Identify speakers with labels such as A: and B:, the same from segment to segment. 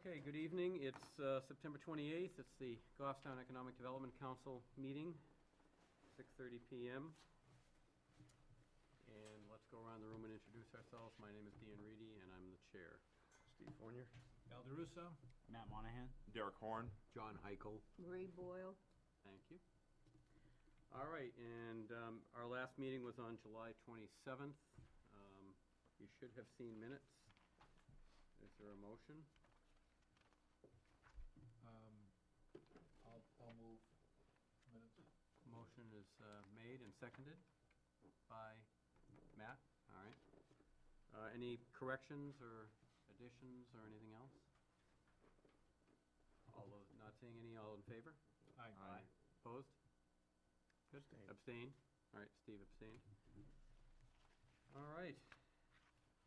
A: Okay, good evening. It's September 28th. It's the Goffstown Economic Development Council meeting, 6:30 PM. And let's go around the room and introduce ourselves. My name is Dean Reedy, and I'm the chair.
B: Steve Fournier.
C: Al DeRusso.
D: Matt Monahan.
B: Derek Horn.
E: John Heichel.
F: Marie Boyle.
A: Thank you. All right, and our last meeting was on July 27th. You should have seen minutes. Is there a motion?
C: I'll move minutes.
A: Motion is made and seconded by Matt. All right. Any corrections or additions or anything else? All those, not seeing any, all in favor?
C: Aye.
A: Opposed? Good.
B: Abstained.
A: Abstained? All right, Steve abstained. All right.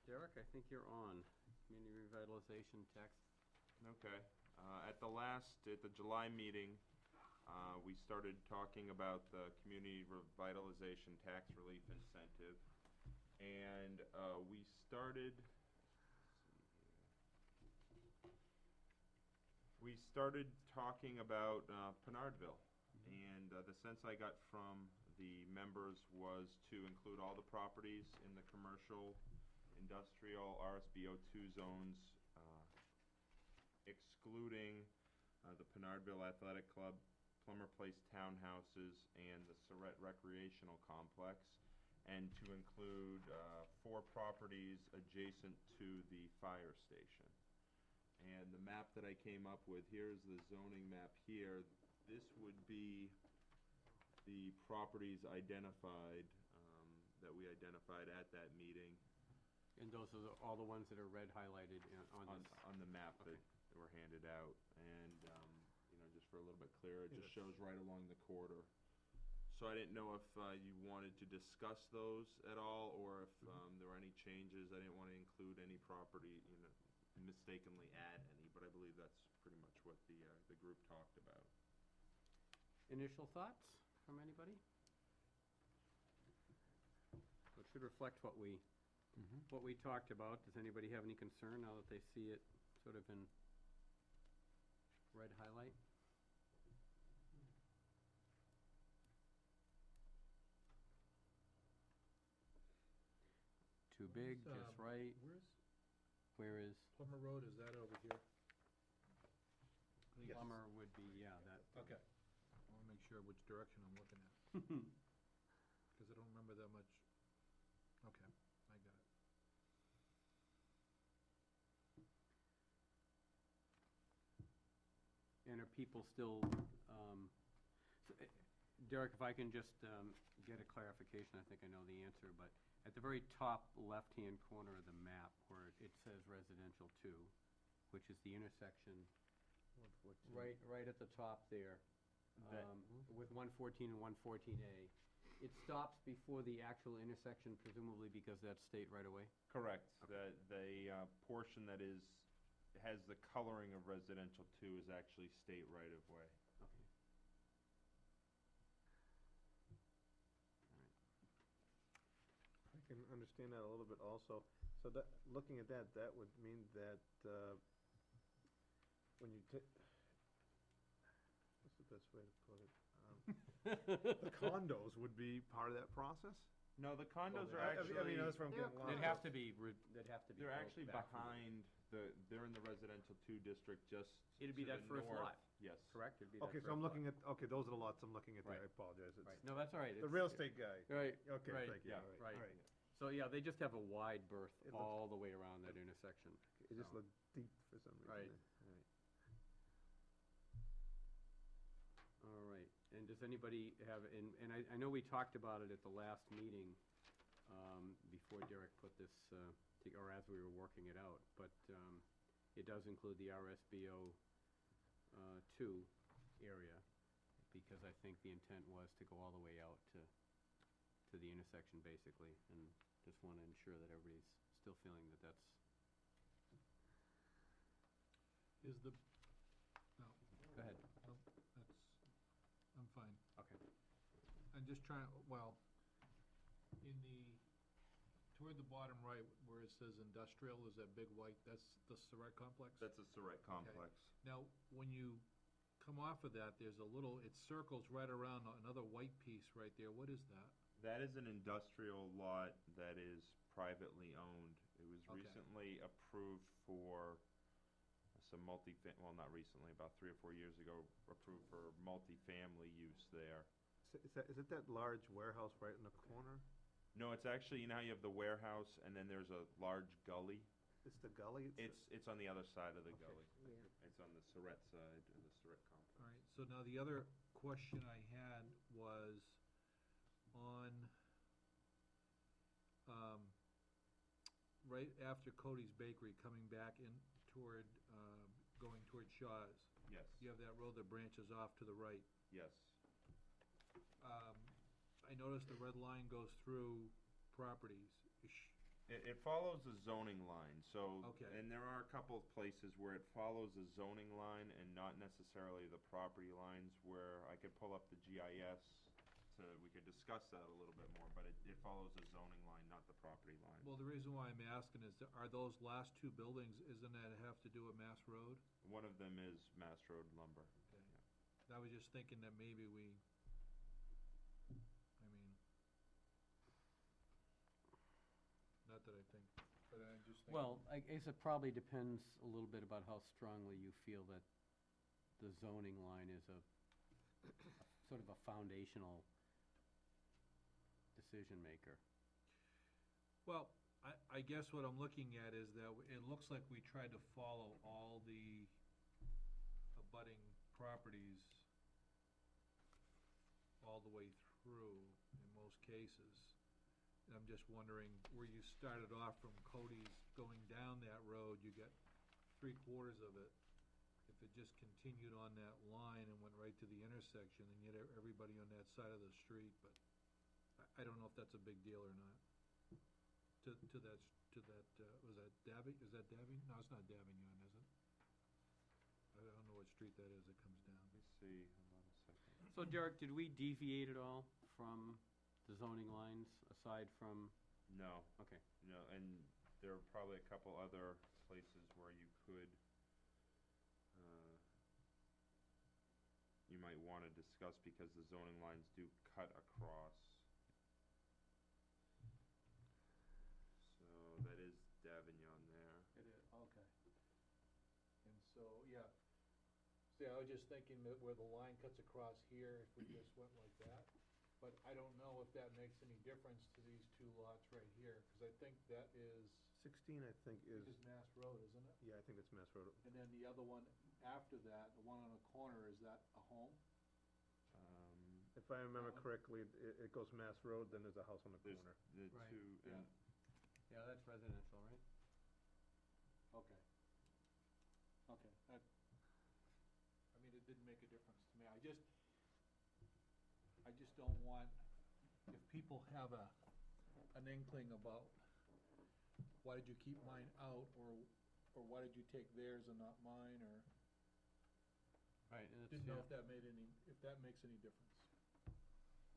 A: Derek, I think you're on. Community revitalization tax.
B: Okay. At the July meeting, we started talking about the community revitalization tax relief incentive. And we started talking about Pinardville. And the sense I got from the members was to include all the properties in the commercial, industrial, RSBO2 zones, excluding the Pinardville Athletic Club, Plummer Place Townhouses, and the Surratt Recreational Complex, and to include 4 properties adjacent to the fire station. And the map that I came up with, here's the zoning map here. This would be the properties identified, that we identified at that meeting.
A: And those are all the ones that are red highlighted on this.
B: On the map
A: Okay.
B: that were handed out. And, just for a little bit clearer, it just shows right along the corridor. So I didn't know if you wanted to discuss those at all, or if there were any changes. I didn't want to include any property, mistakenly add any, but I believe that's pretty much what the group talked about.
A: Initial thoughts from anybody? So it should reflect what we talked about. Does anybody have any concern now that they see it sort of in red highlight? Too big, just right? Where is?
C: Plummer Road, is that over here?
B: Yes.
A: Plummer would be, yeah, that.
C: Okay. I want to make sure which direction I'm looking at, because I don't remember that much. Okay, I got it.
A: And are people still, Derek, if I can just get a clarification, I think I know the answer, but at the very top left-hand corner of the map where it says residential 2, which is the intersection, right at the top there, with 114 and 114A, it stops before the actual intersection, presumably because that's state right-of-way?
B: Correct.
A: Okay.
B: The portion that has the coloring of residential 2 is actually state right-of-way.
A: Okay.
E: I can understand that a little bit also. So that, looking at that, that would mean that when you what's the best way to put it? The condos would be part of that process?
B: No, the condos are
E: I
B: actually.
E: mean, that's where I'm getting lost.
A: They'd have to be,
B: They're
A: built
B: actually
A: back from
B: behind they're in the residential 2 district, just
A: It'd be
B: to
A: that
B: the
A: first
B: north.
A: lot.
B: Yes.
A: Correct? It'd be that
E: Okay, so
A: first
E: I'm
A: lot.
E: looking at, those are the lots I'm looking at there,
A: Right.
E: I apologize. It's
A: Right, no, that's all right.
E: the
A: It's-
E: real estate guy.
A: Right,
E: Okay,
A: right,
E: thank you,
B: yeah,
E: all
A: right.
E: right, all right.
A: So, yeah, they just have a wide berth
E: It looks-
A: all the way around that intersection.
E: It just
A: So,
E: looked deep for some reason.
A: Right.
E: there. Right.
A: All right, and does anybody have, and I know we talked about it at the last meeting, before Derek put this, or as we were working it out, but it does include the RSBO 2 area, because I think the intent was to go all the way out to the intersection, basically, and just want to ensure that everybody's still feeling that that's.
C: Is the, no,
A: Go ahead.
C: no, that's, I'm fine.
A: Okay.
C: I'm just trying, well, in the toward the bottom right, where it says industrial, is that big white, that's the Surratt complex?
B: That's a Surratt complex.
C: Now, when you come off of that, there's a little, it circles right around another white piece right there. What is that?
B: That is an industrial lot that is privately owned. It was
C: Okay.
B: recently approved for some well, not recently, about 3 or 4 years ago, approved for multifamily use there.
E: Is it that large warehouse right in the corner?
B: No, it's actually, you have the warehouse, and then there's a large gully.
E: It's the gully?
B: It's on the other side of the
E: Okay.
B: gully. It's on the Surratt side of the Surratt complex.
C: All right, so now the other question I had was on, right after Cody's Bakery, coming back in toward, going toward Shaw's.
B: Yes,
C: You have that road that branches off to the right.
B: yes.
C: I noticed the red line goes through properties.
B: It follows the zoning line, so,
C: Okay.
B: and there are a couple of places where it follows the zoning line and not necessarily the property lines, where I could pull up the GIS we could discuss that a little bit more, but it follows the zoning line, not the property line.
C: Well, the reason why I'm asking is, are those last two buildings, isn't that have to do with Mass Road?
B: One of them is Mass Road Lumber.
C: Okay. I was just thinking that maybe not that I think, but I'm just thinking.
A: Well, I guess it probably depends a little bit about how strongly you feel that the zoning line is a sort of a foundational decision maker.
C: Well, I guess what I'm looking at is that it looks like we tried to follow all the abutting properties all the way through in most cases. And I'm just wondering, where you started off from Cody's going down that road, you get 3/4 of it. If it just continued on that line and went right to the intersection, and yet everybody on that side of the street, but I don't know if that's a big deal or not. To that, was that is that Davignon? No, it's not Davignon, is it? I don't know what street that is that comes down.
B: Let me see, hold on a second.
A: So Derek, did we deviate at all from the zoning lines, aside from,
B: No,
A: okay,
B: no, and there are probably a couple other places where you could, you might want to discuss, because the zoning lines do cut across. So that is Davignon there.
C: It is, okay. And so, yeah. See, I was just thinking that where the line cuts across here, if we just went like that. But I don't know if that makes any difference to these two lots right here, because I think that is,
E: 16, I think, is,
C: Mass Road, isn't it?
E: yeah, I think it's Mass Road.
C: And then the other one after that, the one on the corner, is that a home?
E: If I remember correctly, it goes Mass Road, then there's a house on the
B: There's
E: corner.
B: the
A: Right,
B: two, and
A: yeah, that's residential, right?
C: Okay. Okay, it didn't make a difference to me. I just don't want, if people have an inkling about, why did you keep mine out, or why did you take theirs and not mine, or
A: Right, and it's,
C: didn't know if that makes any difference.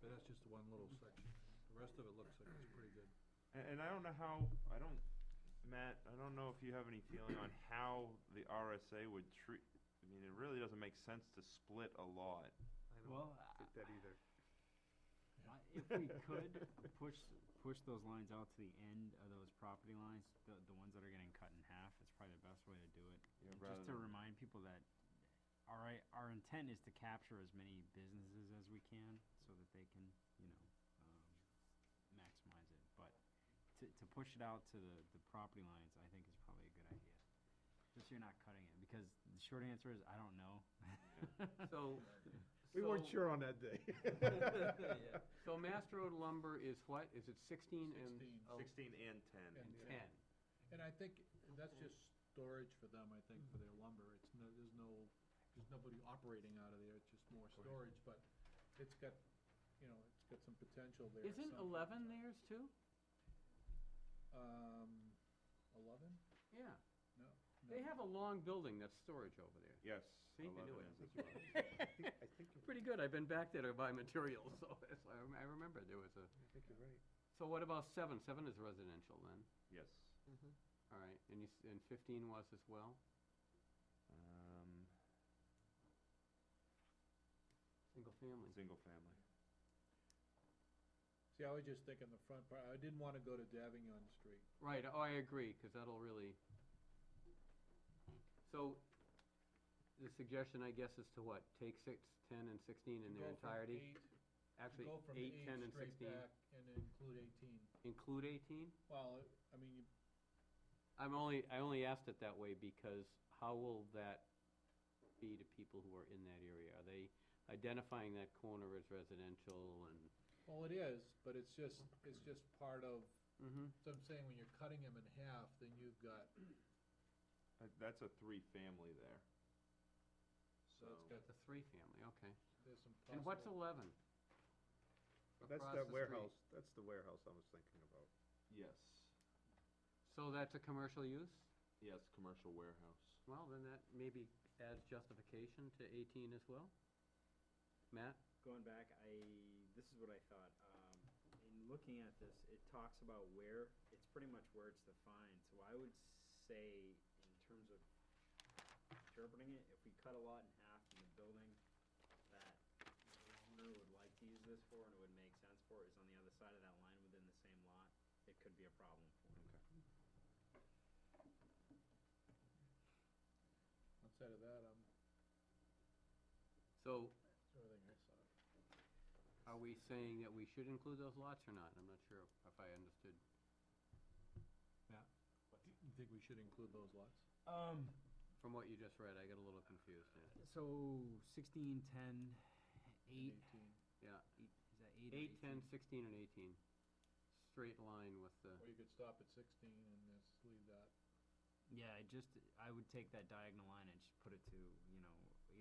C: But that's just one little section. The rest of it looks like it's pretty good.
B: and I don't know how, Matt, I don't know if you have any feeling on how the RSA would treat, it really doesn't make sense to split a lot.
E: I
D: Well,
E: don't think that either.
D: if we could push those lines out to the end of those property lines, the ones that are getting cut in half, it's probably the best way to do it.
B: Yeah,
D: And
B: rather
D: just to
B: than-
D: remind people that our intent is to capture as many businesses as we can, so that they can, maximize it. But to push it out to the property lines, I think is probably a good idea. Just so you're not cutting it, because the short answer is, I don't know.
A: so.
E: We weren't
A: so-
E: sure on that day.
A: Yeah. So Mass Road Lumber is what? Is it 16 and?
C: 16.
B: 16 and 10.
C: And
A: And 10.
C: And I think that's just storage for them, I think, for their lumber. There's nobody operating out of there, it's just more storage, but it's got, it's got some potential there.
A: Isn't 11 theirs too?
C: 11?
A: Yeah.
C: No.
A: They have a long building that's storage over there.
B: Yes,
A: See, I
B: 11
A: knew it.
B: is as well.
E: I think you're
A: Pretty good. I've been back there to buy materials, so I remember there was a.
E: I think you're right.
A: So what about 7? 7 is residential then,
B: Yes.
A: all right, and 15 was as well? Single family.
B: Single family.
C: See, I was just thinking the front part, I didn't wanna go to Davignon Street.
A: Right, oh, I agree, because that'll really, so, the suggestion, I guess, is to what? Take 6, 10, and 16 in
C: To
A: their
C: go from
A: entirety?
C: eight-
A: Actually,
C: Go from
A: 8, 10, and
C: straight
A: 16.
C: back and include 18.
A: Include 18?
C: Well, I mean,
A: I only asked it that way because how will that be to people who are in that area? Are they identifying that corner as residential and?
C: well, it is, but it's just part of,
A: Mm-hmm.
C: so I'm saying when you're cutting them in half, then you've got,
B: That's a 3-family there.
C: so it's got,
A: It's a 3-family, okay.
C: there's some
A: And what's
C: possible.
A: 11?
E: That's
A: Across
E: that
A: the street.
E: warehouse, that's the warehouse I was thinking about.
B: Yes.
A: So that's a commercial use?
B: Yes, commercial warehouse.
A: Well, then that maybe adds justification to 18 as well? Matt?
D: Going back, this is what I thought, in looking at this, it talks about where, it's pretty much where it's defined, so I would say, in terms of interpreting it, if we cut a lot in half in the building that the owner would like to use this for and it would make sense for is on the other side of that line within the same lot, it could be a problem for him.
C: Outside of that,
A: So
C: everything I saw.
A: are we saying that we should include those lots or not? I'm not sure if I understood.
C: Matt, you think we should include those lots?
A: From what you just read, I got a little confused there.
D: So 16, 10, 8,
C: 18.
A: Yeah,
D: is that 8 or
A: 8, 10,
D: 18?
A: 16, and 18. Straight line with the,
C: Or you could stop at 16 and just leave that.
D: Yeah, I would take that diagonal line and just put it to,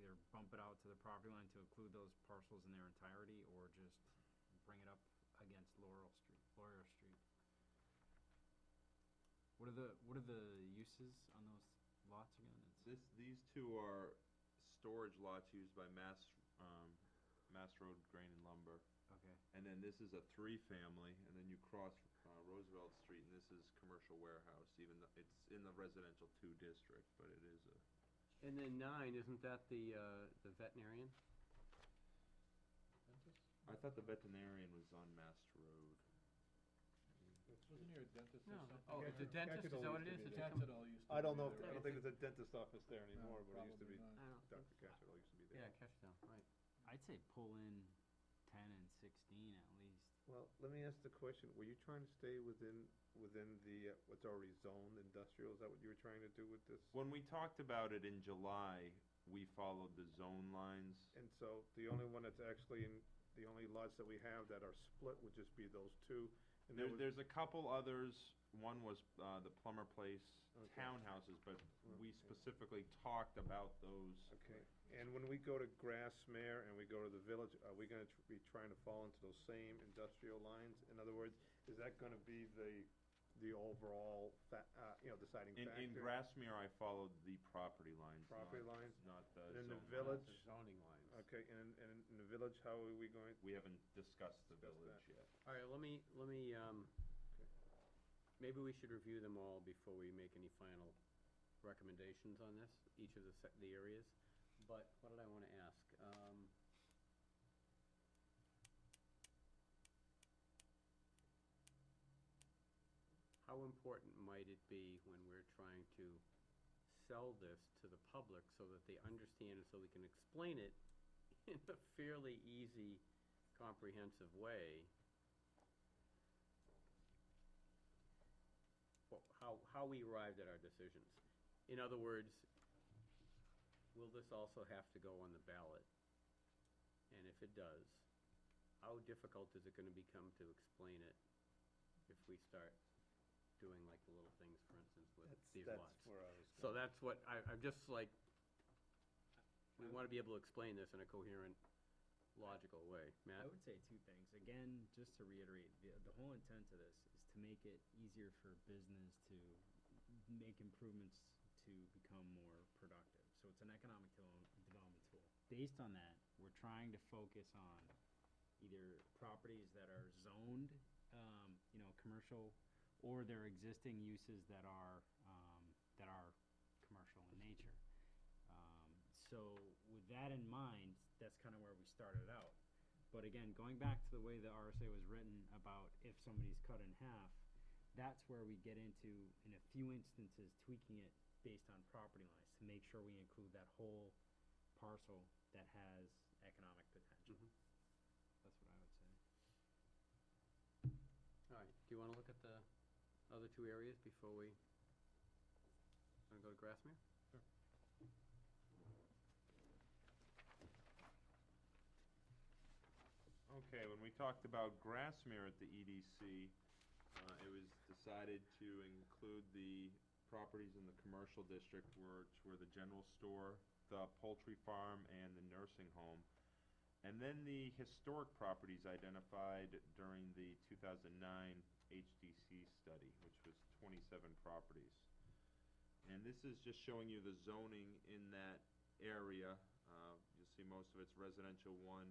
D: either bump it out to the property line to include those parcels in their entirety, or just bring it up against Laurel Street. What are the uses on those lots again?
B: These two are storage lots used by Mass Road Grain and Lumber.
D: Okay.
B: And then this is a 3-family, and then you cross Roosevelt Street, and this is commercial warehouse, even though it's in the residential 2 district, but it is a.
A: and then 9, isn't that the veterinarian?
C: Dentist?
B: I thought the veterinarian was on Mass Road.
C: Wasn't there a dentist or
A: No,
C: something?
A: oh, it's a dentist, is that what it is? It's a com-
C: Catchedall used to be
E: I don't know,
C: there,
E: I don't
C: right?
E: think there's a dentist office there anymore, but it used to be,
C: probably not.
A: I don't think
E: Dr. Catchell used to be
A: Yeah,
E: there.
A: Catchdown, right.
D: I'd say pull in 10 and 16 at least.
E: Well, let me ask the question, were you trying to stay within the, what's already zoned industrial? Is that what you were trying to do with this?
B: When we talked about it in July, we followed the zone lines.
E: And so the only one that's actually in, the only lots that we have that are split would just be those 2. And that would-
B: There's a couple others. One was the Plummer Place
E: Okay.
B: townhouses, but we
E: Okay.
B: specifically talked about those.
E: Okay, and when we go to Grassmere and we go to the village, are we gonna be trying to fall into those same industrial lines? In other words, is that gonna be the overall, deciding
B: In
E: factor?
B: Grassmere, I followed the property lines.
E: Property
B: not-
E: lines?
B: Not the
E: And in the
B: zone
E: village?
B: lines.
A: Zoning lines.
E: Okay, and in the village, how are we going?
B: We haven't discussed the
E: Discussed
B: village
E: that.
B: yet.
A: All right, let me, maybe we should review them all before we make any final recommendations on this, each of the areas. But what did I want to ask? How important might it be when we're trying to sell this to the public so that they understand it, so we can explain it in a fairly easy, comprehensive way? How we arrived at our decisions. In other words, will this also have to go on the ballot? And if it does, how difficult is it gonna become to explain it if we start doing like the little things, for instance, with these lots?
E: That's where I was
A: So
E: going.
A: that's what, I'm just like, we wanna be able to explain this in a coherent, logical way.
D: I
A: Matt?
D: would say 2 things. Again, just to reiterate, the whole intent of this is to make it easier for business to make improvements to become more productive. So it's an economic development tool. Based on that, we're trying to focus on either properties that are zoned commercial, or their existing uses that are commercial in nature. So with that in mind, that's kind of where we started out. But again, going back to the way the RSA was written about if somebody's cut in half, that's where we get into, in a few instances, tweaking it based on property lines to make sure we include that whole parcel that has economic potential.
A: Mhm.
D: That's what I would say.
A: All right, do you wanna look at the other two areas before we, wanna go to Grassmere?
B: Okay, when we talked about Grassmere at the EDC, it was decided to include the properties in the commercial district, which were the general store, the poultry farm, and the nursing home. And then the historic properties identified during the 2009 HDC study, which was 27 properties. And this is just showing you the zoning in that area. You'll see most of it's residential 1,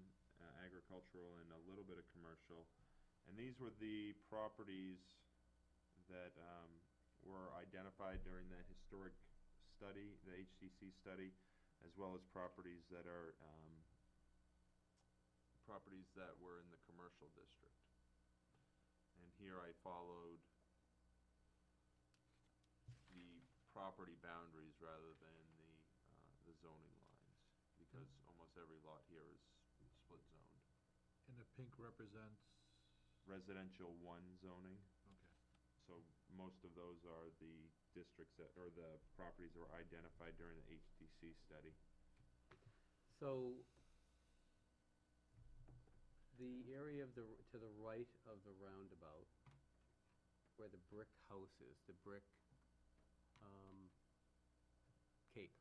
B: agricultural, and a little bit of commercial. And these were the properties that were identified during that historic study, the HDC study, as well as properties that are properties that were in the commercial district. And here I followed the property boundaries rather than the zoning lines, because almost every lot here is split zoned.
C: And the pink represents,
B: Residential 1 zoning,
C: okay.
B: so most of those are the districts that, or the properties that were identified during the HDC study.
A: So, the area of to the right of the roundabout, where the brick house is, the brick, cape,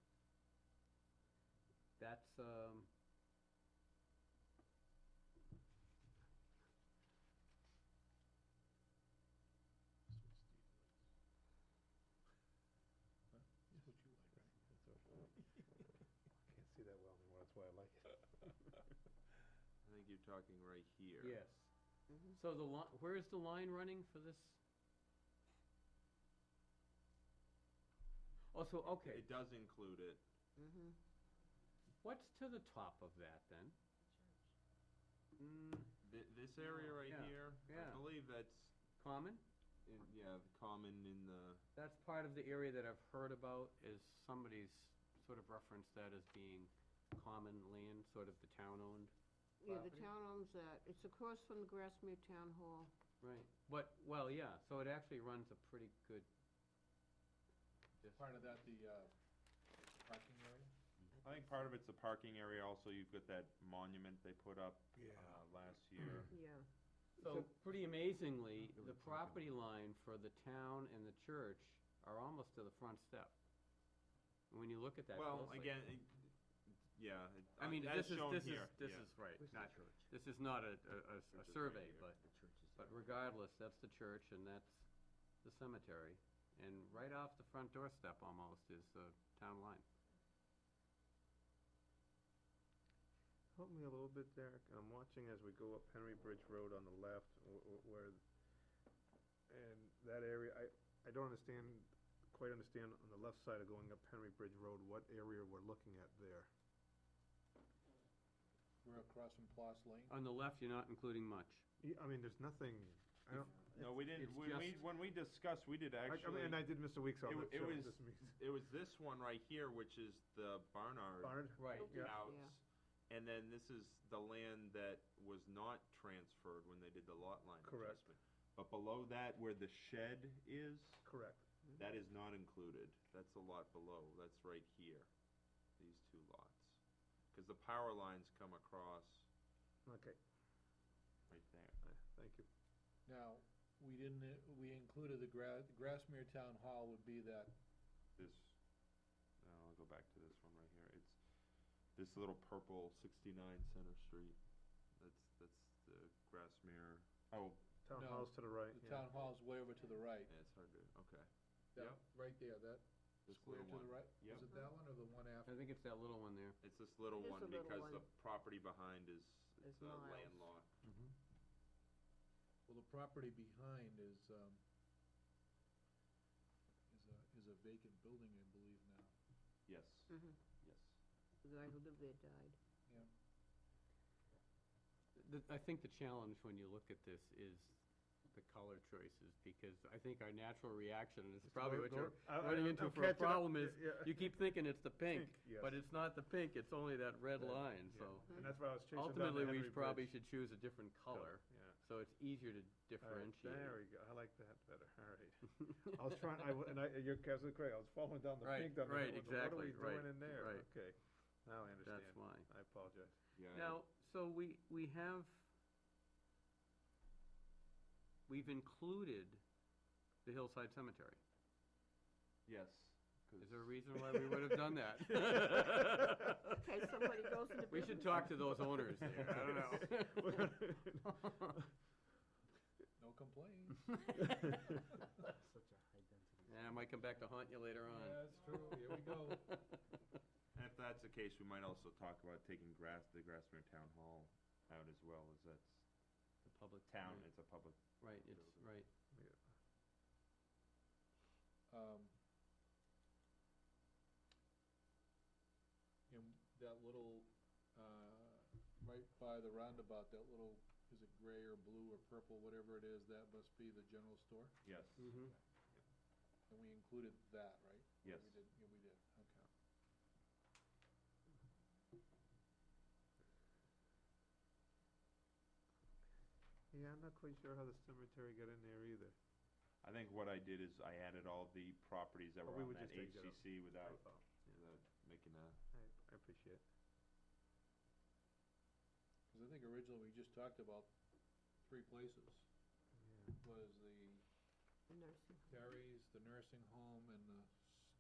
A: that's,
C: That's what you like, right?
E: Can't see that well anymore, that's why I like it.
B: I think you're talking right here.
A: yes. So where is the line running for this? Oh, so, okay,
B: It does include it.
A: what's to the top of that then?
B: This area right
A: Yeah,
B: here,
A: yeah.
B: I believe that's,
A: Common?
B: yeah, the common in the,
A: That's part of the area that I've heard about, is somebody's sort of referenced that as being common land, sort of the town-owned.
F: Yeah, the
A: property?
F: town owns that. It's across from the Grassmere Town Hall.
A: Right, but, well, yeah, so it actually runs a pretty good.
C: Part of that, the parking area?
B: I think part of it's the parking area, also you've got that monument they put up last year.
F: Yeah.
A: So pretty amazingly, the property line for the town and the church are almost to the front step. When you look at that
B: Well,
A: closely.
B: again, yeah,
A: I mean,
B: as
A: this is,
B: shown
A: this
B: here,
A: is, this
B: yeah.
A: is right,
D: Where's the
A: not,
D: church?
A: this is not a
B: Church is right
A: survey,
B: here.
A: but,
D: The church is
A: but
D: there.
A: regardless, that's the church and that's the cemetery. And right off the front doorstep almost is the town line.
E: Help me a little bit, Derek. I'm watching as we go up Henry Bridge Road on the left, where, and that area, I don't quite understand on the left side of going up Henry Bridge Road, what area we're looking at there.
C: We're across from Ploss Lane?
A: On the left, you're not including much.
E: I mean, there's nothing, I don't.
B: No, we didn't,
A: it's
B: when we discussed, we did
E: I
B: actually.
E: mean, and I did miss a week, so I'm not
B: It
E: sure what
B: was-
E: this means.
B: It was this one right here, which is the Barnard
E: Barnard?
A: Right,
F: Yeah.
B: house.
F: Yeah.
B: And then this is the land that was not transferred when they did the lot line
E: Correct.
B: adjustment. But below that, where the shed is,
E: Correct.
B: that is not included. That's a lot below. That's right here, these two lots. Because the power lines come across
E: Okay,
B: right there.
E: thank you.
C: Now, we didn't, we included the Grassmere Town Hall would be that,
B: This, I'll go back to this one right here. It's this little purple 69 Center Street. That's the Grassmere. Oh,
E: Town
C: No,
E: Hall's to the right.
C: the town hall's way over to the right.
B: yeah, it's hard to, okay.
C: That,
B: Yep.
C: right there, that
B: This
C: square
B: little
C: to the
B: one.
C: right?
B: Yep.
C: Is it that one or the one
A: I
C: after?
A: think it's that little one there.
B: It's this little
F: It is
B: one
F: a little
B: because
F: one.
B: the property behind is
F: Is
B: it's
F: Miles.
B: landlocked.
C: Well, the property behind is a vacant building, I believe now.
B: Yes,
F: Mhm.
B: yes.
F: The guy who lived there died.
A: I think the challenge when you look at this is the color choices, because I think our natural reaction, and it's probably what you're running into for a problem, is you keep thinking it's the pink,
E: Yes.
A: but it's not the pink, it's only that red line,
E: Yeah.
A: so.
E: And that's why I was chasing down the
A: Ultimately, we
E: Henry
A: probably
E: Bridge
A: should choose a different color,
E: Yeah.
A: so it's easier to
E: All right,
A: differentiate.
E: there we go, I like that better, all right. I was trying, you're absolutely correct, I was following down the
A: Right,
E: pink down the.
A: right,
E: what are
A: exactly,
E: we doing
A: right,
E: in there?
A: right.
E: Okay, now I understand.
A: That's why.
E: I apologize.
B: Yeah.
A: Now, so we have, we've included the Hillside Cemetery.
B: Yes. 'cause-
A: Is there a reason why we would have done that?
F: In case somebody goes into business.
A: We should talk to those owners there, I don't know.
C: No complaints.
A: Yeah, I might come back to haunt you later on.
C: That's true, here we go.
B: And if that's the case, we might also talk about taking the Grassmere Town Hall out as well, as that's
A: The public
B: town,
A: right.
B: it's a public.
A: Right, it's, right.
C: And that little, right by the roundabout, that little, is it gray or blue or purple, whatever it is, that must be the general store?
B: Yes.
A: Mm-hmm.
C: And we included that, right? Or
B: Yes.
C: we did, yeah, we did, okay.
E: Yeah, I'm not quite sure how the cemetery got in there either.
B: I think what I did is I added all the properties that
E: Oh,
B: were
E: we
B: on
E: would
B: that
E: just take it out.
B: HCC without
E: Oh,
B: making a,
E: I appreciate it.
C: Because I think originally we just talked about 3 places.
E: Yeah.
C: Was the
F: The nursing home.
C: Terry's, the nursing home, and the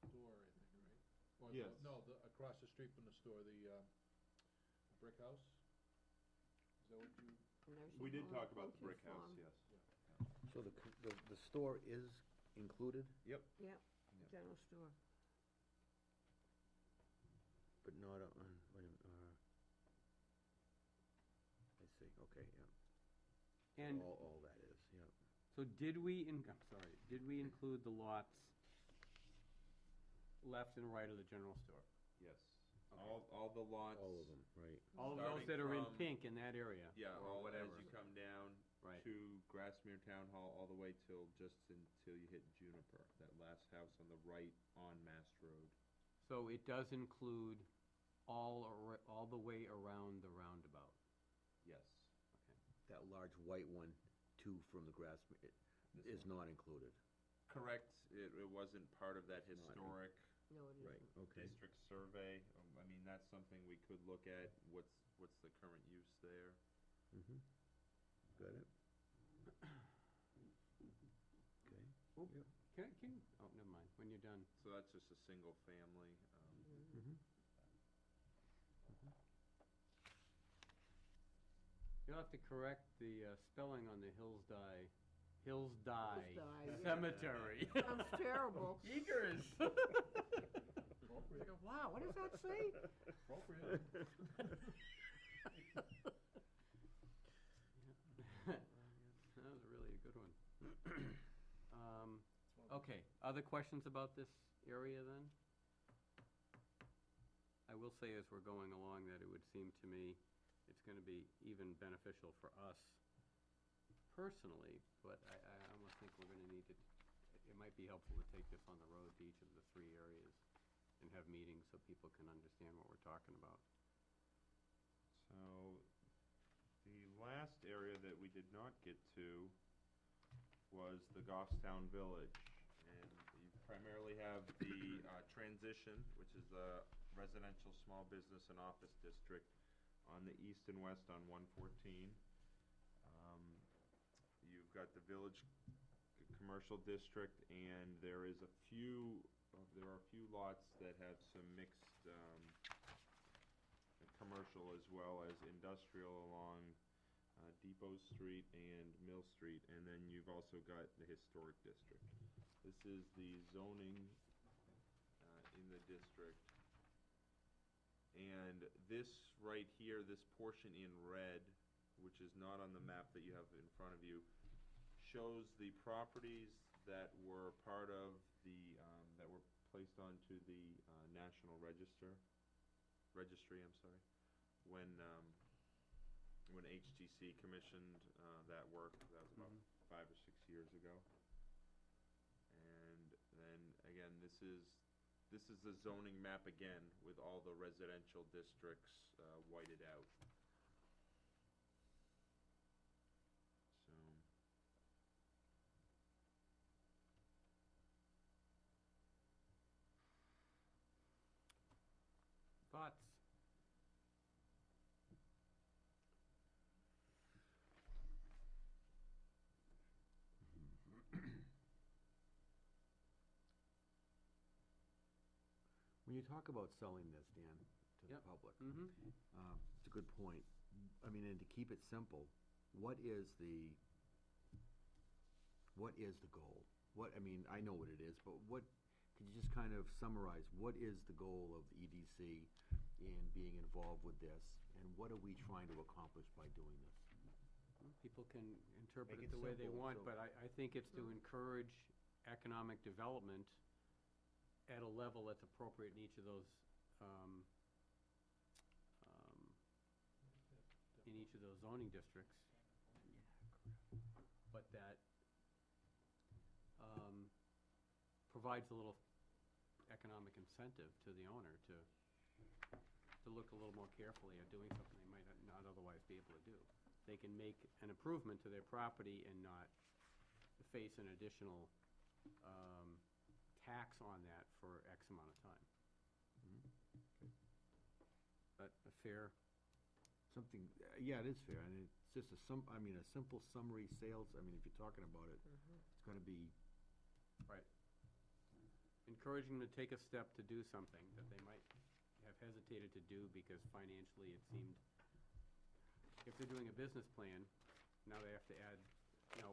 C: store, I think, right? Or
B: Yes.
C: No, across the street from the store, the brick house? Is that what you?
F: The nursing
B: we did
F: home,
B: talk about the
F: Poultry
B: brick house,
F: farm.
B: yes.
G: So the store is included,
F: Yep, general store.
G: but not on, wait a minute, I see, okay, yeah.
A: And
G: All that is, yeah.
A: so I'm sorry, did we include the lots left and right of the general store?
B: Yes.
A: Okay.
B: All the lots.
G: All of them, right.
A: All of those
B: Starting
A: that are in
B: from-
A: pink in that area?
B: Yeah,
A: or
B: all
A: whatever.
B: as you come down
A: Right.
B: to Grassmere Town Hall, all the way till you hit Juniper, that last house on the right on Mast Road.
A: So it does include all the way around the roundabout?
B: Yes.
G: That large white one, too, from the grass, is not included.
B: Correct, it wasn't part of that
G: It's not in-
B: historic
F: No, it
G: Right,
F: isn't.
G: okay.
B: district survey. I mean, that's something we could look at, what's the current use there?
G: Mm-hmm. Got it? Okay.
A: Oh, never mind, when you're done.
B: So that's just a single family,
G: Mm-hmm.
A: You'll have to correct the spelling on the Hillsdye
F: Hillsdye, yeah.
A: Cemetery.
F: Sounds terrible.
A: Eagers.
C: Appropriate.
F: Wow, what does that say?
C: Appropriate.
A: That was really a good one. Okay, other questions about this area then? I will say as we're going along that it would seem to me it's gonna be even beneficial for us personally, but I almost think we're gonna need to, it might be helpful to take this on the road to each of the 3 areas and have meetings so people can understand what we're talking about.
B: So, the last area that we did not get to was the Goffstown Village. And you primarily have the transition, which is the residential small business and office district on the east and west on 114. You've got the village commercial district, and there are a few lots that have some mixed commercial as well as industrial along Depot Street and Mill Street, and then you've also got the historic district. This is the zoning in the district. And this right here, this portion in red, which is not on the map that you have in front of you, shows the properties that were part of that were placed onto the National Registry, I'm sorry, when HTC commissioned that work. That was about 5 or 6 years ago. And then, again, this is the zoning map again, with all the residential districts whited out. So,
A: Thoughts?
G: When you talk about selling this, Dan, to the
A: Yep.
G: public,
A: Mm-hmm.
G: it's a good point. I mean, and to keep it simple, what is the goal? I mean, I know what it is, but could you just kind of summarize, what is the goal of the EDC in being involved with this? And what are we trying to accomplish by doing this?
A: People can interpret
G: Make
A: it
G: it
A: the way they
G: simple,
A: want,
G: so-
A: but I think it's to encourage economic development at a level that's appropriate in each of those, zoning districts. But that, provides a little economic incentive to the owner to look a little more carefully at doing something they might not otherwise be able to do. They can make an improvement to their property and not face an additional, tax on that for X amount of time. But a fair,
G: Something, yeah, it is fair, and it's just a simple summary sales, I mean, if you're talking about it, it's gotta be,
A: right. Encouraging them to take a step to do something that they might have hesitated to do because financially it seemed, if they're doing a business plan, now they have to add,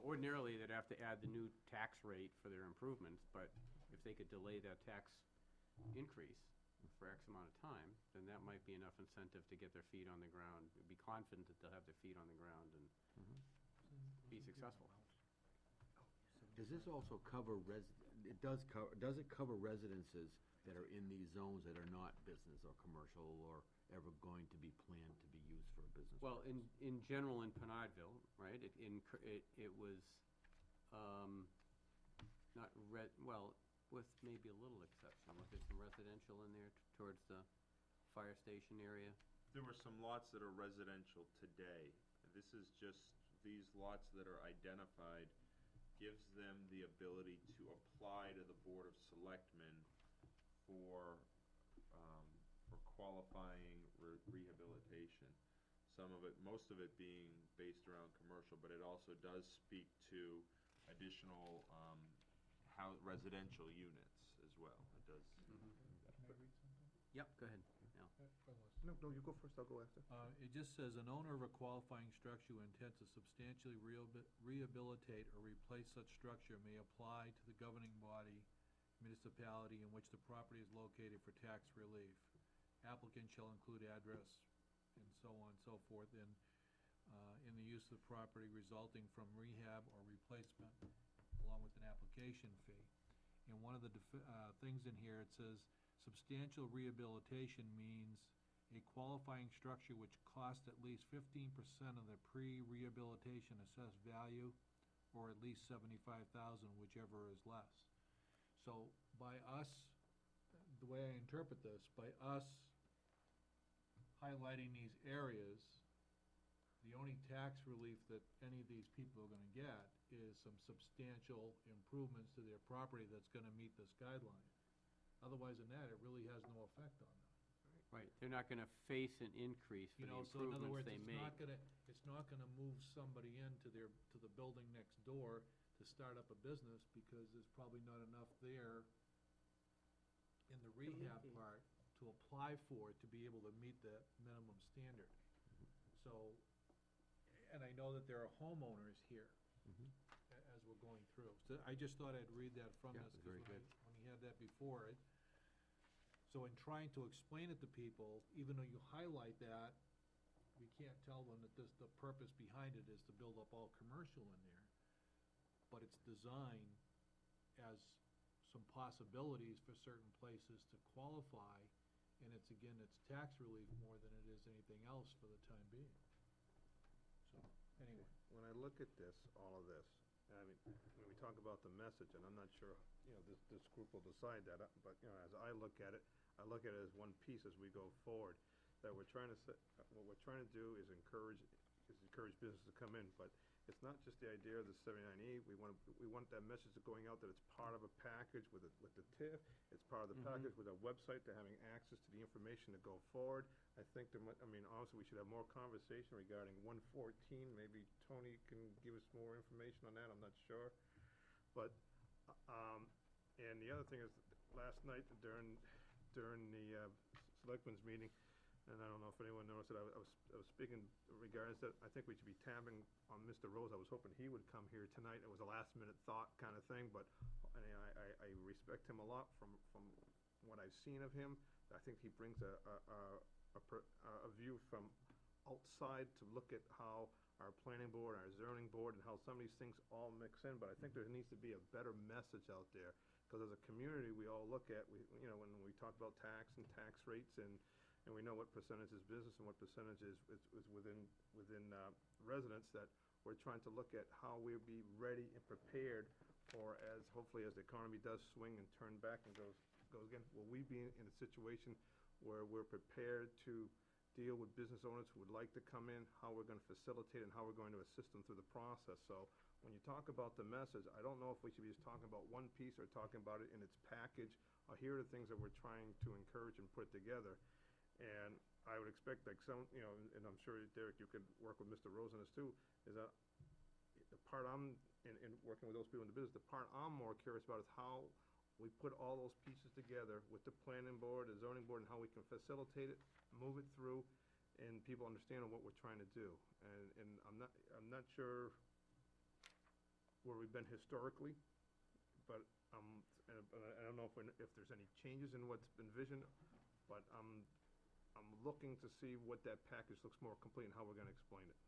A: ordinarily they'd have to add the new tax rate for their improvements, but if they could delay that tax increase for X amount of time, then that might be enough incentive to get their feet on the ground, be confident that they'll have their feet on the ground and be successful.
G: does this also cover does it cover residences that are in these zones that are not business or commercial or ever going to be planned to be used for a business?
A: Well, in general in Penardville, right, it was, not with maybe a little exception, was there some residential in there towards the fire station area?
B: there were some lots that are residential today. This is just, these lots that are identified gives them the ability to apply to the Board of Selectmen for qualifying rehabilitation. Some of it, most of it being based around commercial, but it also does speak to additional residential units as well. It does.
C: Can I read something?
A: Yep, go ahead, Al.
E: No, you go first, I'll go after.
C: It just says, an owner of a qualifying structure who intends to substantially rehabilitate or replace such structure may apply to the governing body, municipality in which the property is located for tax relief. Applicant shall include address and so on and so forth in the use of the property resulting from rehab or replacement, along with an application fee. And one of the things in here, it says, substantial rehabilitation means a qualifying structure which costs at least 15% of the pre-rehabilitation assessed value, or at least $75,000, whichever is less. So by us, the way I interpret this, by us highlighting these areas, the only tax relief that any of these people are gonna get is some substantial improvements to their property that's gonna meet this guideline. Otherwise than that, it really has no effect on them.
A: Right, they're not gonna face an increase for
C: You
A: the
C: know, so in other
A: improvements
C: words,
A: they
C: it's
A: make.
C: not gonna move somebody to the building next door to start up a business, because there's probably not enough there in the rehab
F: meet
C: part to apply for it to be able to meet the minimum standard. So, and I know that there are homeowners here as we're going through. So I just thought I'd read that from
G: Yeah,
C: this,
G: very
C: because
G: good.
C: when he had that before, so in trying to explain it to people, even though you highlight that, we can't tell them that the purpose behind it is to build up all commercial in there. but it's designed as some possibilities for certain places to qualify, and it's, again, it's tax relief more than it is anything else for the time being. So, anyway.
E: When I look at this, all of this, I mean, when we talk about the message, and I'm not sure, this group will decide that, but, as I look at it as one piece as we go forward, that we're trying to what we're trying to do is encourage business to come in, but it's not just the idea of the 79E. We want that message going out that it's part of a package with the TIF. It's part of the package with a website to having access to the information to go forward. I think honestly, we should have more conversation regarding 114. Maybe Tony can give us more information on that. I'm not sure. But, and the other thing is, last night during the selectmen's meeting, and I don't know if anyone noticed it, I was speaking regards that I think we should be tapping on Mr. Rose. I was hoping he would come here tonight. It was a last-minute thought kind of thing, but I respect him a lot from what I've seen of him. I think he brings a view from outside to look at how our planning board, our zoning board, and how some of these things all mix in, but I think there needs to be a better message out there, because as a community, we all look at, when we talk about tax and tax rates, and we know what percentage is business and what percentage is within residents, that we're trying to look at how we'll be ready and prepared for, hopefully as the economy does swing and turn back and goes again, will we be in a situation where we're prepared to deal with business owners who would like to come in, how we're going to facilitate and how we're going to assist them through the process. So when you talk about the message, I don't know if we should be just talking about one piece or talking about it in its package, or here are the things that we're trying to encourage and put together. And I would expect, like some, and I'm sure, Derek, you could work with Mr. Rose on this too, is that the part I'm, in working with those people in the business, the part I'm more curious about is how we put all those pieces together with the planning board, the zoning board, and how we can facilitate it, move it through, and people understand what we're trying to do. And I'm not sure where we've been historically, but I don't know if there's any changes in what's been envisioned, but I'm looking to see what that package looks more complete and how we're gonna explain it.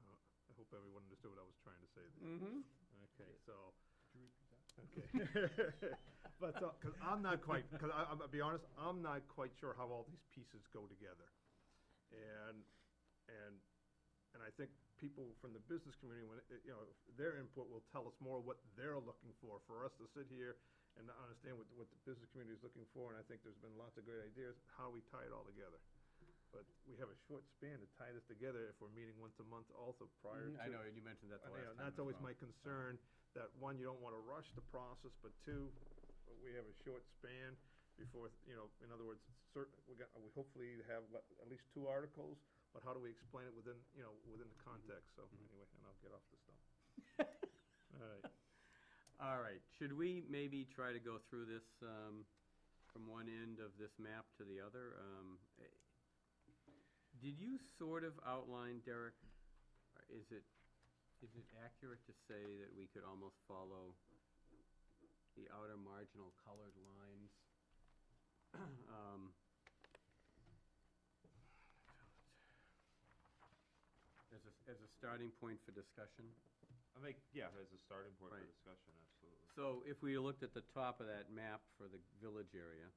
E: I hope everyone understood what I was trying to say there. Okay, so.
C: Could you repeat that?
E: Okay. But, because I'm not quite, I'll be honest, I'm not quite sure how all these pieces go together. And I think people from the business community, when, their input will tell us more what they're looking for us to sit here and understand what the business community is looking for. And I think there's been lots of great ideas, how we tie it all together. But we have a short span to tie this together if we're meeting once a month also prior to.
A: I know, and you mentioned that the last time
E: That's
A: as
E: always
A: well.
E: my concern, that one, you don't want to rush the process, but two, we have a short span before, in other words, we hopefully have at least 2 articles, but how do we explain it within the context? So anyway, and I'll get off the stump. All right.
A: All right, should we maybe try to go through this from one end of this map to the other? Did you sort of outline, Derek, is it accurate to say that we could almost follow the outer marginal colored lines? As a starting point for discussion?
B: As a starting point for
A: Right.
B: discussion, absolutely.
A: So if we looked at the top of that map for the village area,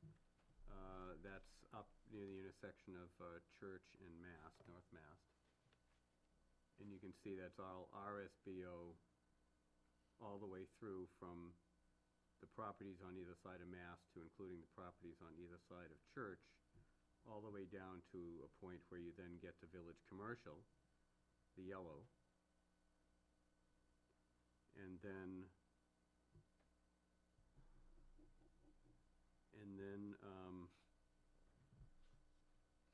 A: that's up near the intersection of Church and Mast, North Mast. And you can see that's all RSBO all the way through from the properties on either side of Mast to including the properties on either side of Church, all the way down to a point where you then get to Village Commercial, the yellow. And then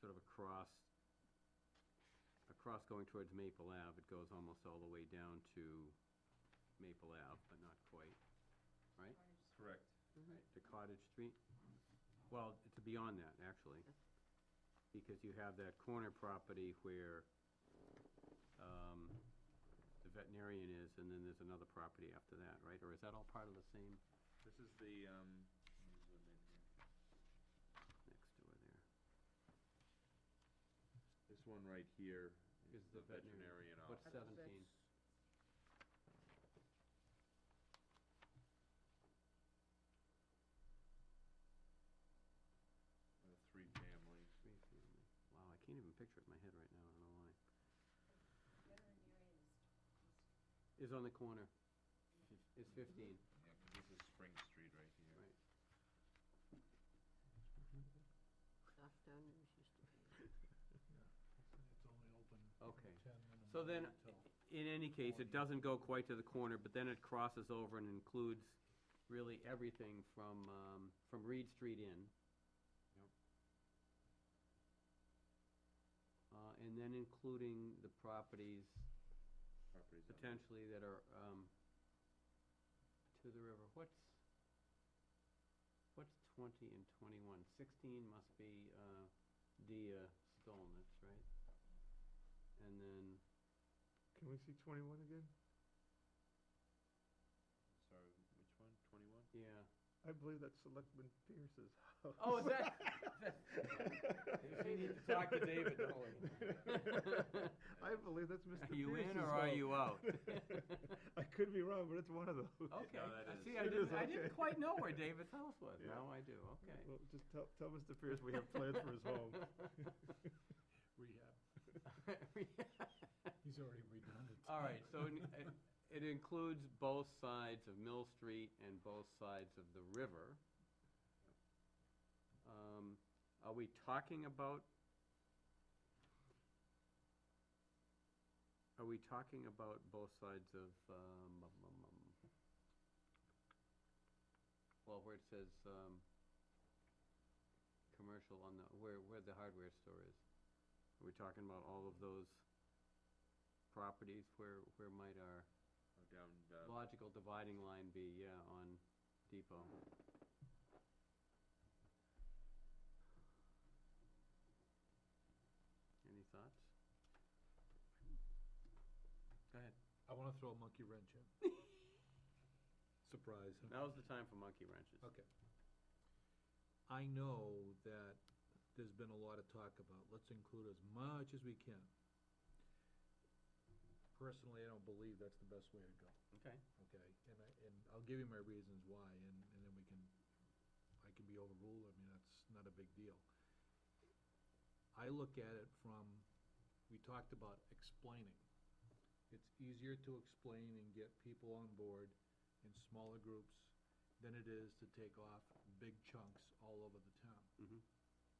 A: sort of across going towards Maple Ave, it goes almost all the way down to Maple Ave, but not quite, right?
B: Correct.
A: Right, to Cottage Street? Well, it's beyond that, actually, because you have that corner property where the veterinarian is, and then there's another property after that, right? Or is that all part of the same,
B: This is the, let me zoom in here.
A: next door there?
B: This one right here
A: Is
B: is the veterinarian
A: What's
B: office.
A: 17? picture it in my head right now, I don't know why. Is on the corner. It's 15.
B: Yeah, 'cause this is Spring Street right here.
A: Right.
F: Gosh, down there was used to be.
C: It's only open
A: Okay.
C: 10 minutes.
A: So then, in any case, it doesn't go quite to the corner, but then it crosses over and includes really everything from Reed Street in.
B: Yep.
A: And then including the properties
B: Properties on
A: potentially that are, to the river. What's 20 and 21? 16 must be, Stolnitz, right? And then,
E: Can we see 21 again?
B: Sorry, which one? 21?
A: yeah.
E: I believe that's Selectman Pierce's house.
A: Oh, is that? We need to talk to David, don't we?
E: I believe that's Mr.
A: Are you in
E: Pierce's
A: or are
E: house.
A: you out?
E: I could be wrong, but it's one of those.
A: Okay,
B: No, that is-
A: see,
E: It is,
A: I
E: okay.
A: didn't quite know where David's house was,
E: Yeah.
A: now I do, okay.
E: Well, just tell Mr. Pierce we have plans for his home.
C: Rehab. He's already redone it.
A: All right, so it includes both sides of Mill Street and both sides of the river. Are we talking about both sides of, well, where it says, commercial on the, where the hardware store is? Are we talking about all of those properties? Where might our
B: Oh, down,
A: logical dividing line be, yeah, on Depot? Any thoughts? Go ahead.
C: I wanna throw a monkey wrench in. Surprise. huh?
A: Now's the time for monkey wrenches.
C: Okay. I know that there's been a lot of talk about, let's include as much as we can. Personally, I don't believe that's the best way to go,
A: Okay.
C: okay? And I'll give you my reasons why, and then I can be overruled, I mean, that's not a big deal. I look at it from, we talked about explaining. It's easier to explain and get people on board in smaller groups than it is to take off big chunks all over the town.
A: Mhm.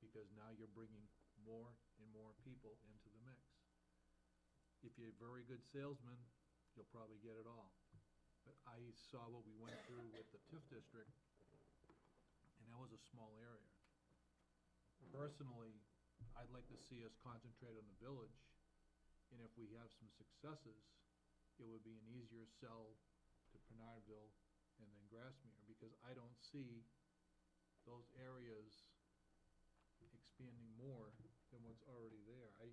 C: Because now you're bringing more and more people into the mix. If you're a very good salesman, you'll probably get it all. But I saw what we went through with the TIF district, and that was a small area. Personally, I'd like to see us concentrate on the village, and if we have some successes, it would be an easier sell to Pinardville and then Grassmere, because I don't see those areas expanding more than what's already there. I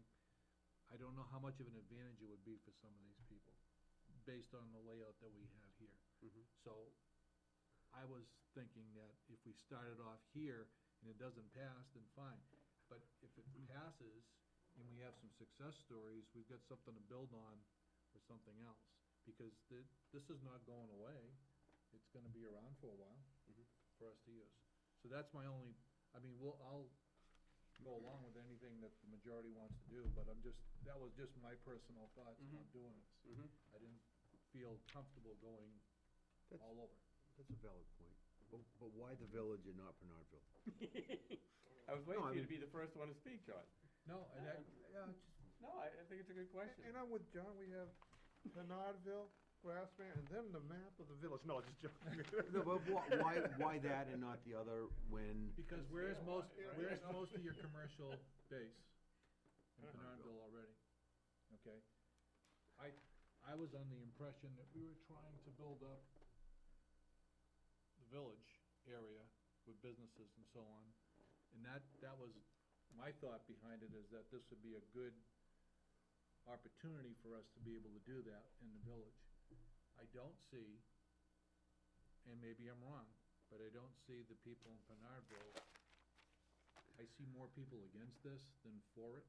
C: don't know how much of an advantage it would be for some of these people, based on the layout that we have here.
A: Mhm.
C: So, I was thinking that if we started off here and it doesn't pass, then fine. But if it passes and we have some success stories, we've got something to build on for something else. Because this is not going away. It's gonna be around for a while
A: Mhm.
C: for us to use. So that's my only, I mean, I'll go along with anything that the majority wants to do, but that was just my personal thoughts on doing this.
A: Mhm.
C: I didn't feel comfortable going
G: That's,
C: all over.
G: that's a valid point. But why the village and not Bernardville?
A: I was waiting
G: No, I
A: for you to
G: mean-
A: be the first one to speak, John.
C: No, and that,
A: No, I think it's a good question.
E: And I'm with John, we have Bernardville, Grassmere, and then the map of the village. No, just joking.
G: No, but why that and not the other when?
C: because where's most of your commercial base? In Pinardville already, okay? I was on the impression that we were trying to build up the village area with businesses and so on. And that was, my thought behind it is that this would be a good opportunity for us to be able to do that in the village. I don't see, and maybe I'm wrong, but I don't see the people in Pinardville, I see more people against this than for it.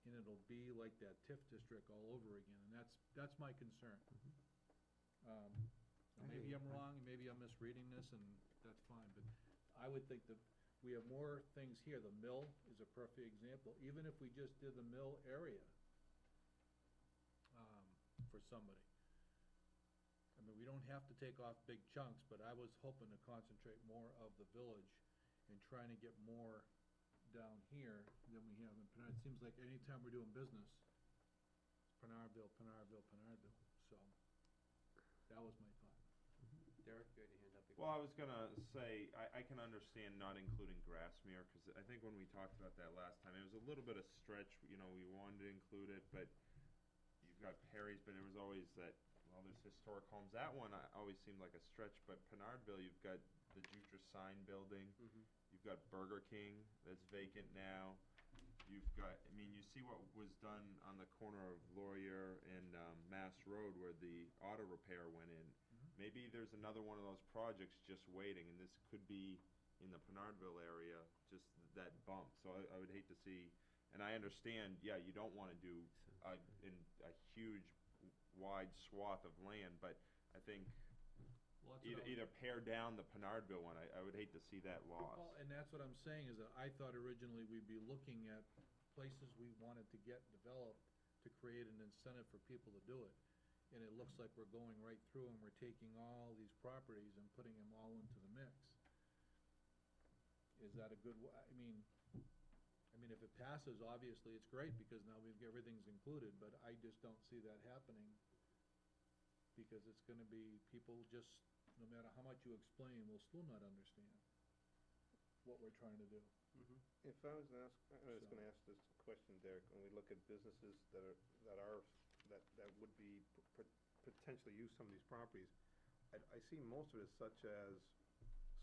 C: And it'll be like that TIF district all over again, and that's my concern. Maybe I'm wrong, and maybe I'm misreading this, and that's fine, but I would think that we have more things here. The mill is a perfect example. Even if we just did the mill area, for somebody. I mean, we don't have to take off big chunks, but I was hoping to concentrate more of the village and trying to get more down here than we have in Pinard. It seems like anytime we're doing business, it's Pinardville, Pinardville, Pinardville, so that was my thought.
A: Derek, you had your hand up again.
B: Well, I was gonna say, I can understand not including Grassmere, because I think when we talked about that last time, it was a little bit of stretch, you know, we wanted to include it, but you've got Perry's, but there was always that, well, there's historic homes. That one always seemed like a stretch, but Pinardville, you've got the Jutra Sign Building,
A: Mhm.
B: you've got Burger King that's vacant now. You've got, I mean, you see what was done on the corner of Laurier and Mass Road where the auto repair went in. Maybe there's another one of those projects just waiting, and this could be in the Pinardville area, just that bump. So I would hate to see, and I understand, yeah, you don't want to do in a huge, wide swath of land, but I think
C: Well, that's what I was-
B: either pare down the Pinardville one. I would hate to see that lost.
C: Well, and that's what I'm saying, is that I thought originally we'd be looking at places we wanted to get developed to create an incentive for people to do it. And it looks like we're going right through and we're taking all these properties and putting them all into the mix. Is that a good, I mean, if it passes, obviously, it's great, because now everything's included, but I just don't see that happening. Because it's gonna be, people just, no matter how much you explain, will still not understand what we're trying to do.
A: Mhm.
E: If I was gonna ask this question, Derek, when we look at businesses that would be, potentially use some of these properties, I see most of it such as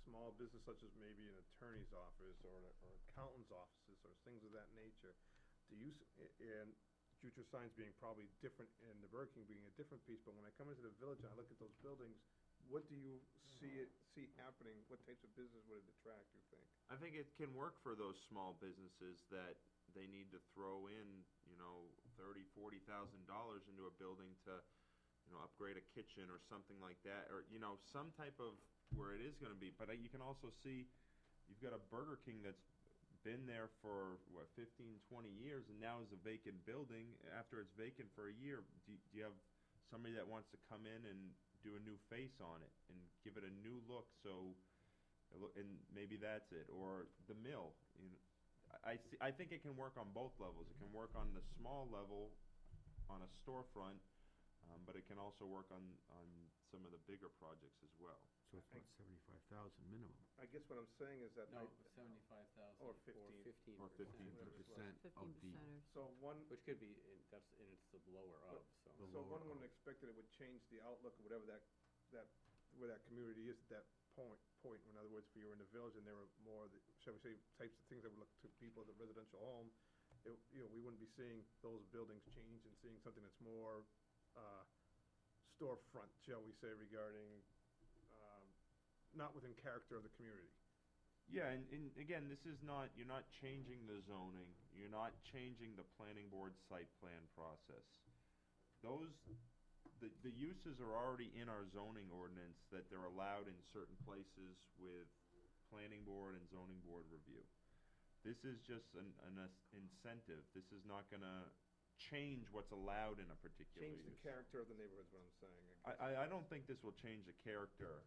E: small business, such as maybe an attorney's office or accountant's offices or things of that nature. And Jutra Signs being probably different, and the Burger King being a different piece, but when I come into the village and I look at those buildings, what do you see happening? What types of business would it attract, you think?
B: I think it can work for those small businesses that they need to throw in, you know, $30,000-$40,000 into a building to, you know, upgrade a kitchen or something like that, or, you know, some type of where it is gonna be. But you can also see, you've got a Burger King that's been there for, 15, 20 years, and now is a vacant building. After it's vacant for a year, do you have somebody that wants to come in and do a new face on it and give it a new look, so, and maybe that's it, or the mill, you know. I think it can work on both levels. It can work on the small level, on a storefront, but it can also work on some of the bigger projects as well.
G: So it's about 75,000 minimum,
E: I guess what I'm saying is that
A: No, 75,000
E: Or
A: or
E: 15.
A: 15%.
B: Or 15%.
G: 15% of
F: 15%
G: the,
F: or
E: so one,
A: Which could be, and it's the lower of, so.
G: The
E: so
G: lower
E: one wouldn't
G: of.
E: expect that it would change the outlook of whatever where that community is at that point. In other words, if you were in the village and there were more, shall we say, types of things that would look to people as a residential home, we wouldn't be seeing those buildings change and seeing something that's more storefront, shall we say, regarding, not within character of the community.
B: Yeah, and again, this is not, you're not changing the zoning, you're not changing the planning board site plan process. The uses are already in our zoning ordinance, that they're allowed in certain places with planning board and zoning board review. This is just an incentive. This is not gonna change what's allowed in a particular use.
E: Change the character of the neighborhood is what I'm saying.
B: I don't think this will change the character,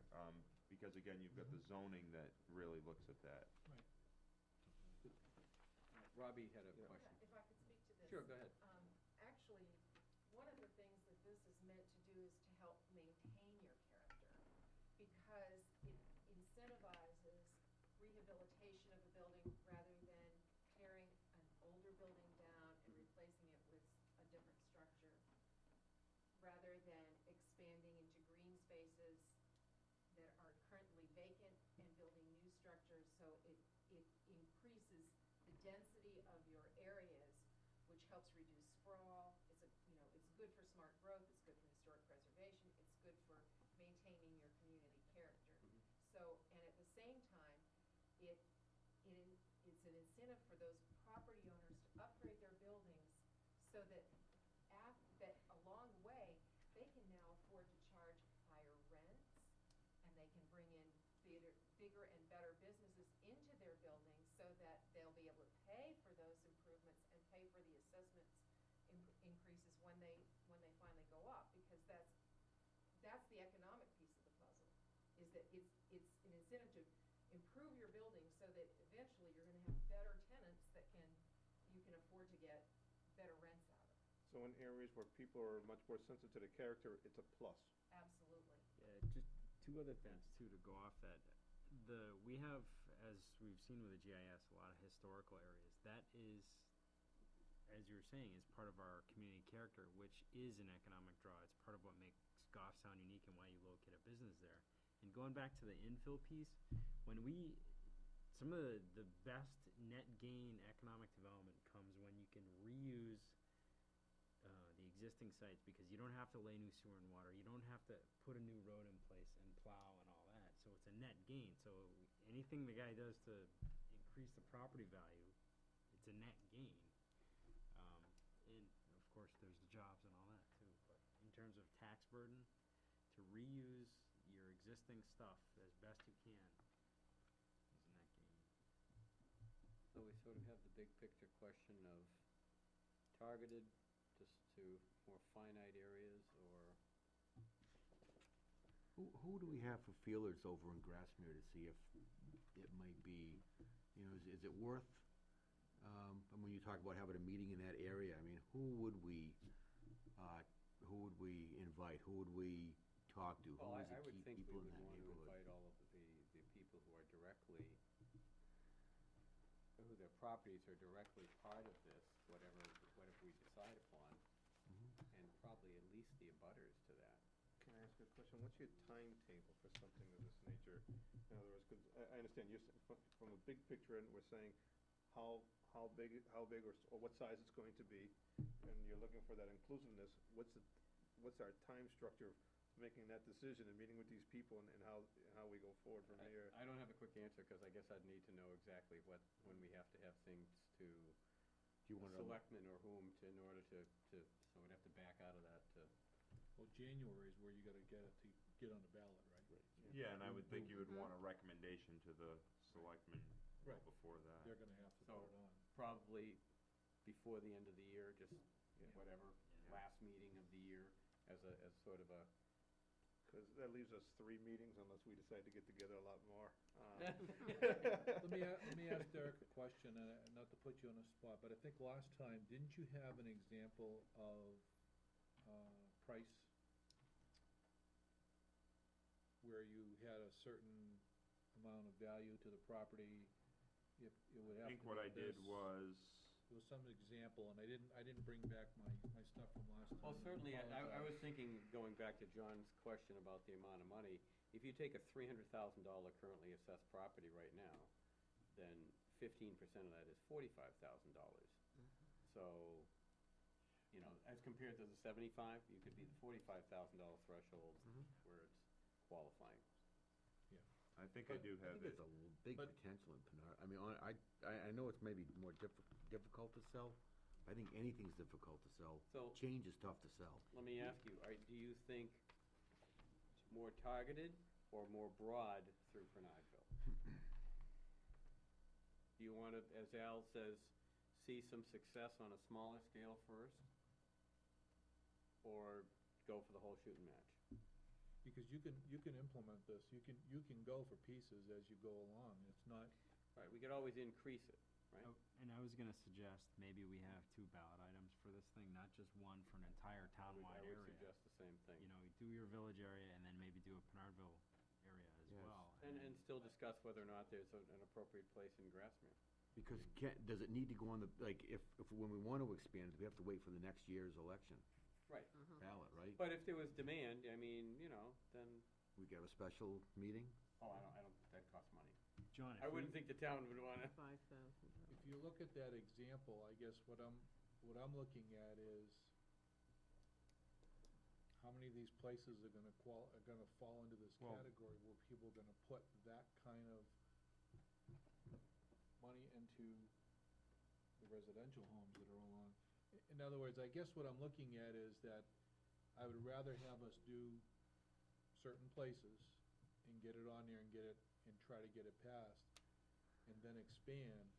B: because again, you've got the zoning that really looks at that.
A: Robbie had a
E: Yeah.
A: question.
H: If I could speak to this.
A: Sure, go ahead.
H: Actually, one of the things that this is meant to do is to help maintain your character, because it incentivizes rehabilitation of a building rather than tearing an older building down and replacing it with a different structure, rather than expanding into green spaces that are currently vacant and building new structures. So it increases the density of your areas, which helps reduce sprawl. It's good for smart growth, it's good for historic preservation, it's good for maintaining your community character. So, and at the same time, it's an incentive for those property owners to upgrade their buildings so that along the way, they can now afford to charge higher rents, and they can bring in bigger and better businesses into their buildings when they finally go up, because that's the economic piece of the puzzle, is that it's an incentive to improve your building so that eventually you're gonna have better tenants that you can afford to get better rents out of.
E: So in areas where people are much more sensitive to the character, it's a plus.
H: Absolutely.
D: Yeah, just two other things too to go off that. We have, as we've seen with the GIS, a lot of historical areas. That is, as you were saying, is part of our community character, which is an economic draw. It's part of what makes Goffstown unique and why you locate a business there. And going back to the infill piece, some of the best net gain economic development comes when you can reuse the existing sites, because you don't have to lay new sewer and water. You don't have to put a new road in place and plow and all that. So it's a net gain. So anything the guy does to increase the property value, it's a net gain. And of course, there's the jobs and all that too. But in terms of tax burden, to reuse your existing stuff as best you can is a net gain.
A: So we sort of have the big picture question of targeted just to more finite areas, or
G: Who do we have for feelers over in Grassmere to see if it might be, is it worth, and when you talk about having a meeting in that area, I mean, who would we invite? Who would we talk to?
A: well,
G: Who
A: I
G: is the
A: would
G: key
A: think we
G: people
A: would
G: in that
A: want to
G: neighborhood?
A: invite all of the people who are directly, who their properties are directly part of this, whatever we decide upon, and probably at least the abutters to that.
E: Can I ask you a question? What's your timetable for something of this nature? In other words, 'cause I understand you're, from a big picture, and we're saying how big, or what size it's going to be, and you're looking for that inclusiveness. What's our time structure for making that decision and meeting with these people, and how we go forward from here?
A: I don't have a quick answer, because I guess I'd need to know exactly when we have to have things to
G: Do you want to?
A: selectmen or whom in order to, so we'd have to back out of that to.
C: Well, January is where you gotta get it to get on the ballot, right?
B: Yeah, and I would think you would want a recommendation to the selectmen
C: Right.
B: before that.
C: They're gonna have to
A: So-
C: put it on.
A: Probably before the end of the year, just
C: Yeah.
A: whatever, last meeting of the year, as sort of a.
E: Because that leaves us 3 meetings unless we decide to get together a lot more.
C: Let me ask Derek a question, and not to put you on the spot, but I think last time, didn't you have an example of price? Where you had a certain amount of value to the property, if it would have
B: I
C: to
B: think what I
C: be
B: did
C: this.
B: was,
C: There was some example, and I didn't bring back my stuff from last time.
A: Well, certainly, I was
C: apologize.
A: thinking, going back to John's question about the amount of money, if you take a $300,000 currently assessed property right now, then 15% of that is $45,000. So, as compared to the 75, you could be the $45,000 threshold where it's qualifying.
B: I think I do
G: I
B: have
G: think
B: it.
G: there's a big
C: But-
G: potential in Pinard. I mean, I know it's maybe more difficult to sell. I think anything's difficult to sell.
A: So-
G: Change is tough to sell.
A: Let me ask you, do you think more targeted or more broad through Bernardville? Do you want to, as Al says, see some success on a smaller scale first? Or go for the whole shooting match?
C: Because you can implement this, you can go for pieces as you go along, it's not,
A: Right, we could always increase it, right?
D: And I was gonna suggest maybe we have 2 ballot items for this thing, not just one for an entire
A: I
D: townwide
A: would
D: area.
A: suggest the same thing.
D: You do your village area and then maybe do a Pinardville area as
G: Yes.
D: well.
A: And
D: then-
A: still discuss whether or not there's an appropriate place in Grassmere.
G: Because does it need to go on the, like, if when we want to expand it, we have to wait for the next year's election
A: Right,
G: ballot, right?
A: but if there was demand, then,
G: We get a special meeting?
A: I don't, that costs money.
D: John,
A: I wouldn't think the town would wanna.
F: $5,000.
C: if you look at that example, I guess what I'm looking at is how many of these places are gonna fall into this
B: Well-
C: category where people are gonna put that kind of money into the residential homes that are along. In other words, I guess what I'm looking at is that I would rather have us do certain places and get it on there and try to get it passed, and then expand,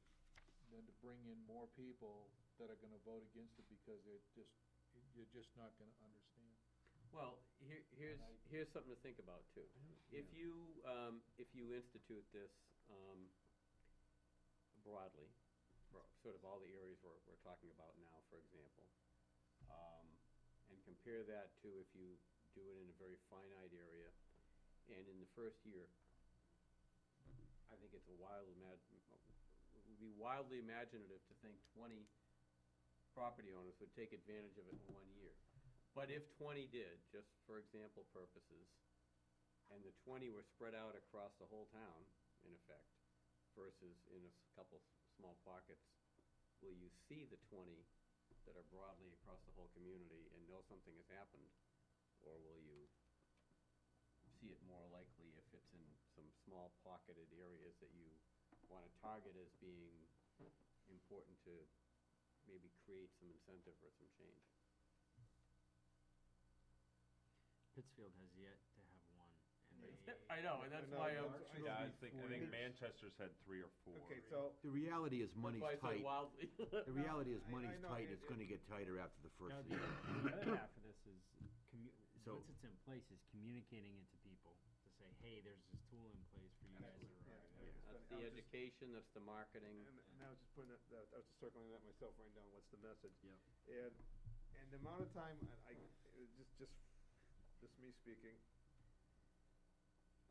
C: than to bring in more people that are gonna vote against it because you're just not gonna understand.
A: Well, here's something to think about too. If you institute this, broadly, for sort of all the areas we're talking about now, for example, and compare that to if you do it in a very finite area, and in the first year, I think it would be wildly imaginative to think 20 property owners would take advantage of it in 1 year. But if 20 did, just for example purposes, and the 20 were spread out across the whole town, in effect, versus in a couple small pockets, will you see the 20 that are broadly across the whole community and know something has happened? Or will you see it more likely if it's in some small pocketed areas that you want to target as being important to maybe create some incentive or some change?
I: Pittsfield has yet to have one, and they.
A: I know, and that's
E: I know,
A: why
E: no,
A: I'm.
B: Yeah, I think Manchester's had 3 or 4.
E: Okay, so,
G: The reality is money's
A: That's why I said
G: tight.
A: wildly.
G: The reality is
E: I
G: money's
E: know,
G: tight,
E: it-
G: it's gonna get tighter after the first
I: Now,
G: year.
I: the other half of this is,
G: So-
I: once it's in place, is communicating it to people, to say, hey, there's this tool in place for you guys to run.
A: That's the education, that's the marketing.
E: and I was just putting that, I was just circling that myself, writing down what's the message.
I: Yep.
E: And the amount of time, just me speaking,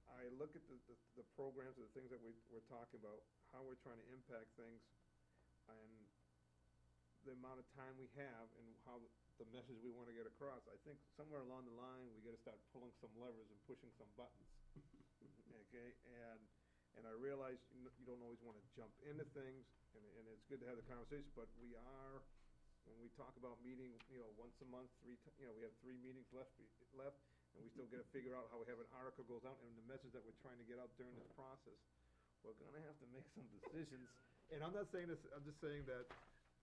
E: I look at the programs, the things that we're talking about, how we're trying to impact things, and the amount of time we have, and how the message we wanna get across. I think somewhere along the line, we gotta start pulling some levers and pushing some buttons. Okay, and I realize you don't always wanna jump into things, and it's good to have the conversation, but we are, when we talk about meeting, once a month, we have 3 meetings left, and we still gotta figure out how we have an article goes out, and the message that we're trying to get out during this process. We're gonna have to make some decisions, and I'm not saying this, I'm just saying that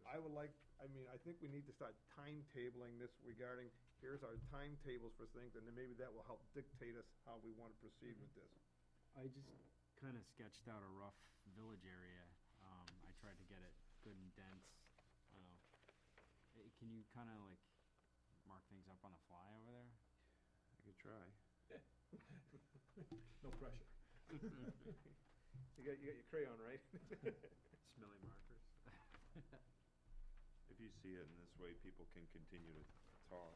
E: I think we need to start timetabling this regarding, here's our timetables for things, and then maybe that will help dictate us how we wanna proceed with this.
I: I just kinda sketched out a rough village area. I tried to get it good and dense. I don't know. Can you kinda like mark things up on the fly over there?
B: I could try.
C: No pressure.
E: You got your crayon, right?
I: Smelly markers?
B: If you see it in this way, people can continue to talk.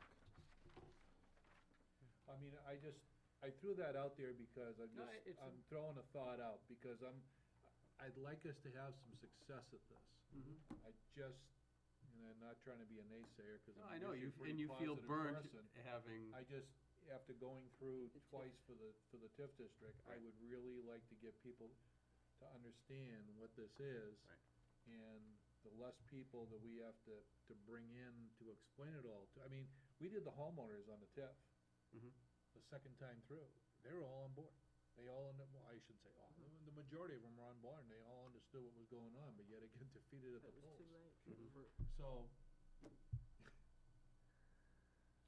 C: I mean, I threw that out there because
A: No,
C: I'm throwing a thought out, because I'd like us to have some success at this. I just, and I'm not trying to be a naysayer, because
A: No,
C: I'm
A: I know,
C: usually a pretty
A: and you feel
C: positive
A: burnt
C: person.
A: having,
C: I just, after going through twice for the TIF district, I
A: Right.
C: would really like to get people to understand what this is.
A: Right.
C: And the less people that we have to bring in to explain it all to, I mean, we did the homeowners on the TIF.
A: Mhm.
C: The second time through, they were all on board. They all, well, I shouldn't say all, the majority of them were on board, and they all understood what was going on, but yet again defeated at the
F: It was
C: polls.
F: too late.
C: So,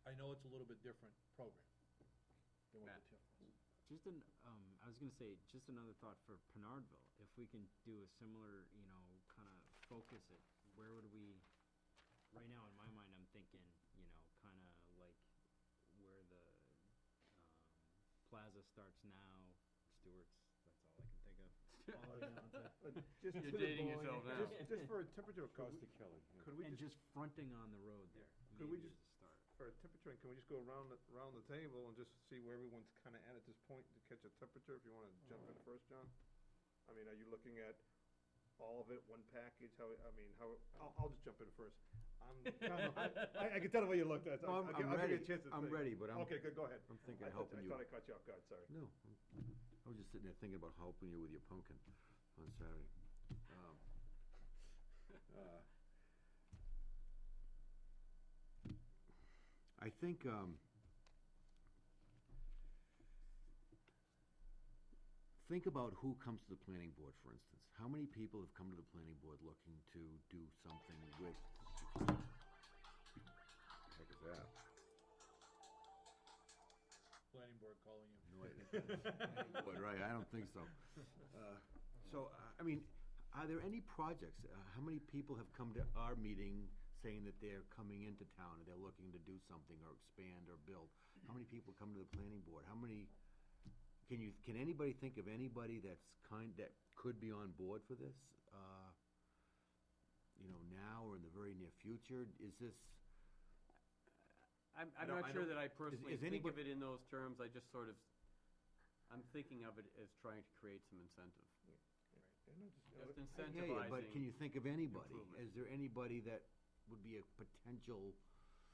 C: I know it's a little bit different program than what
A: Matt.
C: the TIF was.
I: Just I was gonna say, just another thought for Pinardville. If we can do a similar, kinda focus it, where would we, right now in my mind, I'm thinking, kinda like where the, plaza starts now, Stewart's, that's all I can think of. All the way down to,
E: But just
A: You're
E: to the
A: dating
E: point,
A: yourself now.
E: Just for a temperature,
B: Cost of killing.
E: could we
I: and
E: just,
I: just fronting on the road there,
E: Could we
I: maybe
E: just-
I: as a start.
E: for a temperature, can we just go around the table and just see where everyone's kinda at this point to catch a temperature, if you wanna jump in first, John? I mean, are you looking at all of it, one package, I'll just jump in first. I can tell the way you looked at it, so
G: No,
E: I'll
G: I'm
E: give you
G: ready.
E: a chance to think.
G: I'm ready, but I'm.
E: Okay, good, go ahead.
G: I'm thinking
E: I
G: of
E: thought
G: helping you.
E: I caught you off guard, sorry.
G: No, I was just sitting there thinking about helping you with your pumpkin on Saturday. I think, think about who comes to the planning board, for instance. How many people have come to the planning board looking to do something with, heck is that?
C: Planning board calling you.
G: No idea. But, right, I don't think so. I mean, are there any projects, how many people have come to our meeting saying that they're coming into town and they're looking to do something or expand or build, how many people come to the planning board? How many, can anybody think of anybody that could be on board for this? Now or in the very near future? Is this,
A: I'm
B: I don't-
A: not
B: I
A: sure
B: don't-
A: that I personally
G: is
A: think of
G: anybody-
A: it in those terms, I just sort of, I'm thinking of it as trying to create some incentive. Just
G: I hear you, but can
A: incentivizing,
G: you think of anybody?
A: improvement.
G: Is there anybody that would be a potential,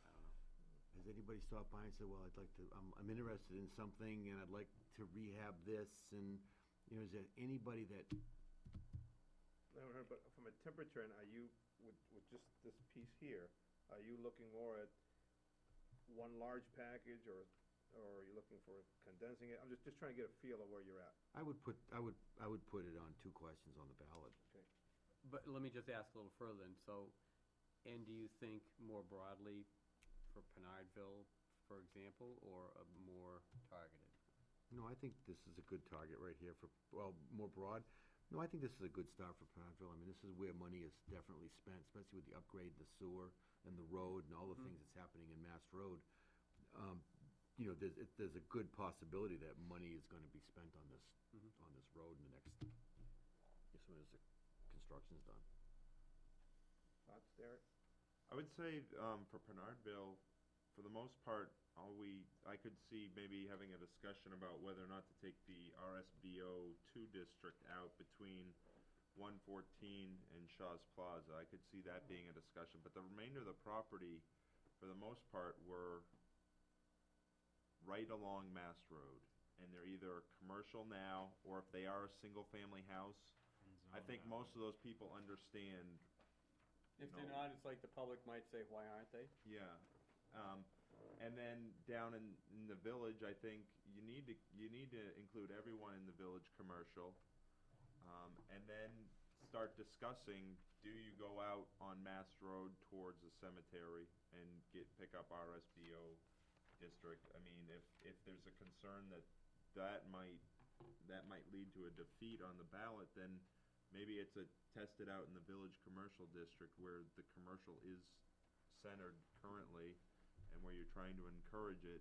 A: I don't know.
G: has anybody stopped by and said, well, I'd like to, I'm interested in something and I'd like to rehab this, and, is there anybody that,
E: But from a temperature, and are you, with just this piece here, are you looking more at one large package, or are you looking for condensing it? I'm just trying to get a feel of where you're at.
G: I would put it on 2 questions on the ballot.
A: But let me just ask a little further then, and do you think more broadly for Pinardville, for example, or more targeted?
G: No, I think this is a good target right here for, more broad. No, I think this is a good start for Pinardville. I mean, this is where money is definitely spent, especially with the upgrade, the sewer, and the road, and all the things that's happening in Mass Road. There's a good possibility that money is gonna be spent on this, on this road in the next, as soon as the construction's done.
E: Thoughts, Derek?
B: I would say, for Pinardville, for the most part, I could see maybe having a discussion about whether or not to take the RSBO 2 district out between 114 and Shaw's Plaza. I could see that being a discussion, but the remainder of the property, for the most part, were right along Mass Road. And they're either commercial now, or if they are a single-family house, I think most of those people understand.
A: If
B: No.
A: they're not, it's like the public might say, why aren't they?
B: Yeah. And then down in the village, I think you need to include everyone in the village commercial. And then start discussing, do you go out on Mass Road towards the cemetery and pick up RSBO district? I mean, if there's a concern that might lead to a defeat on the ballot, then maybe it's test it out in the village commercial district where the commercial is centered currently and where you're trying to encourage it,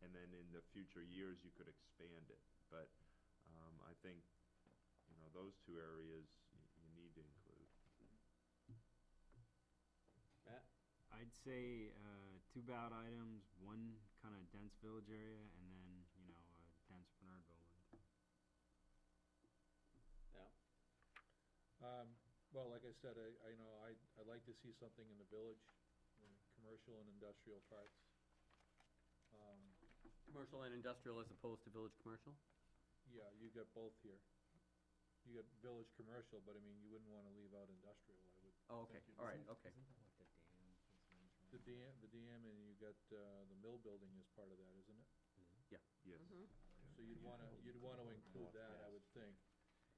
B: and then in the future years you could expand it. But I think, those 2 areas you need to include.
A: Matt?
I: I'd say 2 ballot items, 1 kind of dense village area, and then, a dense Pinardville one.
A: Yeah.
C: Well, like I said, I'd like to see something in the village, commercial and industrial parts.
A: Commercial and industrial as opposed to village commercial?
C: Yeah, you got both here. You got village commercial, but I mean, you wouldn't wanna leave out industrial, I would.
A: Oh, okay,
C: think you'd-
A: all right, okay.
I: Isn't that what the dam is mentioned?
C: The dam, and you got, the mill building is part of that, isn't it?
B: Yes.
C: So you'd wanna include that, I would think.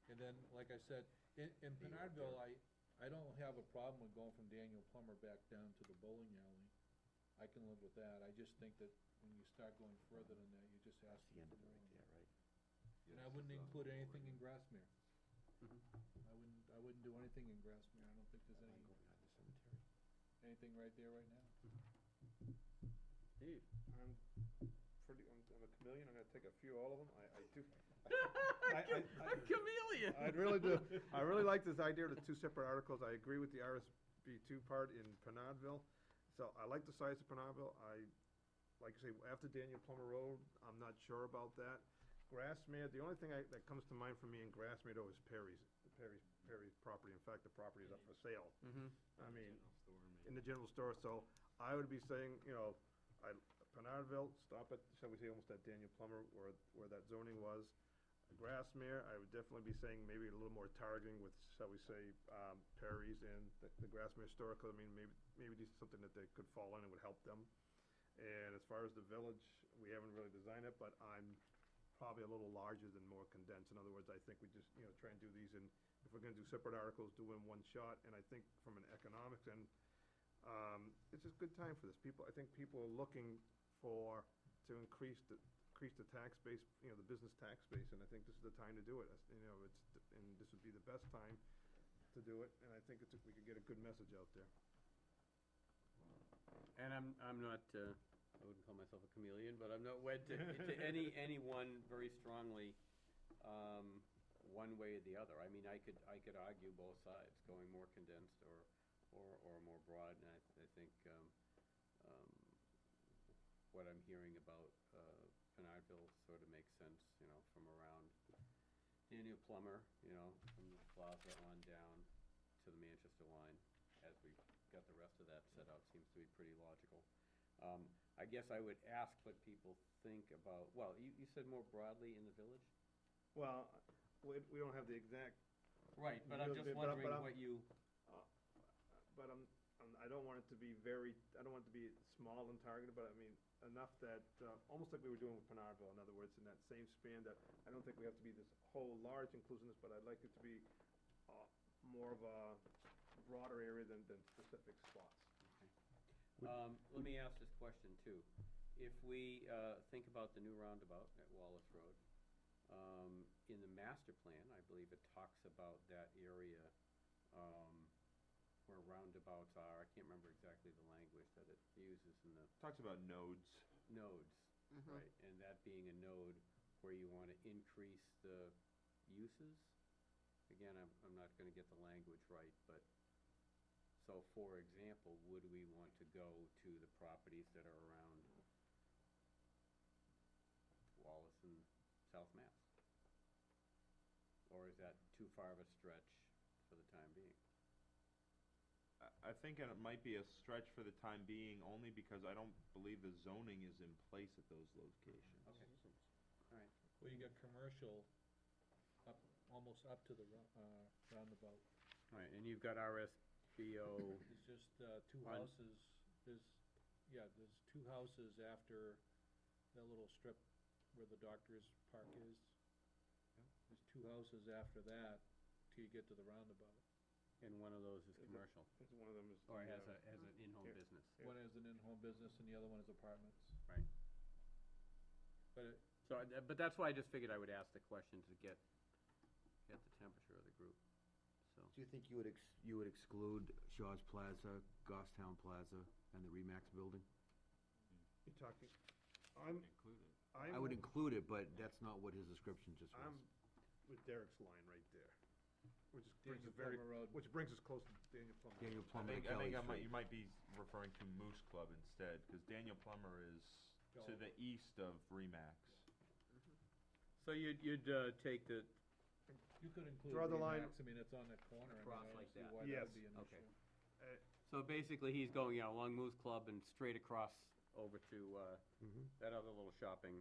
C: And then, like I said, in Pinardville, I don't have a problem with going from Daniel Plummer back down to the bowling alley. I can live with that. I just think that when you start going further than that, you're just asking
G: The end
C: for
G: of it
C: more.
G: right there, right?
C: And I wouldn't include anything in Grassmere.
A: Mhm.
C: I wouldn't do anything in Grassmere. I don't think there's
G: Go behind the cemetery.
C: anything right there right now.
A: Steve?
E: I'm a chameleon, I'm gonna take a few, all of them, I do.
A: A chameleon!
E: I really do. I really like this idea of the 2 separate articles. I agree with the RSB2 part in Pinardville. So I like the size of Pinardville. Like I say, after Daniel Plummer Road, I'm not sure about that. Grassmere, the only thing that comes to mind for me in Grassmere though is Perry's property. In fact, the property is up for sale.
A: Mm-hmm.
E: I mean,
I: General store, maybe.
E: in the general store, so I would be saying, Pinardville, stop at, shall we say, almost at Daniel Plummer, where that zoning was. Grassmere, I would definitely be saying maybe a little more targeting with, shall we say, Perry's and the Grassmere store, 'cause I mean, maybe this is something that they could fall in and would help them. And as far as the village, we haven't really designed it, but I'm probably a little larger than more condensed. In other words, I think we just, try and do these in, if we're gonna do separate articles, do in one shot. And I think from an economics end, it's just a good time for this. I think people are looking to increase the tax base, the business tax base, and I think this is the time to do it. And this would be the best time to do it, and I think we could get a good message out there.
A: And I'm not, I wouldn't call myself a chameleon, but I'm not wed to any one very strongly, one way or the other. I mean, I could argue both sides, going more condensed or more broad, and I think, what I'm hearing about, Pinardville sort of makes sense, from around Daniel Plummer, from the plaza on down to the Manchester line, as we got the rest of that set out, seems to be pretty logical. I guess I would ask what people think about, well, you said more broadly in the village?
E: Well, we don't have the exact,
A: Right, but I'm just
E: But
A: wondering
E: I'm-
A: what you,
E: but I don't want it to be I don't want it to be small and targeted, but I mean, enough that, almost like we were doing with Pinardville, in other words, in that same span, that I don't think we have to be this whole large inclusiveness, but I'd like it to be, more of a broader area than specific spots.
A: let me ask this question too. If we, think about the new roundabout at Wallace Road, in the master plan, I believe it talks about that area, where roundabouts are. I can't remember exactly the language that it uses in the
B: Talks about nodes.
A: nodes, right? And that being a node where you want to increase the uses. Again, I'm not gonna get the language right, but, so for example, would we want to go to the properties that are around Wallace and South Mass? Or is that too far of a stretch for the time being?
B: I think it might be a stretch for the time being, only because I don't believe the zoning is in place at those locations.
A: Okay, all right.
C: Well, you got commercial up, almost up to the roundabout.
A: All right, and you've got RSBO,
C: It's just, two
A: On-
C: houses, there's two houses after that little strip where the doctor's park is. There's two houses after that till you get to the roundabout.
A: and one of those is commercial,
E: It's one of them is.
A: or
E: the,
A: has an in-home
E: yeah.
A: business.
E: Yeah.
C: One is an in-home business and the other one is apartments.
A: Right.
C: But
A: So, but that's why I just figured I would ask the question to get the temperature of the group, so.
G: Do you think you would exclude Shaw's Plaza, Goffstown Plaza, and the Remax building?
E: You're talking,
I: Included.
G: I would include it, but that's not what his description just was.
E: I'm with Derek's line right there, which is, brings
C: Daniel
E: us very,
C: Plummer Road.
E: which brings us close to Daniel Plummer.
G: Daniel
B: I
G: Plummer,
B: think
G: Kelly
B: you
G: Street.
B: might be referring to Moose Club instead, because Daniel Plummer is to the east of Remax.
A: So you'd take the,
C: you could include
E: Draw the line-
C: Remax, I mean, it's on that corner, I mean,
A: Across
C: I
A: like
C: don't see
A: that.
C: why
E: Yes.
C: that would be an
A: Okay.
C: issue.
A: so basically he's going, along Moose Club and straight across over to, that other little shopping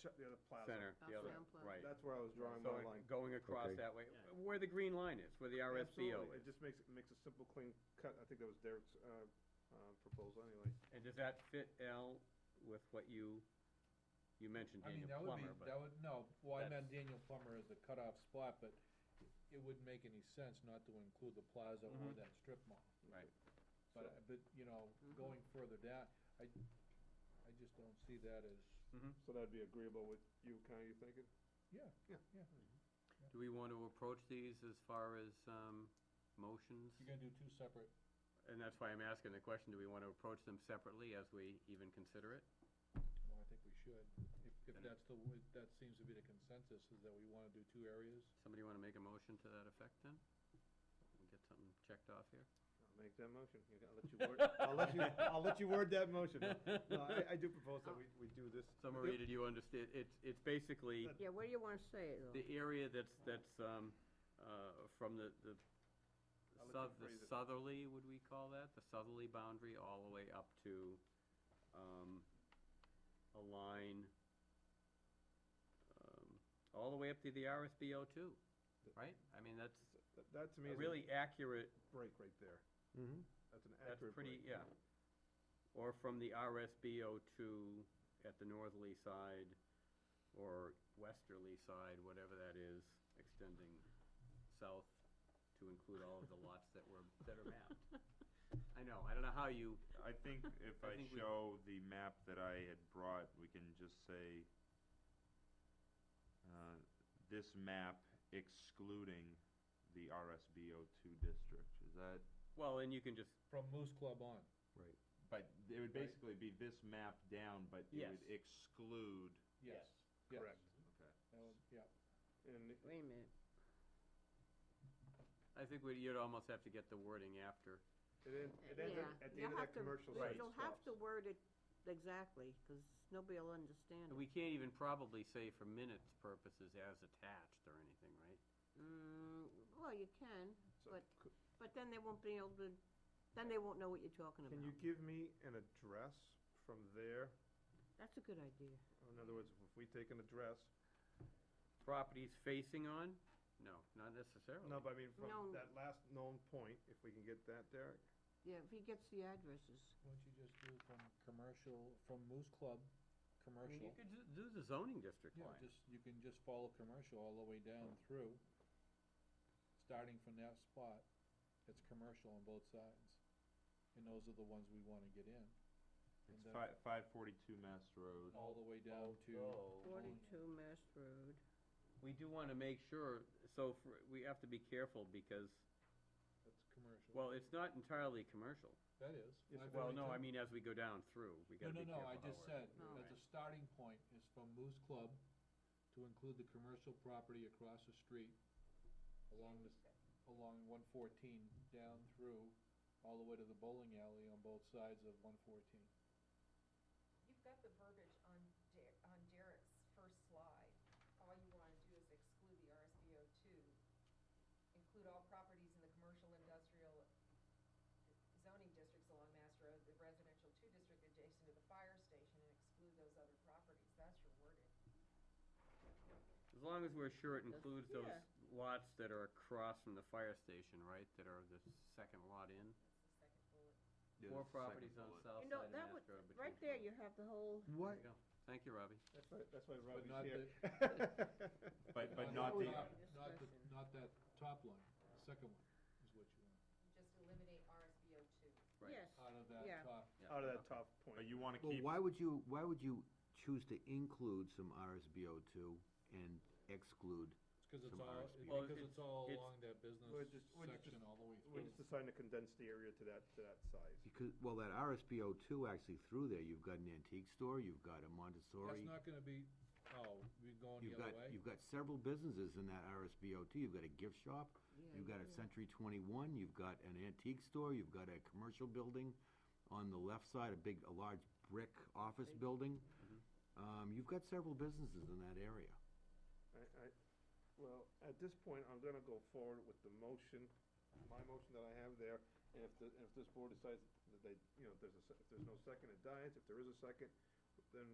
E: The other plaza.
A: center, the other,
F: Southland Plaza.
A: right.
E: That's where I was drawing
A: So
E: my line.
A: going across
G: Okay.
A: that way, where the green line is, where the RSBO
E: Absolutely.
A: is.
E: It just makes a simple, clean cut. I think that was Derek's, proposal anyway.
A: And does that fit, Al, with what you mentioned
C: I mean,
A: Daniel
C: that would be,
A: Plummer, but.
C: that would, no, well, I
A: That's-
C: meant Daniel Plummer as the cutoff spot, but it wouldn't make any sense not to include the plaza or
A: Mhm.
C: that strip mall.
A: Right.
C: But, you know, going further down, I just don't see that as,
E: So that'd be agreeable with you, kinda, you thinking?
C: yeah,
E: Yeah.
C: yeah.
A: Do we want to approach these as far as, motions?
C: You're gonna do two separate,
A: And that's why I'm asking the question, do we want to approach them separately as we even consider it?
C: well, I think we should. If
A: And-
C: that's that seems to be the consensus, is that we wanna do two areas.
A: Somebody want to make a motion to that effect then? We'll get something checked off here.
E: I'll make that motion. I'll let you word, I'll let you word that motion. No, I do propose that we do this.
A: So Maria, did you understand, it's basically
F: Yeah, where do you wanna say it, though?
A: the area that's, from the
E: I'll let you phrase it.
A: southerly, would we call that? The southerly boundary all the way up to, a line, all the way up to the RSBO too, right? I mean, that's
E: That to me
A: a
E: is
A: really accurate,
E: a break right there.
G: Mm-hmm.
E: That's an
A: that's
E: accurate
A: pretty,
E: break.
A: yeah. Or from the RSBO to at the northerly side or westerly side, whatever that is, extending south to include all of the lots that are mapped. I know, I don't know how you,
B: I think if
A: I
B: I
A: think we-
B: show the map that I had brought, we can just say, this map excluding the RSBO two district, is that?
A: well, and you can just,
C: From Moose Club on.
G: Right.
B: But it would
E: Right.
B: basically be this map down, but it
A: Yes.
B: would exclude,
C: Yes,
D: Yes.
E: Correct.
B: okay.
C: Yeah.
E: And
F: Wait a minute.
A: I think you'd almost have to get the wording after.
E: it ends at the end of that commercial site
F: You'll have
E: stops.
F: to word it exactly, because nobody will understand
A: And
F: it.
A: we can't even probably say for minutes purposes as attached or anything, right?
F: Well, you can,
E: So
F: but, but then they won't be able to, then they won't know what you're talking about.
E: Can you give me an address from there?
F: That's a good idea.
E: In other words, if we take an address,
A: Properties facing on? No, not necessarily.
E: no, but I mean,
F: No.
E: from that last known point, if we can get that, Derek?
F: Yeah, if he gets the addresses.
C: Why don't you just do from commercial, from Moose Club,
A: I mean,
C: commercial?
A: you could do the zoning district
C: Yeah,
A: line.
C: you can just follow commercial all the way down through, starting from that spot, it's commercial on both sides. And those are the ones we wanna get in. And
B: It's
C: then
B: 542 Mass Road.
C: all the way down to,
A: Although-
F: 42 Mass Road.
A: We do want to make sure, so we have to be careful because,
C: that's commercial.
A: well, it's not entirely commercial.
C: That is.
E: Yes,
A: Well, no,
C: 542.
A: I mean, as we go down through, we
C: No,
A: gotta
C: no,
A: be
C: no,
A: careful
C: I
A: how
C: just
A: we're-
C: said,
F: No.
C: that the starting point is from Moose Club to include the commercial property across the street, along along 114, down through, all the way to the bowling alley on both sides of 114.
H: You've got the verbiage on Derek's first slide. All you wanna do is exclude the RSBO two, include all properties in the commercial industrial zoning districts along Mass Road, the residential two district adjacent to the fire station, and exclude those other properties. That's your wording.
A: As long as we're sure it includes those
F: yeah.
A: lots that are across from the fire station, right, that are the second lot in?
H: That's the second bullet.
B: Yeah,
A: Four
B: that's the second
A: properties on
B: bullet.
A: south
F: You know,
A: side of
F: that
A: Mass
F: would,
A: Road between.
F: right there,
A: Club.
F: you have the whole,
G: What?
A: There you go. Thank you, Robbie.
E: That's why Robbie's
C: not
E: here.
B: But not the,
C: Not that top line, the second one is what you want,
H: You just eliminate RSBO two.
A: Right.
F: yes.
C: out of that
F: Yeah.
C: top.
A: Yeah,
E: Out of that
A: okay.
E: top point.
B: but you wanna
G: Well,
B: keep,
G: why would you choose to include some RSBO two and exclude?
C: It's 'cause it's
G: Some
C: all,
G: RSBO.
A: Well,
C: because it's all
A: it's-
C: along that business
E: We're just-
C: section all the way
E: We're
C: through.
E: just deciding to condense the area to that size.
G: Because, well, that RSBO two actually through there, you've got an antique store, you've got a Montessori.
C: That's not gonna be, we going the other way?
G: You've got several businesses in that RSBO two, you've got a gift shop,
F: Yeah,
G: you've got a
F: yeah.
G: Century 21, you've got an antique store, you've got a commercial building on the left side, a large brick office building. You've got several businesses in that area.
E: Well, at this point, I'm gonna go forward with the motion, my motion that I have there, and if this board decides that they, if there's no second, it dies. If there is a second, then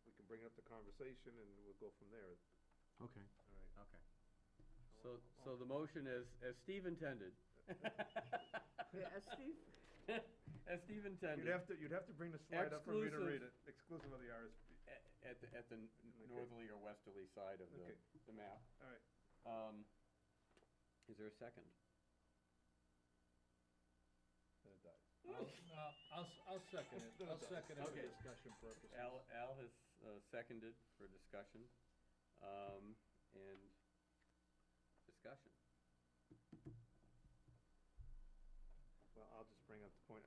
E: we can bring it up to conversation and we'll go from there.
G: Okay.
E: All right.
A: Okay. So the motion is, as Steve intended.
F: Yeah, Steve,
A: As Steve intended.
E: You'd have to bring the slide up for me to
A: Exclusive.
E: read it, exclusive of the RSP.
A: At the northerly or westerly side of
E: Okay.
A: the map.
E: All right.
A: Is there a second?
E: Then it dies.
C: I'll second it, I'll second it for
A: Okay.
C: discussion purposes.
A: Al has seconded for discussion, and discussion.
E: Well, I'll just bring up the point,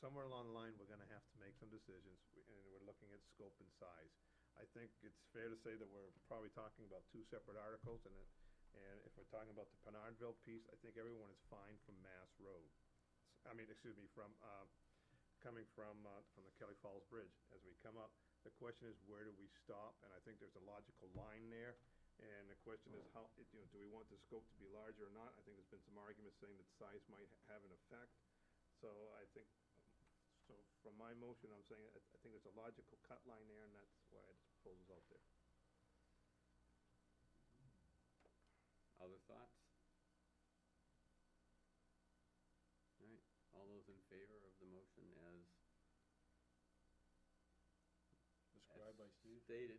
E: somewhere along the line, we're gonna have to make some decisions, and we're looking at scope and size. I think it's fair to say that we're probably talking about two separate articles, and if we're talking about the Penardville piece, I think everyone is fine from Mass Road. Coming from the Kelly Falls Bridge. As we come up, the question is, where do we stop? And I think there's a logical line there, and the question is, do we want the scope to be larger or not? I think there's been some arguments saying that size might have an effect. So from my motion, I'm saying, I think there's a logical cut line there, and that's why I just pulled this out there.
A: Other thoughts? All right, all those in favor of the motion as
C: Described by Steve.
A: stated?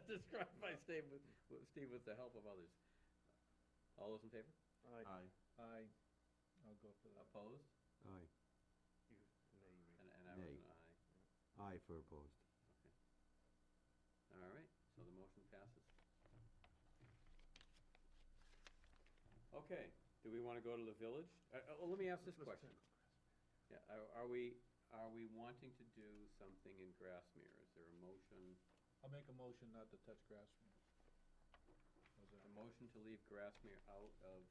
A: Described by Steve with the help of others. All those in favor?
B: aye.
C: I'll go for that.
A: Opposed?
G: Aye.
A: And I was
G: Nay.
A: an aye.
G: Aye for opposed.
A: All right, so the motion passes. Okay, do we want to go to the village? Let me ask this
E: Let's
A: question. Yeah, are we wanting to do something in Grassmere? Is there a motion,
C: I'll make a motion not to touch Grassmere. How's that?
A: a motion to leave Grassmere out of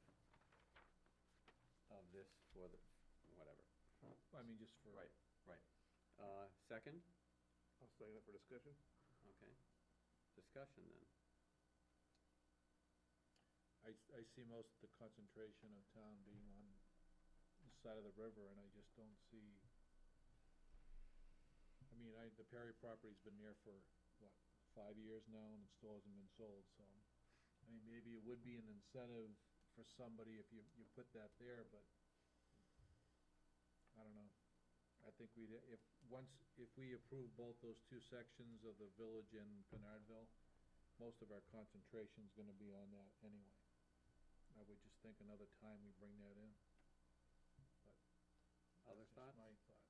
A: this for the, whatever?
C: I mean, just for.
A: Right. Second?
E: I'll second it for discussion.
A: Okay. Discussion then.
C: I see most of the concentration of town being on the side of the river, and I just don't see, I mean, the Perry property's been there for, what, 5 years now, and it still hasn't been sold, so, I mean, maybe it would be an incentive for somebody if you put that there, but I don't know. I think if we approve both those two sections of the village and Pinardville, most of our concentration's gonna be on that anyway. I would just think another time we bring that in. But
A: Other
C: that's
A: thoughts?
C: just my thought.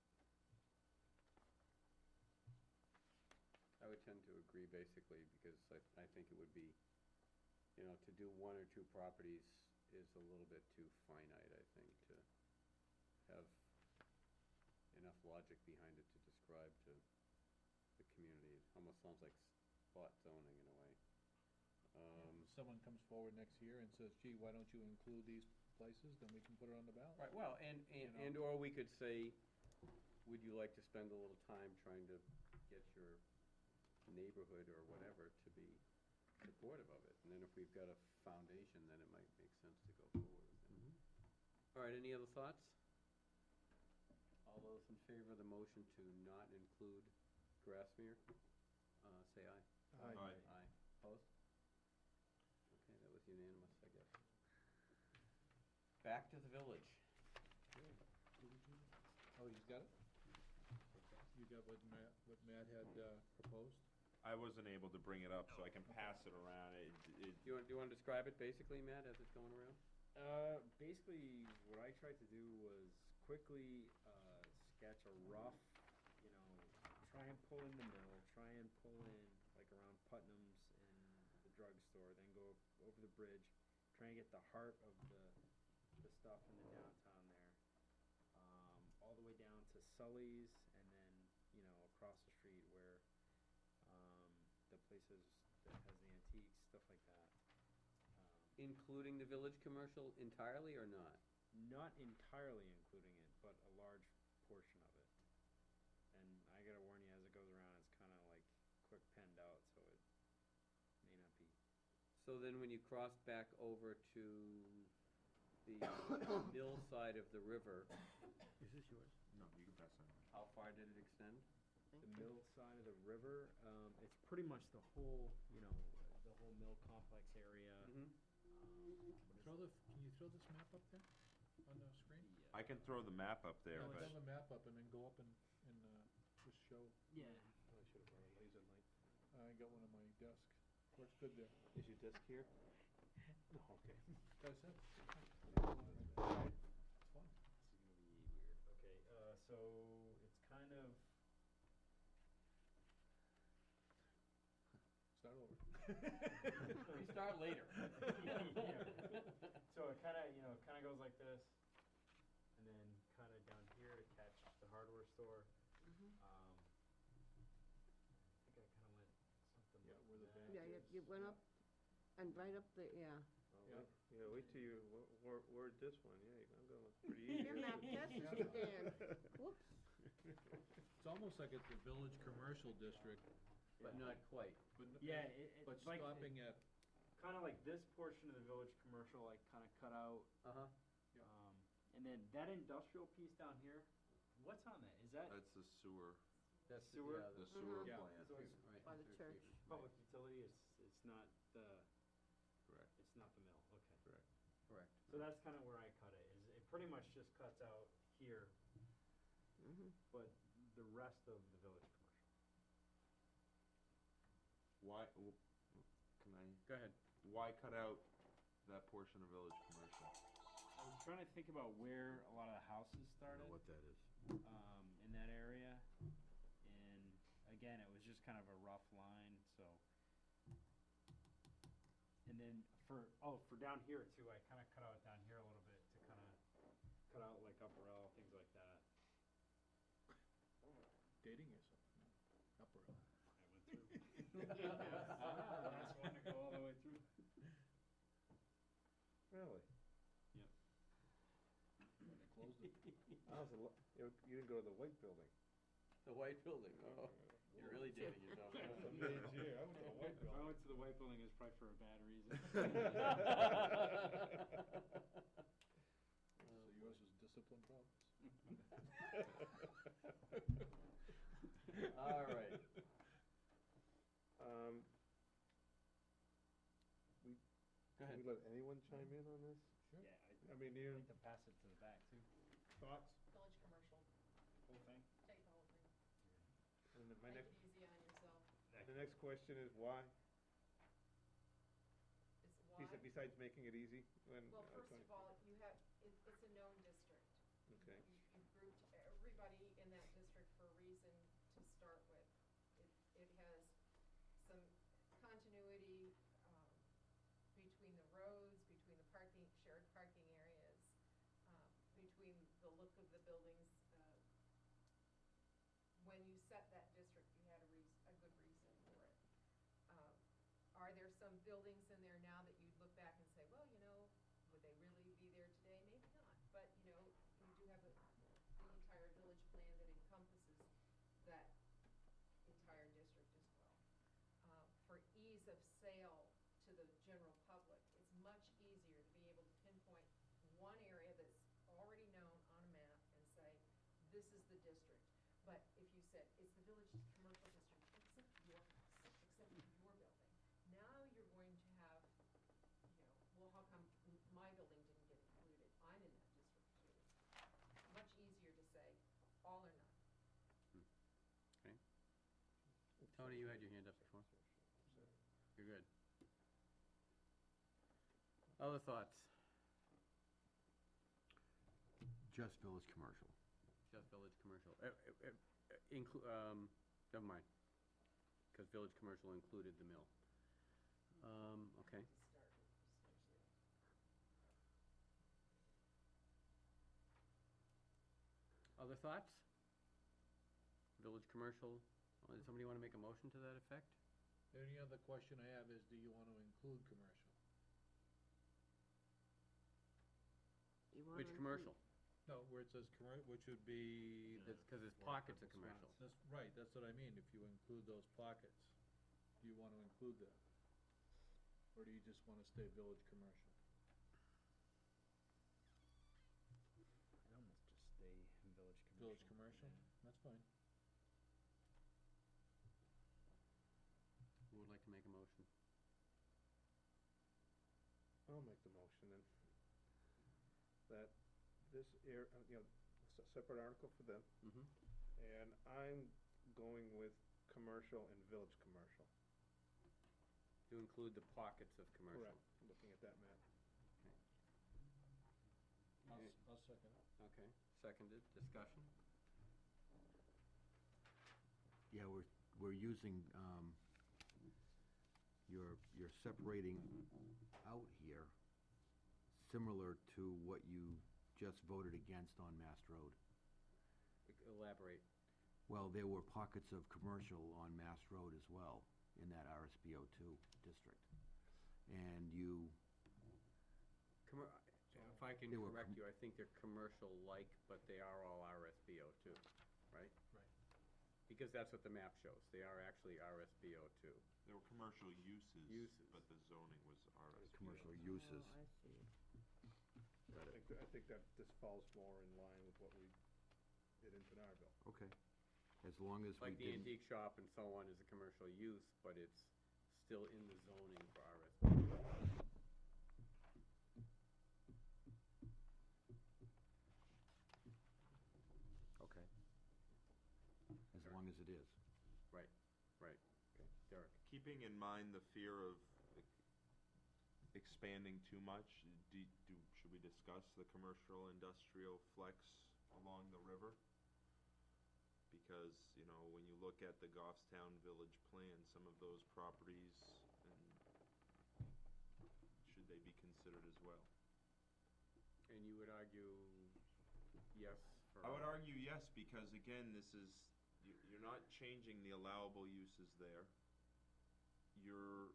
A: I would tend to agree basically, because I think it would be, to do one or two properties is a little bit too finite, I think, to have enough logic behind it to describe to the community. It almost sounds like spot zoning in a way.
C: If someone comes forward next year and says, gee, why don't you include these places, then we can put it on the ballot.
A: Right, well, or we could say, would you like to spend a little time trying to get your neighborhood or whatever to be supportive of it? And then if we've got a foundation, then it might make sense to go forward with it. All right, any other thoughts? All those in favor of the motion to not include Grassmere, say aye.
B: Aye.
A: Aye. Opposed? Okay, that was unanimous, I guess. Back to the village.
C: Oh, he's got it? You got what Matt had proposed?
B: I wasn't able to bring it up, so I can pass it around.
A: Do you want to describe it basically, Matt, as it's going around?
D: Basically, what I tried to do was quickly sketch a rough, try and pull in the mill, try and pull in like around Putnam's and the drugstore, then go over the bridge, try and get the heart of the stuff in the downtown there, all the way down to Sully's, and then across the street where the places that has the antiques, stuff like that.
A: Including the village commercial entirely or not?
D: Not entirely including it, but a large portion of it. And I gotta warn you, as it goes around, it's kinda like quick penned out, so it may not be.
A: So then when you cross back over to the mill side of the river,
G: Is this yours?
B: No, you can pass that around.
A: how far did it extend?
D: The mill side of the river, it's pretty much the whole, the whole mill complex area.
C: Can you throw this map up there on the screen?
B: I can throw the map up there,
C: No,
B: but
C: throw the map up and then go up and just show.
I: Yeah.
E: I should have brought a laser light.
C: I got one on my desk. Works good there.
E: Is your desk here? No, okay.
C: That's it. It's fun.
D: Okay, so it's kind of,
C: Start over.
A: We start later.
D: So it kinda goes like this, and then kinda down here to catch the hardware store. I think I kinda went something
C: Yeah,
D: like
C: where the
D: that.
C: bank
F: Yeah,
C: is.
F: you went up and right up the, yeah.
C: Yeah.
E: Wait till you word this one, I'm going pretty easy.
F: Here, Matt, this is your Dan. Whoops.
C: It's almost like it's a village commercial district,
A: But not quite.
C: but,
D: Yeah,
C: but
D: it's like,
C: stopping at,
D: kinda like this portion of the village commercial, like kinda cut out.
A: Uh-huh.
D: And then that industrial piece down here, what's on that? Is that
B: that's the sewer.
A: That's
D: Sewer?
A: yeah,
B: The sewer
C: Yeah.
B: plant.
D: So it's
A: Right,
F: By the
A: sewer
F: church.
A: treatment,
D: public utility? It's not the,
B: Correct.
D: it's not the mill, okay.
B: Correct.
A: Correct.
D: So that's kinda where I cut it, is it pretty much just cuts out here, but the rest of the village commercial.
B: Why, can I,
A: Go ahead.
B: why cut out that portion of village commercial?
D: I was trying to think about where a lot of the houses
G: I
D: started,
G: don't know what that is.
D: in that area, and again, it was just kind of a rough line, so. And then for down here too, I kinda cut out down here a little bit to kinda cut out like Upper L, things like that.
C: dating yourself, upper.
D: Last one to go all the way through.
E: Really?
C: When they closed it.
E: You didn't go to the White Building.
A: The White Building, oh, you're really dating yourself.
E: I went to the White
D: If I went to the White Building, it's probably for a bad reason.
C: So yours is discipline problems?
A: All right. Go
E: Can
A: ahead.
E: we let anyone chime in on this?
C: Sure.
D: Yeah,
E: I mean, you,
D: I'd like to pass it to the back too.
E: thoughts?
H: Village commercial,
D: Whole thing?
H: take the whole thing.
E: And then my
H: Make
E: next,
H: it easy on yourself.
E: the next question is why?
H: It's why,
E: Besides making it easy when.
H: well, first of all, you have, it's a known district.
E: Okay.
H: You've grouped everybody in that district for a reason to start with. It has some continuity, between the roads, between the parking, shared parking areas, between the look of the buildings. When you set that district, you had a good reason for it. Are there some buildings in there now that you'd look back and say, well, you know, would they really be there today? Maybe not, but, you know, you do have the entire village plan that encompasses that entire district as well. For ease of sale to the general public, it's much easier to be able to pinpoint one area that's already known on a map and say, this is the district. But if you said, it's the village commercial district, except your house, except your building, now you're going to have, you know, well, how come my building didn't get included? I'm in that district too. Much easier to say, all or none.
A: Okay. Tony, you had your hand up before. You're good. Other thoughts?
G: Just village commercial.
A: Just village commercial. Never mind, because village commercial included the mill. Okay.
H: To start with.
A: Other thoughts? Village commercial, does somebody want to make a motion to that effect?
C: The only other question I have is, do you want to include commercial?
F: You wanna
A: Which
F: include-
A: commercial?
C: No, where it says which would be,
A: It's because it's pockets of commercial.
C: that's, right, that's what I mean, if you include those pockets, do you want to include that? Or do you just want to stay village commercial?
D: I'd almost just stay in village commercial.
C: Village commercial, that's fine.
A: Who would like to make a motion?
E: I'll make the motion then. That this separate article for them,
A: Mm-hmm.
E: and I'm going with commercial and village commercial.
A: To include the pockets of commercial.
E: Correct, looking at that map.
C: I'll second it.
A: Okay, seconded, discussion?
G: Yeah, we're using, you're separating out here, similar to what you just voted against on Mast Road.
A: Elaborate.
G: Well, there were pockets of commercial on Mast Road as well, in that RSBO2 district. And you,
A: If I can
G: They were
A: correct you, I think they're commercial-like, but they are all RSBO too, right?
C: Right.
A: Because that's what the map shows. They are actually RSBO too.
B: There were commercial uses.
A: Uses.
B: But the zoning was RSBO.
G: commercial uses.
F: Oh, I see.
E: I think that this falls more in line with what we did in Pinardville.
G: Okay, as long as we
A: Like the
G: didn't,
A: antique shop and so on is a commercial use, but it's still in the zoning for RSBO.
G: okay. As long as it is.
A: Right, right. Okay, Derek.
B: Keeping in mind the fear of expanding too much, should we discuss the commercial industrial flex along the river? Because, you know, when you look at the Goffstown Village plan, some of those properties, should they be considered as well?
A: And you would argue yes for...
B: I would argue yes, because again, this is you're not changing the allowable uses there. You're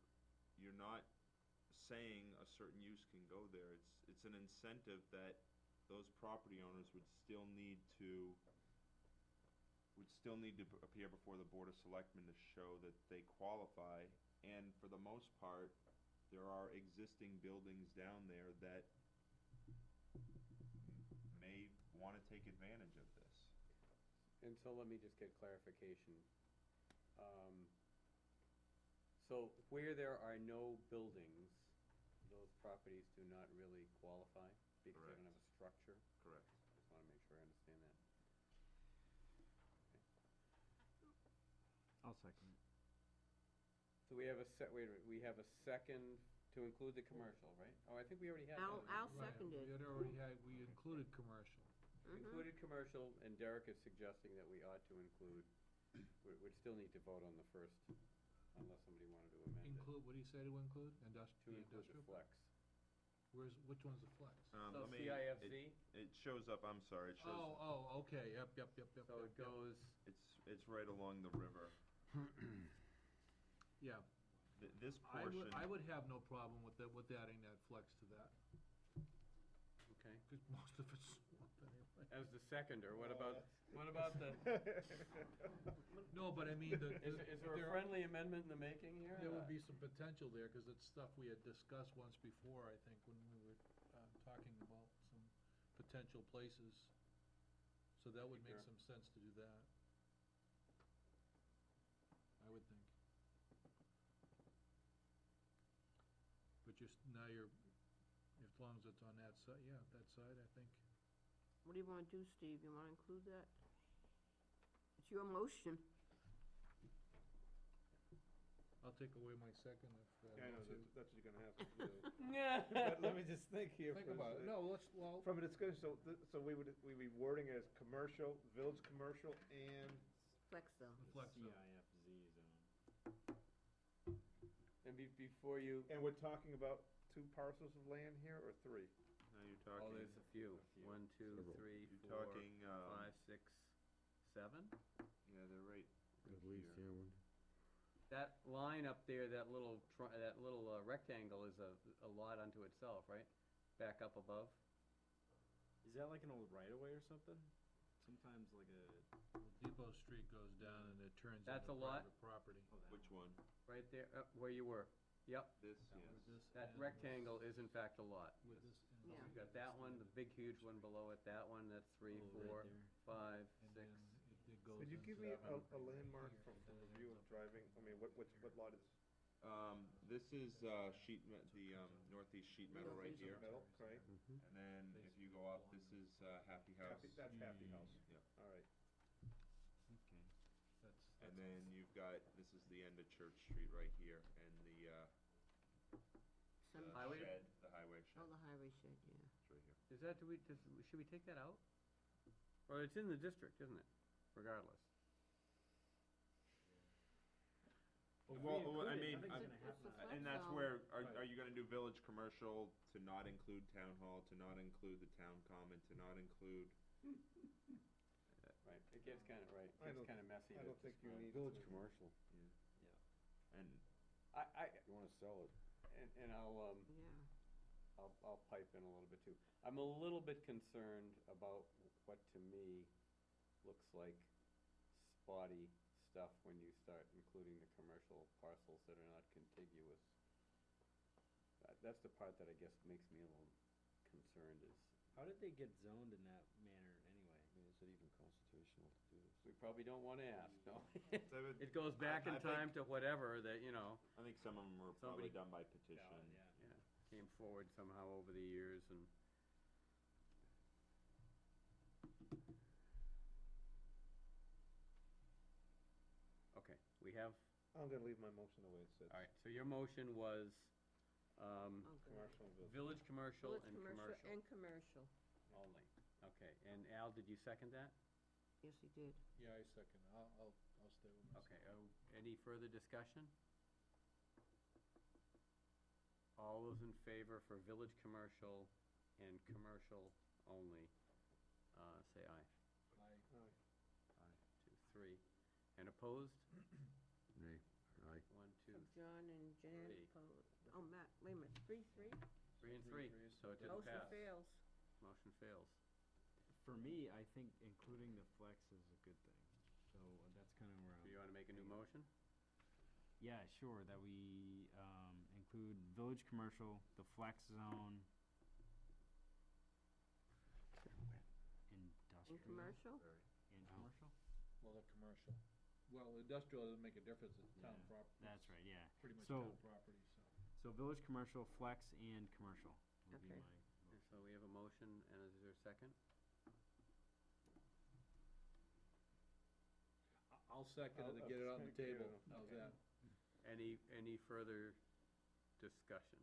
B: not saying a certain use can go there. It's an incentive that those property owners would still need to appear before the Board of Selectmen to show that they qualify. And for the most part, there are existing buildings down there that may want to take advantage of this.
A: And so let me just get clarification. So where there are no buildings, those properties do not really qualify because they don't have a structure?
B: Correct.
A: Just wanna make sure I understand that.
I: I'll second it.
A: So we have we have a second to include the commercial, right? Oh, I think we already had that.
F: Al
C: Right,
F: seconded.
C: we included commercial.
A: Included commercial, and Derek is suggesting that we ought to include, we'd still need to vote on the first, unless somebody wanted to amend it.
C: Include, what do you say to include?
A: To include the
C: Industrial?
A: flex.
C: Which one's the flex?
A: So
B: Let me-
A: CIFZ,
B: It shows up, I'm sorry, it shows,
C: Okay, yep.
A: so it goes,
B: it's right along the river.
C: Yeah,
B: This
C: I
B: portion.
C: would have no problem with adding that flex to that,
A: okay.
C: because most of it's swamp anyway.
A: As the seconder, what about the,
C: No, but I mean,
A: is there a friendly amendment in the making here?
C: There would be some potential there, because it's stuff we had discussed once before, I think, when we were talking about some potential places. So that would make
A: Sure.
C: some sense to do that. I would think. But now as long as it's on that side, that side, I think.
F: What do you wanna do, Steve? You wanna include that? It's your motion.
C: I'll take away my second if.
E: Yeah, I know,
C: want to.
E: that's what you're gonna have to do.
A: Yeah.
E: But let me just think here.
C: Think
E: for a
C: about it.
E: second.
C: No,
E: From a discussion, so we'd be wording it as commercial, village commercial, and,
F: Flex though.
C: Flex zone.
D: CIFZ zone.
A: And before you,
E: and we're talking about 2 parcels of land here, or 3?
B: Now you're
A: oh,
B: talking,
A: there's a few.
D: A few.
A: 1, 2,
G: Several.
A: 3,
B: you're
A: 4,
B: talking,
A: 5, 6, 7?
B: yeah, they're right
G: At least,
B: here.
G: yeah,
A: That line up there, that little rectangle is a lot unto itself, right? Back up above?
D: Is that like an old right-of-way or something? Sometimes like a,
C: Depot Street goes down and it turns
A: That's
C: into
A: a lot?
C: private property.
D: oh, that
B: Which one?
A: Right there, where you were. Yep,
B: This,
C: With
B: yes.
C: this
A: that
C: and
A: rectangle is in fact a lot.
C: With this. and
F: Yeah.
A: You've got that one, the big huge one below it, that one, that's 3,
I: Oh, right
A: 4,
I: there.
A: 5,
C: And
A: 6.
C: then it goes
E: Could you give
C: into
E: me
C: that
E: a landmark
C: here,
E: from
C: and
E: a
C: then
E: view of
C: ends up-
E: driving, I mean, what lot is
B: This is, the, northeast sheet metal right here.
E: metal, right?
B: And then if you go up, this is, Happy House.
E: That's Happy House.
B: Yep.
E: All right.
I: Okay.
B: And then you've got, this is the end of Church Street right here, and the
F: Some,
A: Highway?
B: shed, the highway
F: oh,
B: shed,
F: the highway shed, yeah.
B: it's right here.
A: Is that, should we take that out? Or it's in the district, isn't it? Regardless.
B: Well, I mean,
D: nothing's
B: I'm-
D: gonna happen.
F: It's the
B: and
F: flex
B: that's
F: zone.
B: where, are
E: Right.
B: you gonna do village commercial to not include town hall, to not include the town common, to not include?
A: Right, it gets kinda, right,
E: I
A: it's
E: don't-
A: kinda messy.
E: I
A: to
E: don't think you
A: describe.
E: need.
G: village
E: to-
G: commercial,
B: And
G: you wanna sell it.
A: And I'll,
F: Yeah.
A: I'll pipe in a little bit too. I'm a little bit concerned about what to me looks like spotty stuff when you start including the commercial parcels that are not contiguous. That's the part that I guess makes me a little concerned is,
I: How did they get zoned in that manner anyway?
G: I mean, is it even constitutional to do this?
A: we probably don't wanna ask, no?
B: So it-
A: It goes back in
B: I think-
A: time to whatever that, you know,
B: I think some of them were probably
A: Somebody-
B: done by petition.
D: Yeah.
A: yeah, came forward somehow over the years and. Okay, we have,
E: I'm gonna leave my motion the way it sits.
A: all right, so your motion was,
F: Okay.
E: Commercial and village.
A: village commercial
F: Village
A: and
F: commercial
A: commercial
F: and commercial.
A: only. Okay, and Al, did you second that?
F: Yes, he did.
C: Yeah, I second. I'll stay with myself.
A: Okay, any further discussion? All those in favor for village commercial and commercial only, say aye.
C: I,
A: Aye, 2, 3. Opposed?
G: Nay, aye.
A: 1, 2,
F: John and Jan
A: three.
F: opposed. Oh, Matt, wait a minute, 3, 3?
A: 3 and 3,
C: threes.
A: so it didn't
F: Motion
A: pass.
F: fails.
A: Motion fails.
I: For me, I think including the flex is a good thing, so that's kinda where
A: Do you
I: I'm,
A: wanna make a new motion?
I: yeah, sure, that we, include village commercial, the flex zone,
F: In
I: industrial.
F: commercial?
I: And commercial?
C: Well, the commercial. Well, industrial doesn't make a difference, it's town
I: Yeah,
C: property.
I: That's right, yeah.
C: Pretty much
I: So-
C: town property, so.
I: So village commercial, flex, and commercial would be
F: Okay.
I: my
A: And so we have a motion, and is there a second?
C: I'll second it to
E: I'll
C: get it on the
E: second it.
C: table, how's
A: Okay.
C: that?
A: Any further discussion?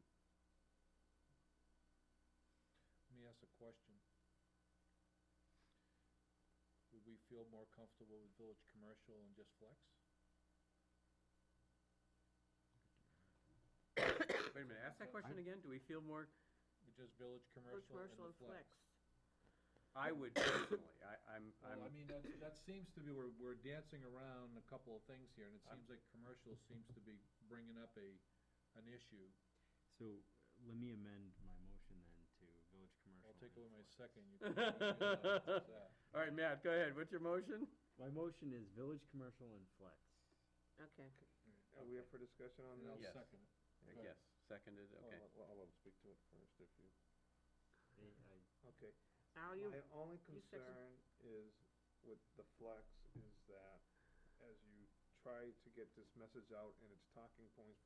C: Let me ask a question. Would we feel more comfortable with village commercial and just flex?
A: Wait a minute, ask that question again, do we feel more,
C: With just village
F: Village
C: commercial and the
F: commercial and
C: flex?
A: I would personally, I'm,
C: Well, I mean, that seems to be, we're dancing around a couple of things here, and it seems like commercial seems to be bringing up an issue.
I: So, let me amend my motion then to village commercial.
C: I'll take
I: and
C: away my
I: flex.
C: second, you can, how's that?
A: All right, Matt, go ahead, what's your motion?
I: My motion is village commercial and flex.
F: Okay.
E: Are we up for discussion on
C: And I'll
E: this?
A: Yes.
C: second it. Go
A: Yes, seconded, okay.
E: I'll let him speak to it first, if you, okay.
F: Al, you,
E: My only
F: you second.
E: concern is with the flex is that as you try to get this message out and its talking points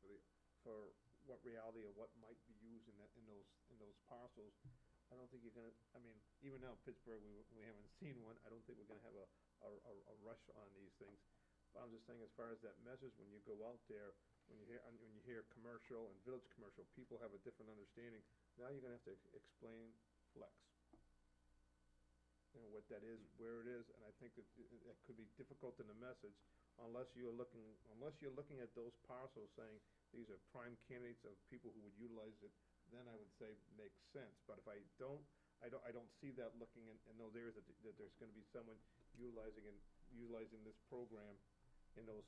E: for what reality of what might be used in those parcels, I don't think you're gonna, I mean, even now Pittsburgh, we haven't seen one, I don't think we're gonna have a rush on these things. But I'm just saying, as far as that message, when you go out there, when you hear commercial and village commercial, people have a different understanding. Now you're gonna have to explain flex. You know, what that is, where it is, and I think that it could be difficult in the message unless you're looking at those parcels saying, these are prime candidates of people who would utilize it, then I would say makes sense. But if I don't see that looking in those areas that there's gonna be someone utilizing this program in those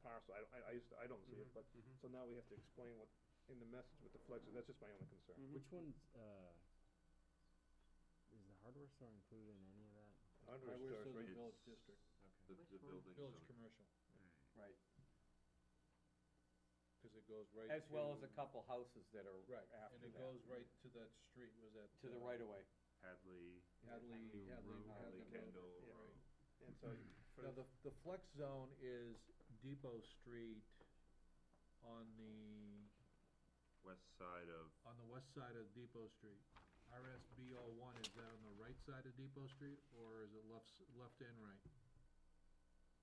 E: parcels. I don't see it, but, so now we have to explain what, in the message with the flex, that's just my only concern.
I: Which one's, is the hardware store included in any of that?
E: Hardware
C: Highway
E: stores,
C: to the
E: right?
C: village district,
B: The
F: Which one?
B: building
C: village
B: zone.
C: commercial,
A: Right.
C: cause it goes right
A: As well as
C: to-
A: a couple houses that are
C: Right,
A: after
C: and
A: that.
C: it goes right to that street, was that?
A: To the right of way.
B: Hadley,
C: Hadley
B: Hadley
C: Road.
B: Kendall
E: Yeah.
B: Road.
E: And so,
C: Now, the flex zone is Depot Street on the
B: West side of,
C: west side of Depot Street. RSBO 1, is that on the right side of Depot Street, or is it left and right?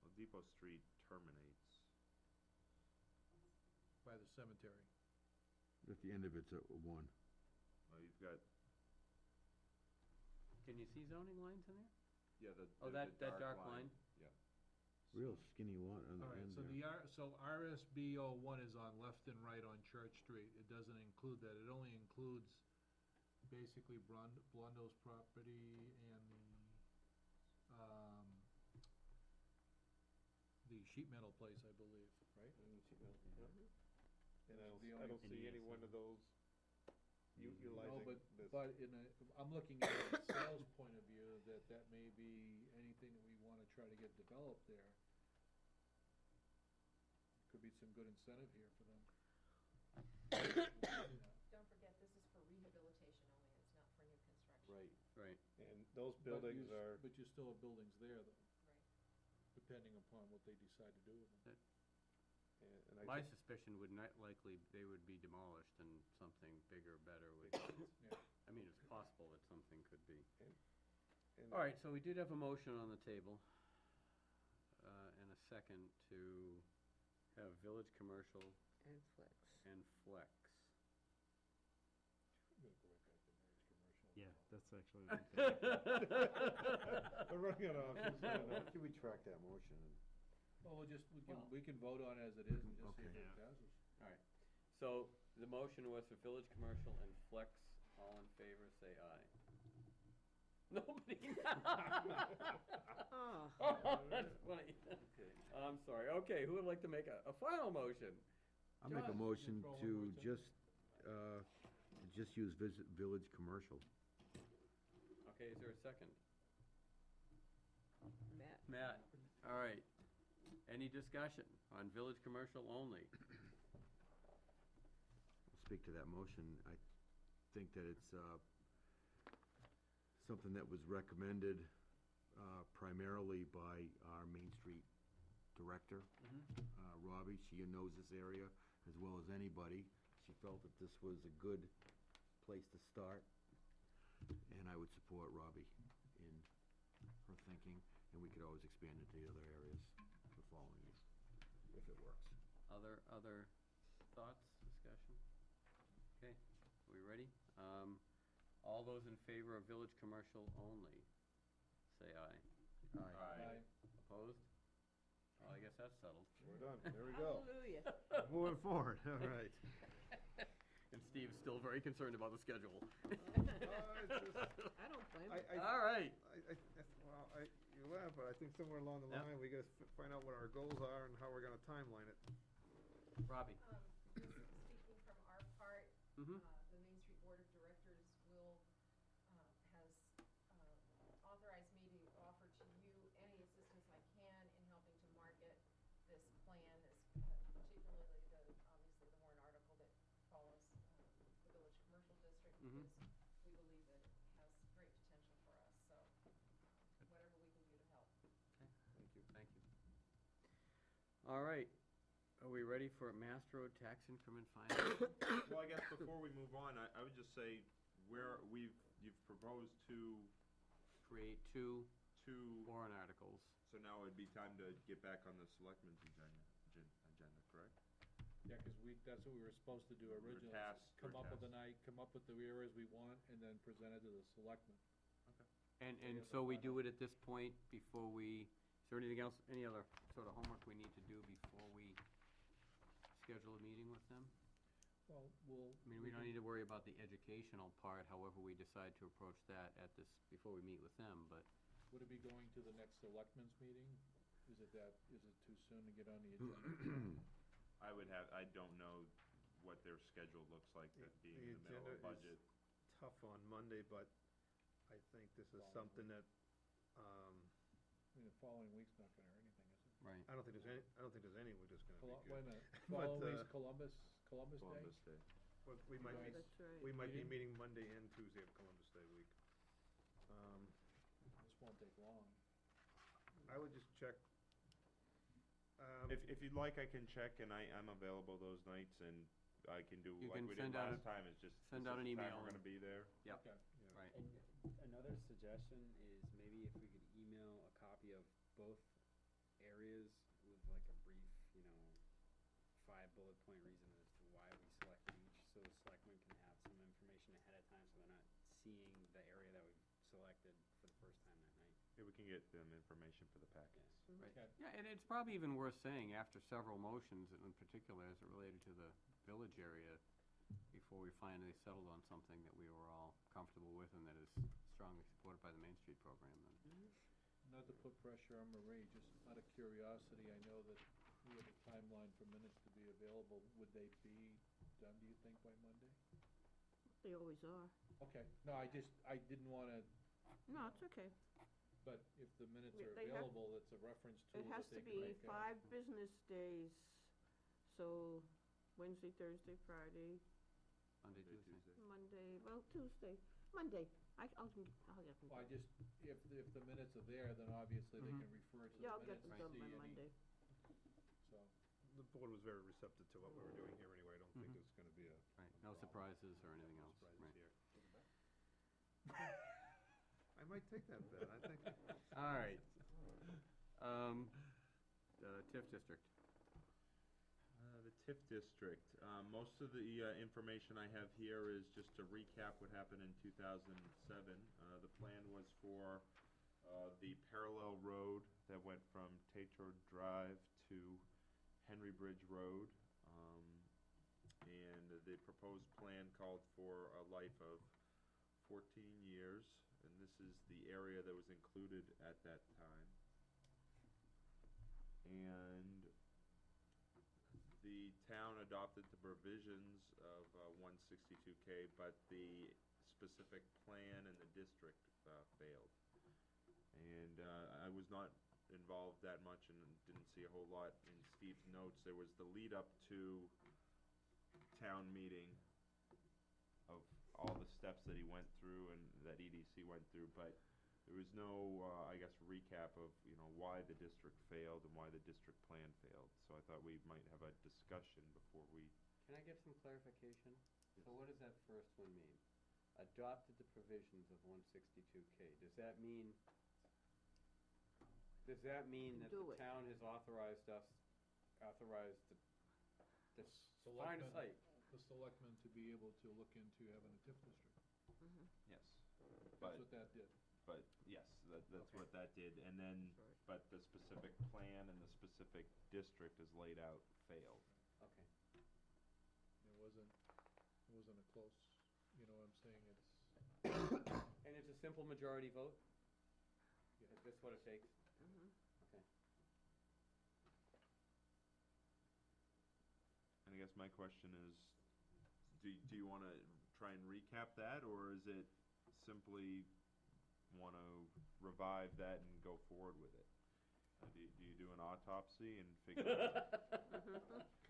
B: well, Depot Street terminates.
C: By the cemetery.
G: At the end of it's a one.
B: Well, you've got,
A: Can you see zoning lines in there?
B: yeah,
A: Oh,
B: the
A: that dark line?
B: Yeah.
G: Real skinny lot on the
C: All right,
G: end
C: so
G: there.
C: so RSBO 1 is on left and right on Church Street. It doesn't include that. It only includes basically Blondo's property and the sheet metal place, I believe, right?
E: and
C: Those are the
E: I don't
I: only-
E: see any one of those utilizing
C: No,
E: this.
C: but I'm looking at a sales point of view, that may be anything that we wanna try to get developed there. Could be some good incentive here for them.
H: Don't forget, this is for rehabilitation only, it's not for new construction.
E: Right,
A: Right.
E: and those
C: But
E: buildings
C: you
E: are,
C: But you still have buildings there, though,
H: Right.
C: depending upon what they decide to do with them.
E: and I
A: My
E: think,
A: suspicion would not likely, they would be demolished and something bigger, better would,
C: Yeah.
A: I mean, it's possible that something could be.
E: and
A: All right, so we did have a motion on the table, and a second to have village commercial
F: and flex.
A: and flex.
C: I'm gonna go right back to village commercial.
I: Yeah, that's actually.
E: we're running out of options.
G: Why don't you retract that motion and
C: Well,
A: Well-
C: we can vote on it as it is and just see if
G: Okay.
C: it passes.
A: All right, so the motion was for village commercial and flex, all in favor, say aye. Nobody.
F: Oh,
A: That's funny. I'm sorry. Okay, who would like to make a final motion?
G: I make a
A: John,
G: motion
C: throw one
G: to
C: more in.
G: just use village commercial.
A: Okay, is there a second?
F: Matt?
A: Matt, all right. Any discussion on village commercial only?
G: I'll speak to that motion. I think that it's something that was recommended primarily by our Main Street director, Robbie. She knows this area as well as anybody. She felt that this was a good place to start, and I would support Robbie in her thinking, and we could always expand it to the other areas the following year, if it works.
A: Other thoughts, discussion? Okay, are we ready? All those in favor of village commercial only, say aye.
B: Aye.
A: Opposed? Well, I guess that's settled.
E: We're done, there we go.
F: Hallelujah.
E: Moving forward, all right.
A: And Steve's still very concerned about the schedule.
F: I don't blame him.
A: All right.
E: You laugh, but I think somewhere along the
A: Yep.
E: line, we gotta find out what our goals are and how we're gonna timeline it.
A: Robbie?
H: Speaking from our part,
A: Mm-hmm.
H: the Main Street Board of Directors has authorized me to offer to you any assistance I can in helping to market this plan, particularly obviously the warrant article that follows the Village Commercial District,
A: Mhm.
H: because we believe that it has great potential for us, so whatever we can do to help.
A: Thank you. Thank you. All right. Are we ready for Mass Road tax increment finance?
B: Well, I guess before we move on, I would just say you've proposed
A: Create two
B: two,
A: warrant articles.
B: so now it'd be time to get back on the selectmen's agenda, correct?
C: Yeah, 'cause that's what we were supposed to do
B: We're
C: originally. is
B: tasked-
C: Come
B: we're
C: up with
B: tasked.
C: come up with the areas we want, and then present it to the selectmen.
A: And
C: have
A: so
C: the
A: we
C: final.
A: do it at this point before is there anything else, any other sort of homework we need to do before we schedule a meeting with them?
C: Well,
A: I mean, we don't need to worry about the educational part, however we decide to approach that at this, before we meet with them, but
C: would it be going to the next selectmen's meeting? Is it too soon to get on the agenda?
B: I don't know what their schedule looks like, that being
E: The
B: in the middle of
E: agenda
B: budget.
E: is tough on Monday, but I think this is
C: Following
E: something
C: week.
E: that,
C: I mean, the following week's not gonna hurt anything, is it?
A: right.
E: I don't think there's any which is gonna be
C: Wait a
E: good.
C: minute,
E: But,
C: following week's Columbus Day?
B: Columbus Day.
E: But we might be,
F: That's right.
E: we might be
C: Meeting?
E: meeting Monday and Tuesday of Columbus Day week.
C: This won't take long.
E: I would just check.
B: If you'd like, I can check, and I'm available those nights, and I can do
A: You
B: like
A: can
B: we did
A: send out
B: last time, it's just,
A: send
B: this
A: out
B: is
A: an
B: the time
A: email
B: we're
A: and-
B: gonna be there.
A: Yep,
C: Okay.
A: right.
I: And another suggestion is maybe if we could email a copy of both areas with like a brief, 5-bullet point reason as to why we selected each, so the selectmen can have some information ahead of time, so they're not seeing the area that we've selected for the first time that night.
B: Yeah, we can get them information for the packets.
A: Right.
C: Okay.
A: Yeah, and it's probably even worth saying, after several motions, in particular as it related to the village area, before we finally settled on something that we were all comfortable with and that is strongly supported by the Main Street program, then.
C: Not to put pressure on Marie, just out of curiosity, I know that we have a timeline for minutes to be available. Would they be done, do you think, by Monday?
F: They always are.
C: Okay, no, I didn't wanna,
F: No, it's okay.
C: but if the minutes
F: Yeah,
C: are
F: they have-
C: available, it's a reference tool
F: It
C: that
F: has
C: they
F: to
C: can
F: be
C: make.
F: 5 business days, so Wednesday, Thursday, Friday,
A: Monday,
B: Monday,
A: Tuesday.
B: Tuesday.
F: Monday, well, Tuesday, Monday. I'll get them.
C: Well, if the minutes are there, then obviously they
A: Mhm.
C: can refer to the
F: Yeah, I'll
C: minutes
F: get them
C: and
F: done
C: see
F: by
C: any,
F: Monday.
C: so.
E: The board was very receptive to what we were doing here anyway. I don't think
A: Mhm.
E: it's gonna be a.
A: Right, no surprises or anything
E: No
A: else,
E: surprises
A: right.
E: here. I might take that bet, I think.
A: All right. TIF district.
B: The TIF district, most of the information I have here is just to recap what happened in 2007. The plan was for the parallel road that went from Tatro Drive to Henry Bridge Road. And the proposed plan called for a life of 14 years, and this is the area that was included at that time. And the town adopted the provisions of 162K, but the specific plan and the district failed. And I was not involved that much and didn't see a whole lot in Steve's notes. There was the lead up to town meeting of all the steps that he went through and that EDC went through, but there was no, I guess, recap of, why the district failed and why the district plan failed. So I thought we might have a discussion before we.
A: Can I get some clarification? So what does that first one mean? Adopted the provisions of 162K. Does that mean that
F: Do
A: the
F: it.
A: town has authorized to find a
C: Selectmen-
A: site?
C: The selectmen to be able to look into having a TIF district.
B: Yes.
C: That's what that did.
B: But yes, that's
A: Okay.
B: what that did, and then,
F: Right.
B: but the specific plan and the specific district as laid out failed.
A: Okay.
C: It wasn't a close, you know what I'm saying, it's,
A: And it's a simple majority vote?
C: Yeah.
A: Is this what it takes?
F: Mhm.
A: Okay.
B: And I guess my question is, do you wanna try and recap that, or is it simply wanna revive that and go forward with it? Do you do an autopsy and figure out?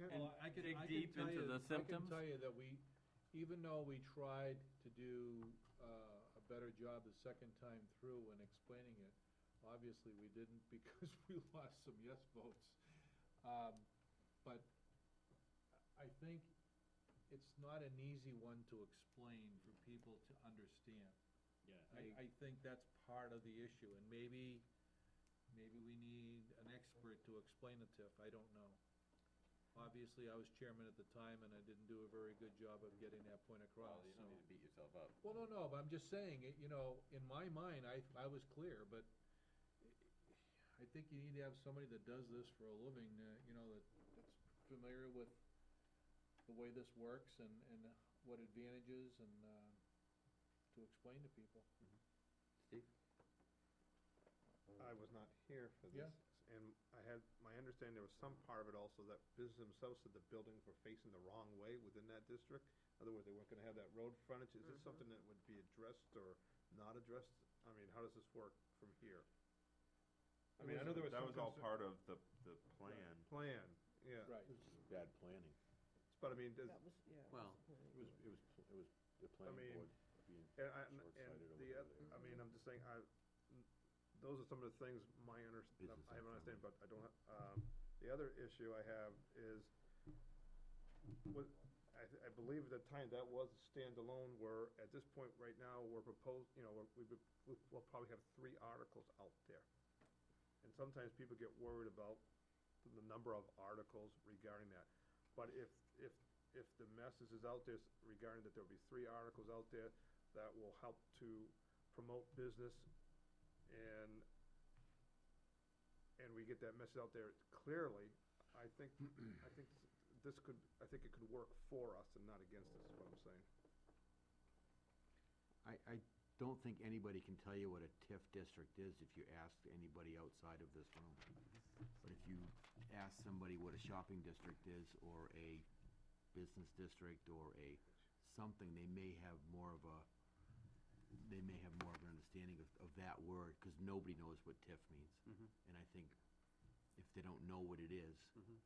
C: well, I can,
A: dig
C: I can
A: deep
C: tell
A: into
C: you,
A: the
C: I
A: symptoms?
C: can tell you that even though we tried to do, a better job the second time through in explaining it, obviously we didn't because we lost some yes votes. But I think it's not an easy one to explain for people to understand.
I: Yeah.
C: I think that's part of the issue, and maybe we need an expert to explain it to, I don't know. Obviously, I was chairman at the time, and I didn't do a very good job of getting that point across,
A: Well, you
C: so.
A: don't need to beat yourself up.
C: Well, no, but I'm just saying, in my mind, I was clear, but I think you need to have somebody that does this for a living, that's familiar with the way this works and what advantages and, to explain to people.
A: Steve?
E: I was not here for
C: Yeah.
E: this, and I had, my understanding, there was some part of it also that business themselves said the buildings were facing the wrong way within that district. In other words, they weren't gonna have that road frontage. Is this something that would be addressed or not addressed? I mean, how does this work from here? I mean, I know there was
B: That
E: some
B: was all
E: concern-
B: part of the plan.
E: Plan, yeah.
C: Right.
G: This is bad planning.
E: But I mean, does,
F: That was, yeah.
A: Well,
G: It was the planning
E: mean,
G: board being
E: and
G: short-sighted over
E: the,
G: there.
E: I mean, I'm just saying, those are some of the things I have
G: Business
E: an understanding,
G: unfriendly.
E: but I don't, the other issue I have is, I believe at the time that was a standalone, where at this point right now, we'll probably have 3 articles out there. And sometimes people get worried about the number of articles regarding that. But if the message is out there regarding that there'll be 3 articles out there, that will help to promote business, and we get that message out there clearly, I think it could work for us and not against us, is what I'm saying.
G: I don't think anybody can tell you what a TIF district is if you ask anybody outside of this room. But if you ask somebody what a shopping district is, or a business district, or a something, they may have more of an understanding of that word, because nobody knows what TIF means.
A: Mhm.
G: And I think if they don't know what it is,
A: Mhm.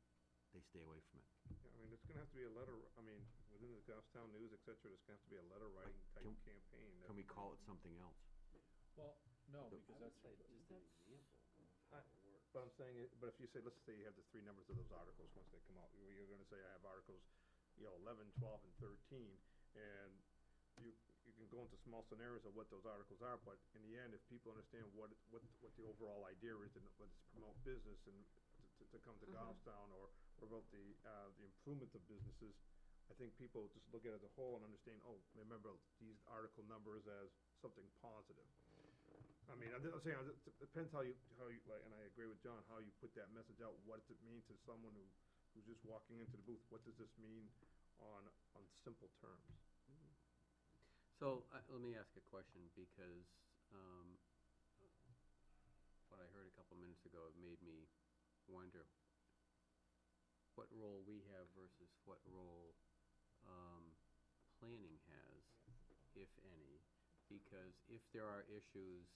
G: they stay away from it.
E: Yeah, I mean, it's gonna have to be a letter, I mean, within the Goffstown News, et cetera, there's gonna have to be a letter writing type
G: Can-
E: campaign.
G: Can we call it something else?
C: Well, no,
G: The-
C: because
A: I would
C: that's,
A: say just an example of how it works.
E: But I'm saying, but if you say, let's say you have the 3 numbers of those articles once they come out, you're gonna say, I have articles, 11, 12, and 13, and you can go into small scenarios of what those articles are, but in the end, if people understand what the overall idea is, and whether it's promote business and to come to Goffstown, or about the improvement of businesses, I think people just look at it as a whole and understand, oh, remember these article numbers as something positive. I mean, I'm saying, it depends how you, like, and I agree with John, how you put that message out. What does it mean to someone who's just walking into the booth? What does this mean on simple terms?
A: So, let me ask a question, because what I heard a couple minutes ago made me wonder, what role we have versus what role, planning has, if any. Because if there are issues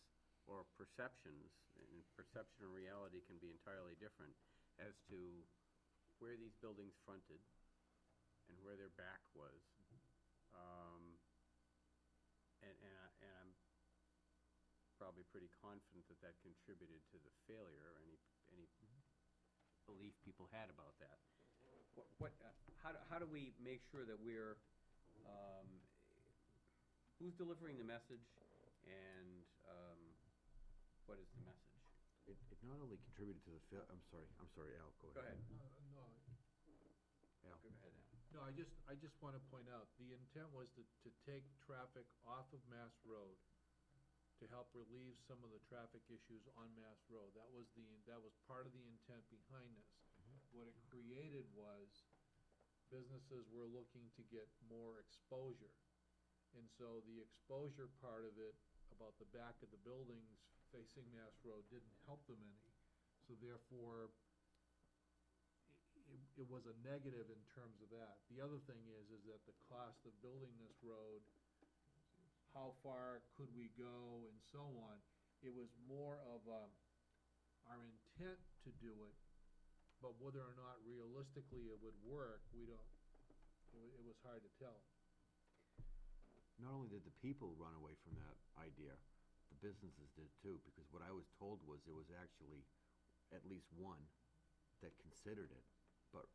A: or perceptions, and perception and reality can be entirely different, as to where these buildings fronted and where their back was. And I'm probably pretty confident that that contributed to the failure, any belief people had about that. How do we make sure that we're, who's delivering the message, and, what is the message?
G: It not only contributed to the I'm sorry, Al, go ahead.
A: Go ahead.
C: No,
G: Al.
A: Go ahead, Al.
C: no, I just wanna point out, the intent was to take traffic off of Mass Road to help relieve some of the traffic issues on Mass Road. That was part of the intent behind this. What it created was businesses were looking to get more exposure. And so the exposure part of it, about the back of the buildings facing Mass Road, didn't help them any. So therefore, it was a negative in terms of that. The other thing is that the cost of building this road, how far could we go, and so on, it was more of our intent to do it, but whether or not realistically it would work, it was hard to tell.
G: Not only did the people run away from that idea, the businesses did too, because what I was told was there was actually at least one that considered it, but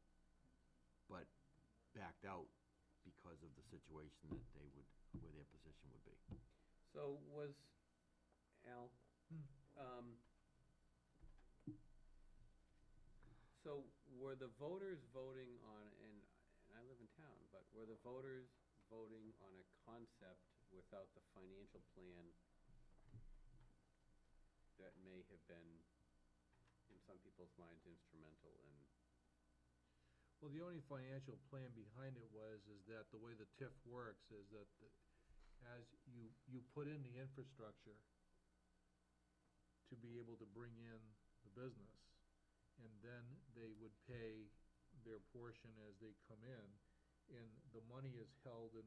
G: backed out because of the situation that they would, where their position would be.
A: So was, Al, so were the voters voting on, and I live in town, but were the voters voting on a concept without the financial plan that may have been, in some people's minds, instrumental in?
C: Well, the only financial plan behind it is that the way the TIF works is that as you put in the infrastructure to be able to bring in the business, and then they would pay their portion as they come in, and the money is held in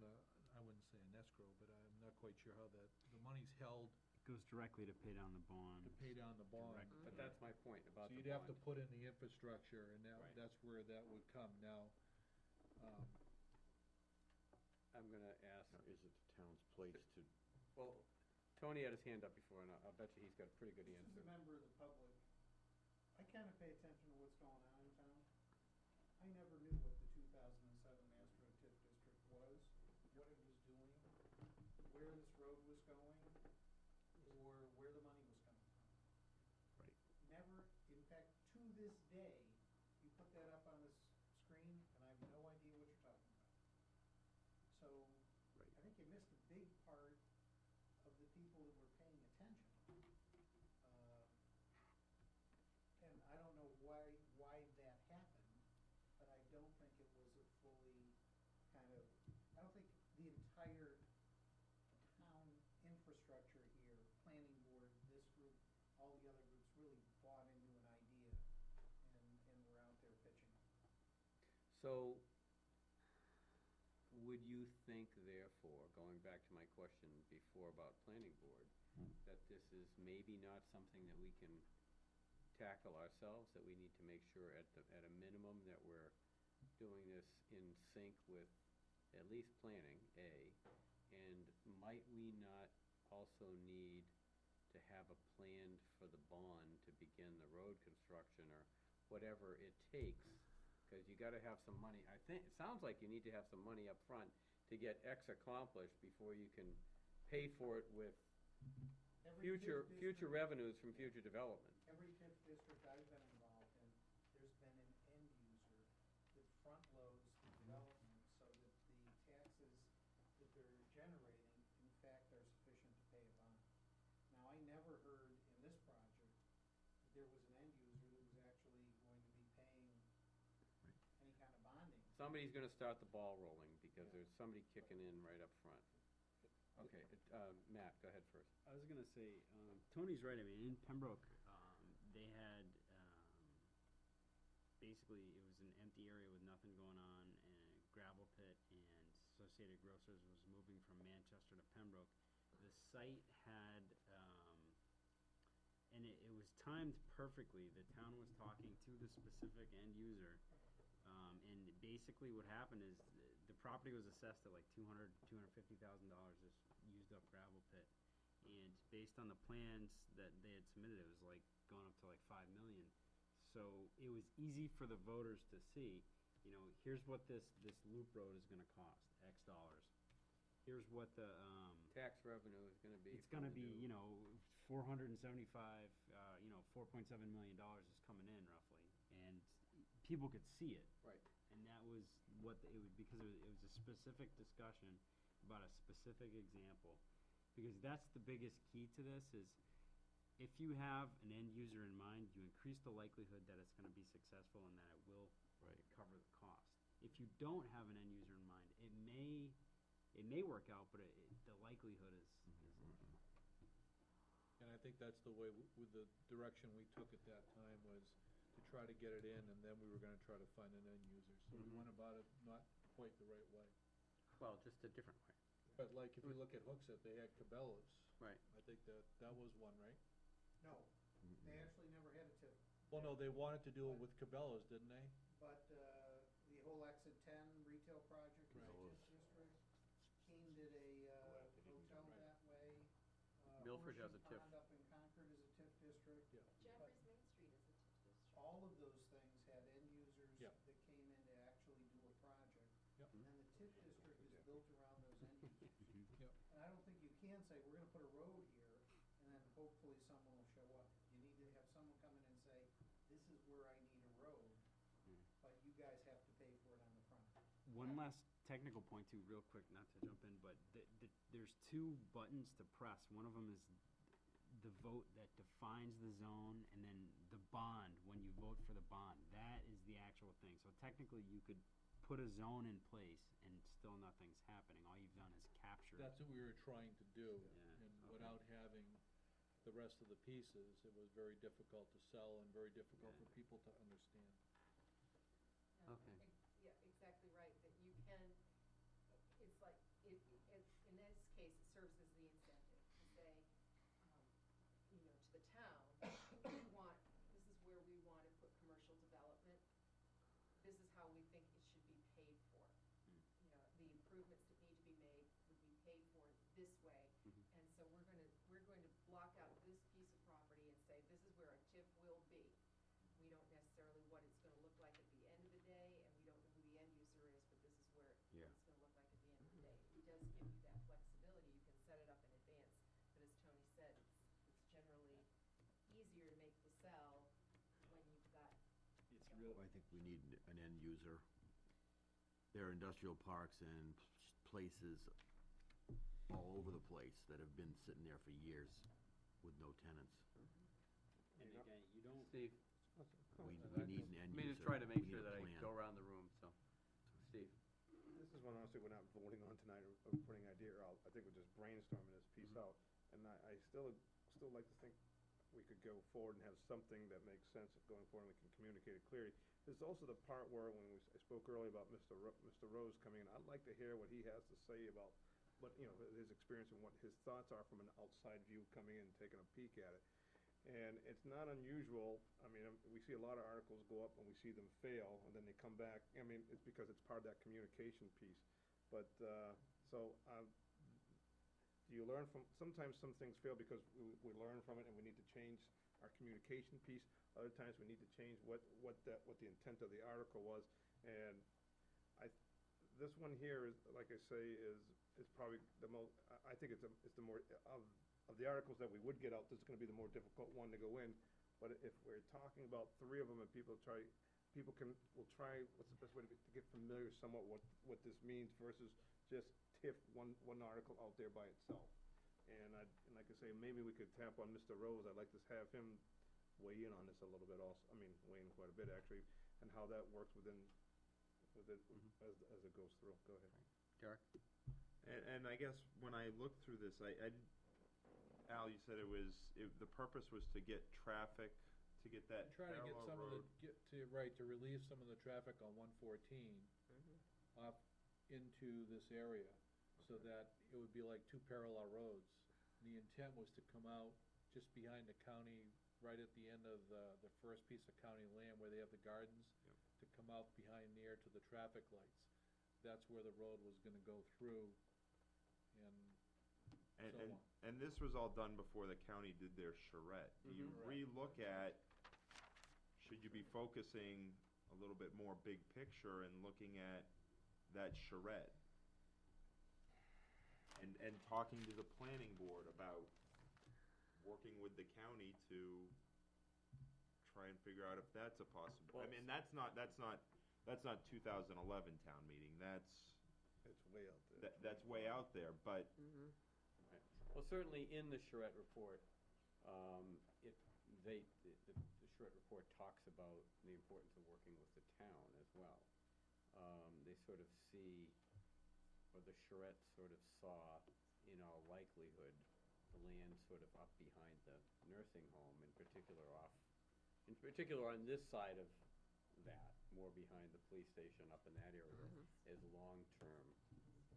C: I wouldn't say an escrow, but I'm not quite sure how the money's held
I: It goes directly to pay down the bond.
C: to pay down the bond.
I: Direct.
A: But that's my point about
C: So
A: the
C: you'd have to
A: bond.
C: put in the infrastructure, and
A: Right.
C: that's where that would come. Now,
A: I'm gonna ask,
G: Is it the town's place to,
A: well, Tony had his hand up before, and I'll bet you he's got a pretty good
J: Just
A: answer.
J: as a member of the public, I kind of pay attention to what's going on in town. I never knew what the 2007 Mastro TIF district was, what it was doing, where this road was going, or where the money was coming from.
G: Right.
J: Never, in fact, to this day, you put that up on this screen, and I have no idea what you're talking about. So,
G: Right.
J: I think you missed a big part of the people that were paying attention. And I don't know why that happened, but I don't think it was a fully I don't think the entire town infrastructure here, planning board, this group, all the other groups really bought into an idea and were out there pitching it.
A: So, would you think therefore, going back to my question before about planning board, that this is maybe not something that we can tackle ourselves, that we need to make sure at a minimum that we're doing this in sync with at least planning, A, and might we not also need to have a plan for the bond to begin the road construction or whatever it takes? Because you gotta have some money, I think, it sounds like you need to have some money up front to get X accomplished before you can pay for it with
J: Every
A: future
J: TIF district-
A: revenues from future development.
J: Every TIF district I've been involved in, there's been an end user that front loads the development so that the taxes that they're generating, in fact, are sufficient to pay a bond. Now, I never heard in this project that there was an end user that was actually going to be paying any kind of bonding.
A: Somebody's gonna start the ball rolling because there's somebody kicking in right up front. Okay, Matt, go ahead first.
I: I was gonna say, Tony's right. I mean, in Pembroke, they had basically, it was an empty area with nothing going on, and a gravel pit, and Associated Grocers was moving from Manchester to Pembroke. The site had, and it was timed perfectly. The town was talking to the specific end user, and basically what happened is the property was assessed at like $250,000, this used up gravel pit. And based on the plans that they had submitted, it was like going up to like 5 million. So it was easy for the voters to see, you know, here's what this loop road is gonna cost, X dollars. Here's what the,
A: Tax revenue is gonna be.
I: it's gonna be, you know, 475, $4.7 million is coming in roughly. And people could see it.
A: Right.
I: And that was what, it was, because it was a specific discussion about a specific example. Because that's the biggest key to this is, if you have an end user in mind, you increase the likelihood that it's gonna be successful and that it will cover the cost. If you don't have an end user in mind, it may work out, but the likelihood is
C: And I think that's the way, with the direction we took at that time was to try to get it in, and then we were gonna try to find an end user. So we went about it not quite the right way.
A: Well, just a different way.
C: But like, if you look at Hooksett, they had Cabela's.
A: Right.
C: I think that was one, right?
J: No, they actually never had a TIF.
C: Well, no, they wanted to do it with Cabela's, didn't they?
J: But, the whole Exit 10 retail project in the
C: Right.
J: TIF district, Keene did a, hotel
C: Right.
J: that way.
A: Milford has
J: Horseshoe
A: a TIF.
J: Pond up in Concord is a TIF district.
C: Yeah.
H: Jeffrey's Main Street is a TIF district.
J: All of those things had end users
C: Yeah.
J: that came in to actually do a project.
C: Yep.
J: And then the TIF district is built around those end users.
C: Yep.
J: And I don't think you can say, we're gonna put a road here, and then hopefully someone will show up. You need to have someone come in and say, this is where I need a road, but you guys have to pay for it on the front.
I: One last technical point too, real quick, not to jump in, but there's two buttons to press. One of them is the vote that defines the zone, and then the bond, when you vote for the bond. That is the actual thing. So technically, you could put a zone in place and still nothing's happening. All you've done is capture it.
C: That's what we were trying to do.
I: Yeah,
C: And
I: okay.
C: without having the rest of the pieces, it was very difficult to sell and very difficult
I: Yeah.
C: for people to understand.
A: Okay.
H: Yeah, exactly right, that you can, it's like, in this case, it serves as the incentive to say, to the town, this is where we want to put commercial development. This is how we think it should be paid for. You know, the improvements that need to be made would be paid for this way. And so we're going to block out this piece of property and say, this is where a TIF will be. We don't necessarily what it's gonna look like at the end of the day, and we don't know who the end user is, but this is where
A: Yeah.
H: it's gonna look like at the end of the day. It does give you that flexibility, you can set it up in advance, but as Tony said, it's generally easier to make the sell when you've got.
I: It's real.
G: I think we need an end user. There are industrial parks and places all over the place that have been sitting there for years with no tenants.
I: And again, you don't.
A: Steve?
G: We need an end
A: Let me
G: user.
A: just try to make
G: We need
A: sure
G: a
A: that I
G: plan.
A: go around the room, so. Steve?
E: This is one honestly we're not voting on tonight or putting idea out. I think we're just brainstorming this piece out. And I still like to think we could go forward and have something that makes sense of going forward and we can communicate it clearly. There's also the part where I spoke earlier about Mr. Rose coming in. I'd like to hear what he has to say about what, his experience and what his thoughts are from an outside view coming in and taking a peek at it. And it's not unusual, I mean, we see a lot of articles go up and we see them fail, and then they come back. I mean, it's because it's part of that communication piece. But, do you learn from, sometimes some things fail because we learn from it and we need to change our communication piece. Other times we need to change what the intent of the article was. And this one here is, like I say, is probably the most, I think it's the more, of the articles that we would get out, this is gonna be the more difficult one to go in. But if we're talking about three of them and will try, what's the best way to get familiar somewhat what this means versus just TIF one article out there by itself. And like I say, maybe we could tap on Mr. Rose. I'd like to have him weigh in on this a little bit also, weigh in quite a bit actually, and how that works with it as it goes through. Go ahead.
A: Derek?
B: And I guess when I looked through this, Al, you said the purpose was to get traffic to get that
C: Trying to get
B: parallel
C: some of
B: road.
C: to relieve some of the traffic on 114 up into this area, so that it would be like two parallel roads. The intent was to come out just behind the county, right at the end of the first piece of county land where they have the gardens, to come out behind there to the traffic lights. That's where the road was gonna go through, and
B: And,
C: so
B: and,
C: on.
B: and this was all done before the county did their charrette. Do you relook at, should you be focusing a little bit more big picture and looking at that charrette? And talking to the planning board about working with the county to try and figure out if that's a possibility. I mean, that's not 2011 town meeting,
E: It's way out there.
B: that's way out there, but
A: Well, certainly in the charrette report, the charrette report talks about the importance of working with the town as well. They sort of see, or the charrette sort of saw, in all likelihood, the land sort of up behind the nursing home, in particular on this side of that, more behind the police station up in that area, as long-term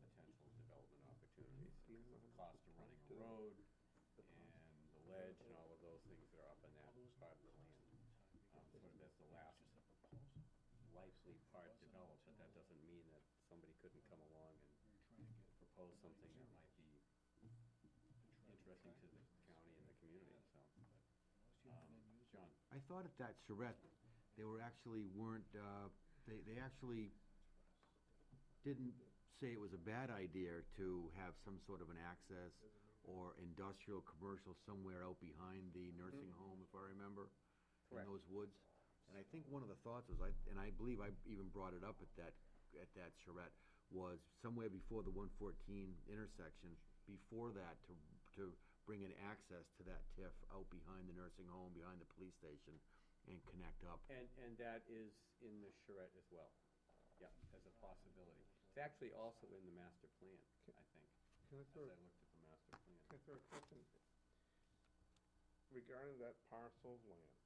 A: potential development opportunities. Because of the cost of running a road, and the ledge, and all of those things that are up in that part of the land. Sort of as the last likely part developed, but that doesn't mean that somebody couldn't come along and propose something that might be interesting to the county and the community, so. John?
G: I thought at that charrette, they were actually weren't, they actually didn't say it was a bad idea to have some sort of an access or industrial, commercial somewhere out behind the nursing home, if I remember, in those woods. And I think one of the thoughts was, and I believe I even brought it up at that charrette, was somewhere before the 114 intersection, before that, to bring an access to that TIF out behind the nursing home, behind the police station, and connect up.
A: And that is in the charrette as well, yeah, as a possibility. It's actually also in the master plan, I think,
E: Can I
A: as
E: throw,
A: I looked at the master plan.
E: can I throw a question? Regarding that parcel of land,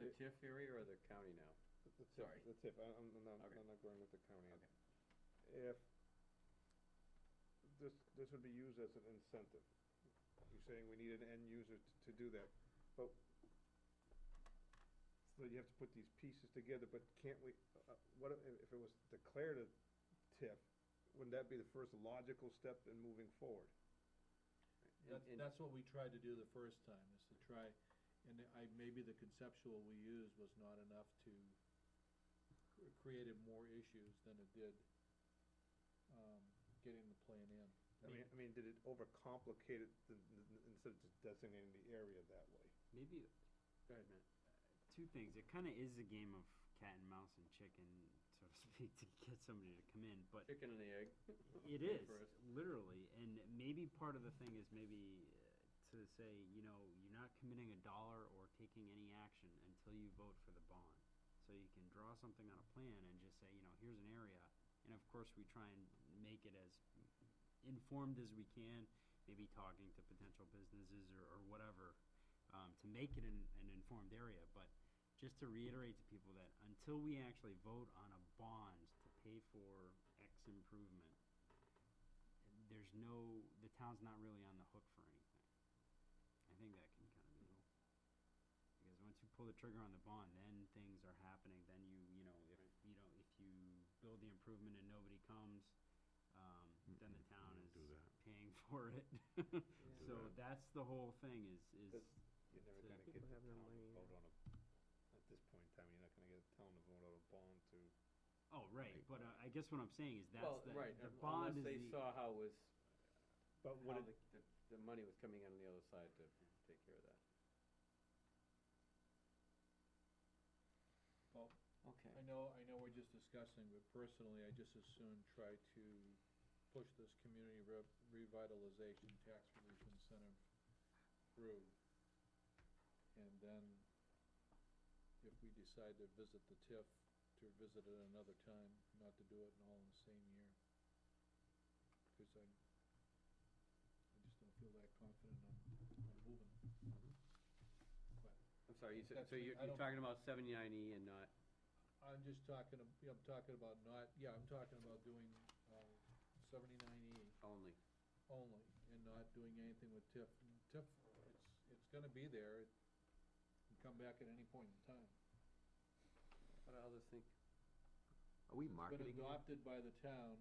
A: The TIF area or the county now?
E: the TIF,
A: Sorry.
E: the TIF, I'm
A: Okay.
E: not going with the county.
A: Okay.
E: If this would be used as an incentive, you're saying we need an end user to do that, but, so you have to put these pieces together, but can't we, what if it was declared a TIF, wouldn't that be the first logical step in moving forward?
C: That's what we tried to do the first time, is to try, and maybe the conceptual we used was not enough to, created more issues than it did, getting the plan in.
E: I mean, did it overcomplicate it instead of just designating the area that way?
I: Maybe,
A: Go ahead, Matt.
I: two things. It kind of is a game of cat and mouse and chicken, so to speak, to get somebody to come in, but
A: Chicken and the egg.
I: it is,
A: First.
I: literally, and maybe part of the thing is maybe to say, you know, you're not committing $1 or taking any action until you vote for the bond. So you can draw something on a plan and just say, you know, here's an area, and of course we try and make it as informed as we can, maybe talking to potential businesses or whatever, to make it an informed area, but just to reiterate to people that until we actually vote on a bond to pay for X improvement, the town's not really on the hook for anything. I think that can kind of be helpful. Because once you pull the trigger on the bond, then things are happening, then if you build the improvement and nobody comes, then the town is paying for it. So that's the whole thing is
E: You're never
I: to-
E: gonna get
F: People
E: the
F: have no
E: town to
F: money,
E: vote on a, at this point in time, you're not gonna get the town to vote on a bond to.
I: Oh, right, but I guess what I'm saying is
A: Well,
I: that's
A: right,
I: the bond
A: unless
I: is
A: they saw how was,
E: But
A: how
E: would it,
A: the money was coming in on the other side to take care of that.
C: Well,
A: Okay.
C: I know we're just discussing, but personally, I just as soon try to push this community revitalization tax relief incentive through. And then, if we decide to visit the TIF, to visit it another time, not to do it all in the same year. Because I just don't feel that confident on moving. But
A: I'm sorry,
C: That's
A: so
C: me.
A: you're
C: I don't-
A: talking about 79E and not,
C: I'm just talking, I'm talking about not, yeah, I'm talking about doing, 79E
A: only.
C: only, and not doing anything with TIF. And TIF, it's gonna be there, it can come back at any point in time.
A: What do others think?
G: Are we
C: It's
G: marketing
C: been
G: it?
C: adopted by the town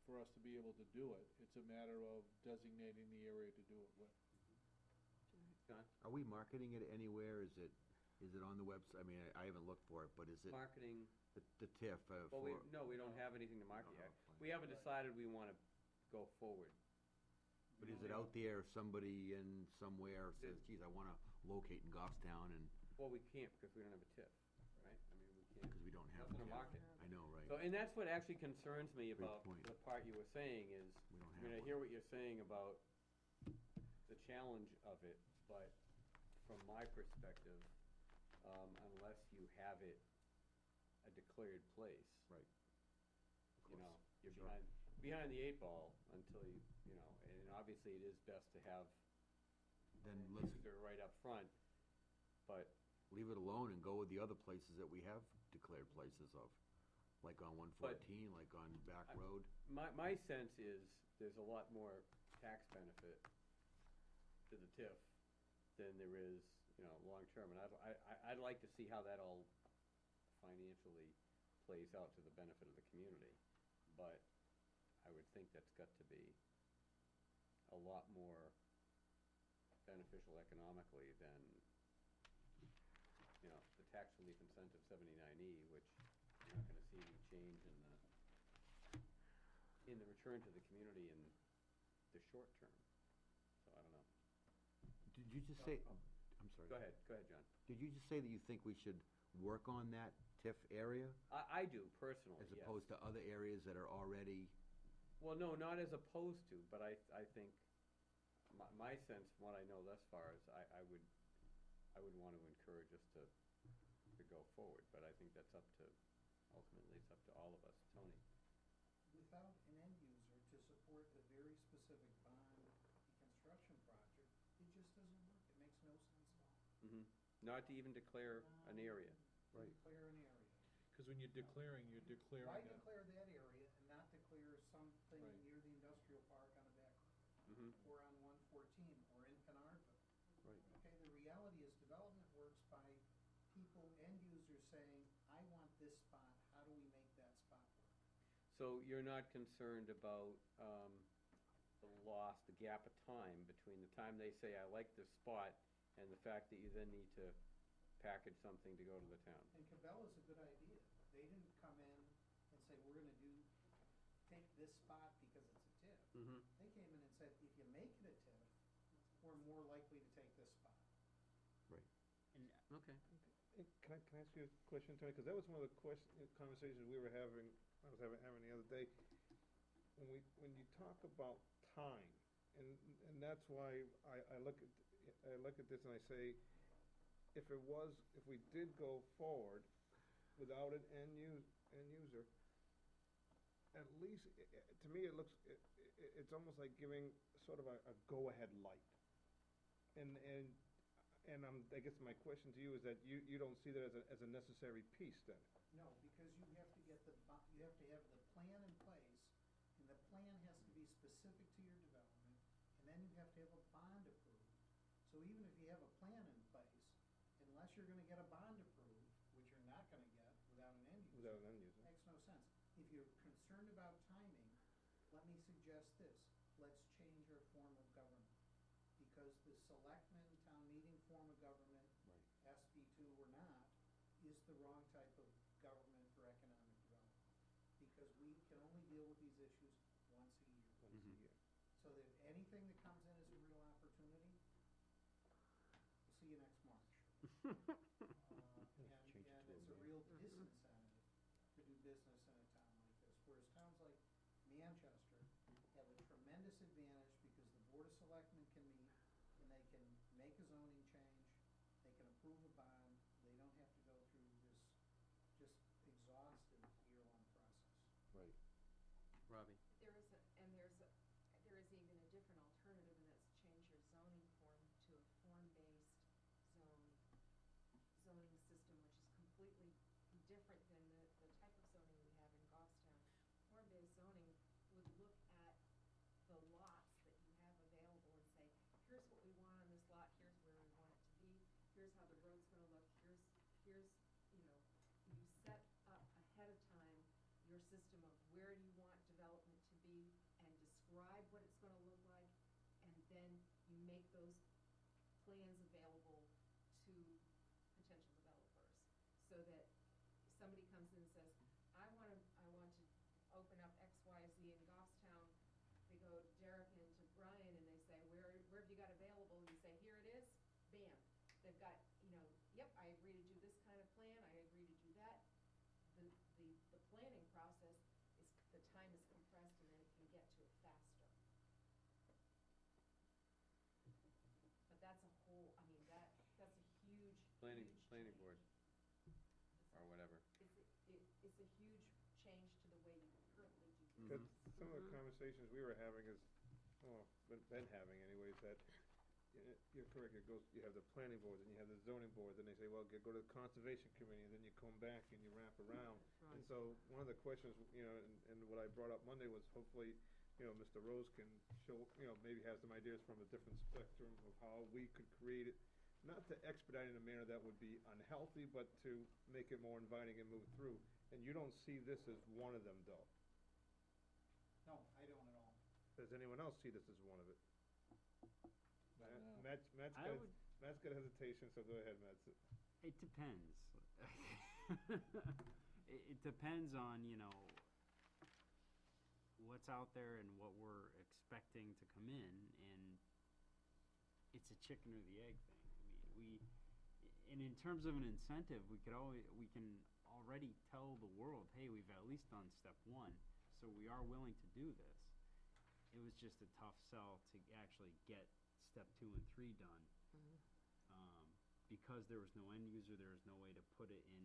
C: for us to be able to do it, it's a matter of designating the area to do it with.
A: John?
G: Are we marketing it anywhere? Is it on the website? I mean, I haven't looked for it, but is it
A: Marketing,
G: the TIF
A: well,
G: for?
A: no, we don't have anything to market
G: don't
A: yet.
G: have a plan.
A: We haven't decided we wanna go forward.
G: But is it out there if somebody in somewhere says, geez, I wanna locate in Goffstown and,
A: Well, we can't because we don't have a TIF, right? I mean, we can't.
G: because we don't have.
A: Nothing to
G: TIF.
A: market.
G: I know, right?
A: So, and that's what actually concerns me
G: Great
A: about
G: point.
A: the part you were saying is,
G: We don't
A: I mean, I
G: have
A: hear
G: one.
A: what you're saying about the challenge of it, but from my perspective, unless you have it a declared place.
G: Right.
A: You know, you're
G: Sure.
A: behind the 8 ball until you know, and obviously it is best to have
G: Then
A: an
G: let's
A: user right up front, but
G: leave it alone and go with the other places that we have declared places of, like on 114, like on Back Road.
A: my sense is there's a lot more tax benefit to the TIF than there is, you know, long-term. And I'd like to see how that all financially plays out to the benefit of the community. But I would think that's got to be a lot more beneficial economically than, you know, the tax relief incentive 79E, which you're not gonna see any change in the return to the community in the short term. So I don't know.
G: Did you just say, I'm sorry.
A: Go ahead, John.
G: Did you just say that you think we should work on that TIF area
A: I do personally,
G: as
A: yes.
G: opposed to other areas that are already?
A: Well, no, not as opposed to, but I think, my sense from what I know thus far is I would want to encourage us to go forward, but I think that's ultimately it's up to all of us. Tony?
J: Without an end user to support a very specific bond construction project, it just doesn't work. It makes no sense at all.
A: Mm-hmm. Not to even declare an area.
J: To declare an area.
C: Because when you're declaring
J: Why
C: a,
J: declare that area and not declare something
C: Right.
J: near the industrial park on the back road?
A: Mm-hmm.
J: Or on 114, or in Penardville?
A: Right.
J: Okay, the reality is development works by people, end users saying, I want this spot, how do we make that spot work?
A: So you're not concerned about the loss, the gap of time between the time they say, I like this spot, and the fact that you then need to package something to go to the town?
J: And Cabela's a good idea. They didn't come in and say, we're gonna take this spot because it's a TIF.
A: Mm-hmm.
J: They came in and said, if you make it a TIF, we're more likely to take this spot.
A: Okay.
E: Can I ask you a question, Tony? Because that was one of the conversations we were having, I was having the other day. When you talk about time, and that's why I look at this and I say, if we did go forward without an end user, at least, to me, it looks, it's almost like giving sort of a go-ahead light. And I guess my question to you is that you don't see that as a necessary piece then?
J: No, because you have to get you have to have the plan in place, and the plan has to be specific to your development, and then you have to have a bond approved. So even if you have a plan in place, unless you're gonna get a bond approved, which you're not gonna get without an end user.
E: Without an end user.
J: Makes no sense. If you're concerned about timing, let me suggest this, let's change our form of government. Because the selectmen, town meeting form of government, SB2 or not, is the wrong type of government for economic development. Because we can only deal with these issues once a year.
E: Once a year.
J: So that anything that comes in as a real opportunity, we'll see you next March. And it's a real disincentive to do business in a town like this. Whereas towns like Manchester have a tremendous advantage because the Board of Selectmen can meet and they can make a zoning change, they can approve a bond, they don't have to go through this just exhaustive year-long process.
A: Right. Robbie?
H: There is even a different alternative, and that's change your zoning form to a form-based system of where do you want development to be and describe what it's gonna look like, and then you make those plans available to potential developers, so that somebody comes in and says, I want to open up X, Y, Z in Goffstown. They go to Derek and to Brian and they say, where have you got available? And you say, here it is, bam. They've got, yep, I agree to do this kind of plan, I agree to do that. The planning process the time is compressed, and then it can get to it faster. But that's a whole, that's a huge,
A: Planning
H: huge
A: board,
H: change.
A: or whatever.
H: It's a huge change to the way you currently do
A: Mhm.
E: But
H: business.
E: some of the conversations we were having is, been having anyways, that, you're correct, you have the planning board, then you have the zoning board, then they say, well, go to the conservation committee, and then you come back and you wrap around.
F: That's
E: And
F: right.
E: so, one of the questions, and what I brought up Monday was hopefully, Mr. Rose can show, maybe has some ideas from a different spectrum of how we could create it, not to expedite in a manner that would be unhealthy, but to make it more inviting and move through. And you don't see this as one of them, though.
J: No, I don't at all.
E: Does anyone else see this as one of it?
C: No.
E: Matt's got hesitation, so go ahead, Matt.
I: It depends. It depends on, what's out there and what we're expecting to come in, and it's a chicken or the egg thing. And in terms of an incentive, we can already tell the world, hey, we've at least done step one, so we are willing to do this. It was just a tough sell to actually get step 2 and 3 done. Because there was no end user, there was no way to put it in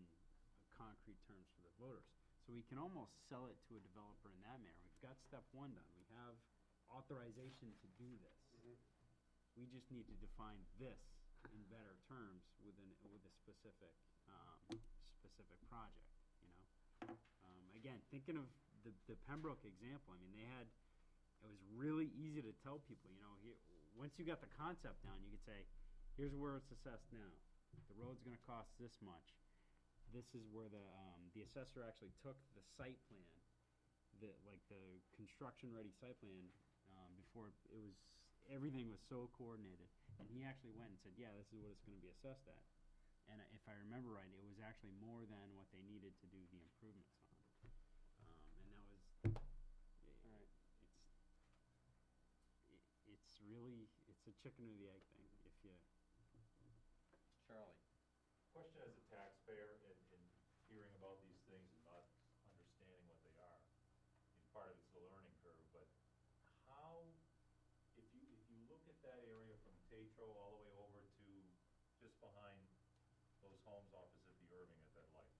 I: concrete terms for the voters. So we can almost sell it to a developer in that manner. We've got step 1 done. We have authorization to do this. We just need to define this in better terms with a specific project, Again, thinking of the Pembroke example, it was really easy to tell people, once you got the concept down, you could say, here's where it's assessed now. The road's gonna cost this much. This is where the assessor actually took the site plan, the construction-ready site plan, before it was, everything was so coordinated. And he actually went and said, yeah, this is what it's gonna be assessed at. And if I remember right, it was actually more than what they needed to do the improvements on. And that was,
A: Alright.
I: it's really, it's a chicken or the egg thing, if you.
A: Charlie?
K: Question as a taxpayer and hearing about these things and not understanding what they are. Part of it's the learning curve, but how, if you look at that area from Tetro all the way over to just behind those homes opposite the Irving at that light,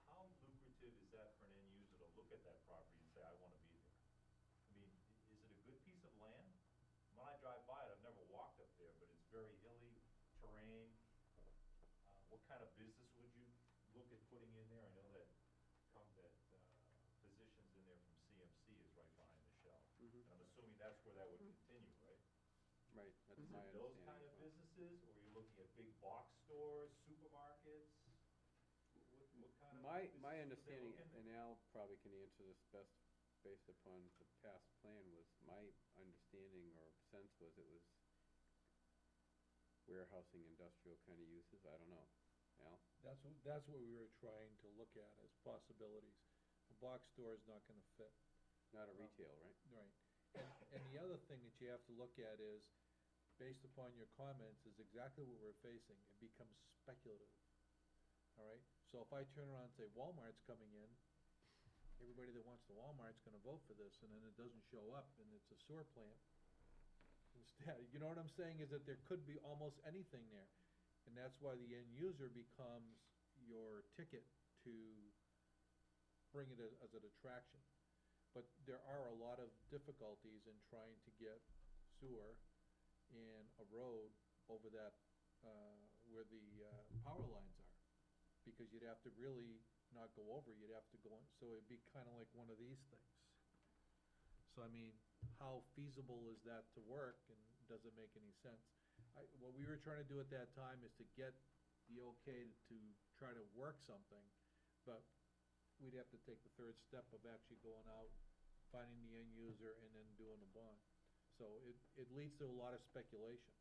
K: how lucrative is that for an end user to look at that property and say, I wanna be there? Is it a good piece of land? When I drive by it, I've never walked up there, but it's very hilly terrain. What kind of business would you look at putting in there? I know that Physicians in there from CMC is right behind the shell.
A: Mhm.
K: And I'm assuming that's where that would continue, right?
A: Right, that's
K: Is
A: my
K: it those
A: understanding.
K: kind of
A: as well.
K: businesses, or are you looking at big box stores, supermarkets? What kind of
A: My
K: businesses are they
A: understanding,
K: looking at?
A: and Al probably can answer this best based upon the past plan, was my understanding or sense was it was warehousing, industrial kind of uses, I don't know. Al?
C: That's what we were trying to look at as possibilities. A box store is not gonna fit.
A: Not a retail, right?
C: Right. And the other thing that you have to look at is, based upon your comments, is exactly what we're facing. It becomes speculative. All right? So if I turn around and say Walmart's coming in, everybody that wants the Walmart's gonna vote for this, and then it doesn't show up, and it's a sewer plant instead. You know what I'm saying, is that there could be almost anything there. And that's why the end user becomes your ticket to bring it as an attraction. But there are a lot of difficulties in trying to get sewer and a road over that, where the power lines are. Because you'd have to really not go over, you'd have to go in, so it'd be kinda like one of these things. So how feasible is that to work, and does it make any sense? What we were trying to do at that time is to get the okay to try to work something, but we'd have to take the third step of actually going out, finding the end user, and then doing a bond. So it leads to a lot of speculation.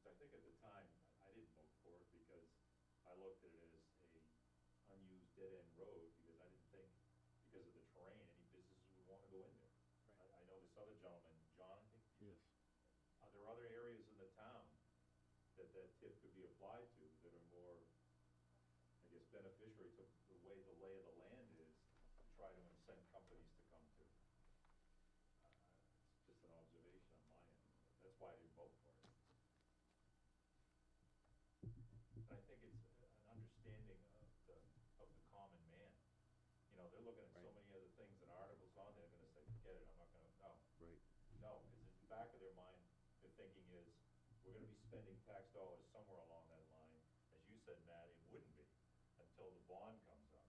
K: I think at the time, I didn't vote for it because I looked at it as a unused dead-end road, because I didn't think, because of the terrain, any businesses would wanna go in there. I know this other gentleman, John, I think.
G: Yes.
K: Are there other areas in the town that TIF could be applied to that are more, I guess, beneficiary to the way the lay of the land is, to try to incent companies to come to? It's just an observation on my end. That's why I didn't vote for it. And I think it's an understanding of the common man. You know, they're looking at so many other things and articles on there, they're gonna say, forget it, I'm not gonna, no.
G: Right.
K: No, because in the back of their mind, their thinking is, we're gonna be spending tax dollars somewhere along that line. As you said, Matt, it wouldn't be until the bond comes up.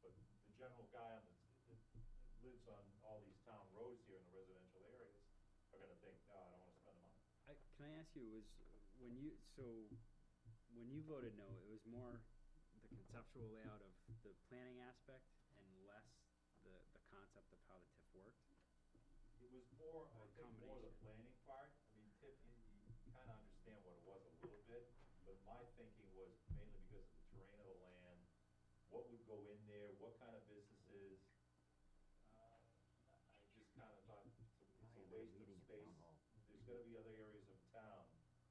K: But the general guy that lives on all these town roads here in the residential areas are gonna think, no, I don't wanna spend the money.
I: Can I ask you, when you voted no, it was more the conceptual layout of the planning aspect and less the concept of how the TIF worked?
K: It was more, I
I: Or
K: think, more the
I: combination.
K: planning part. I mean, TIF, you kind of understand what it was a little bit, but my thinking was mainly because of the terrain of the land, what would go in there, what kind of businesses. I just kind of thought it's a waste of space. There's gotta be other areas of town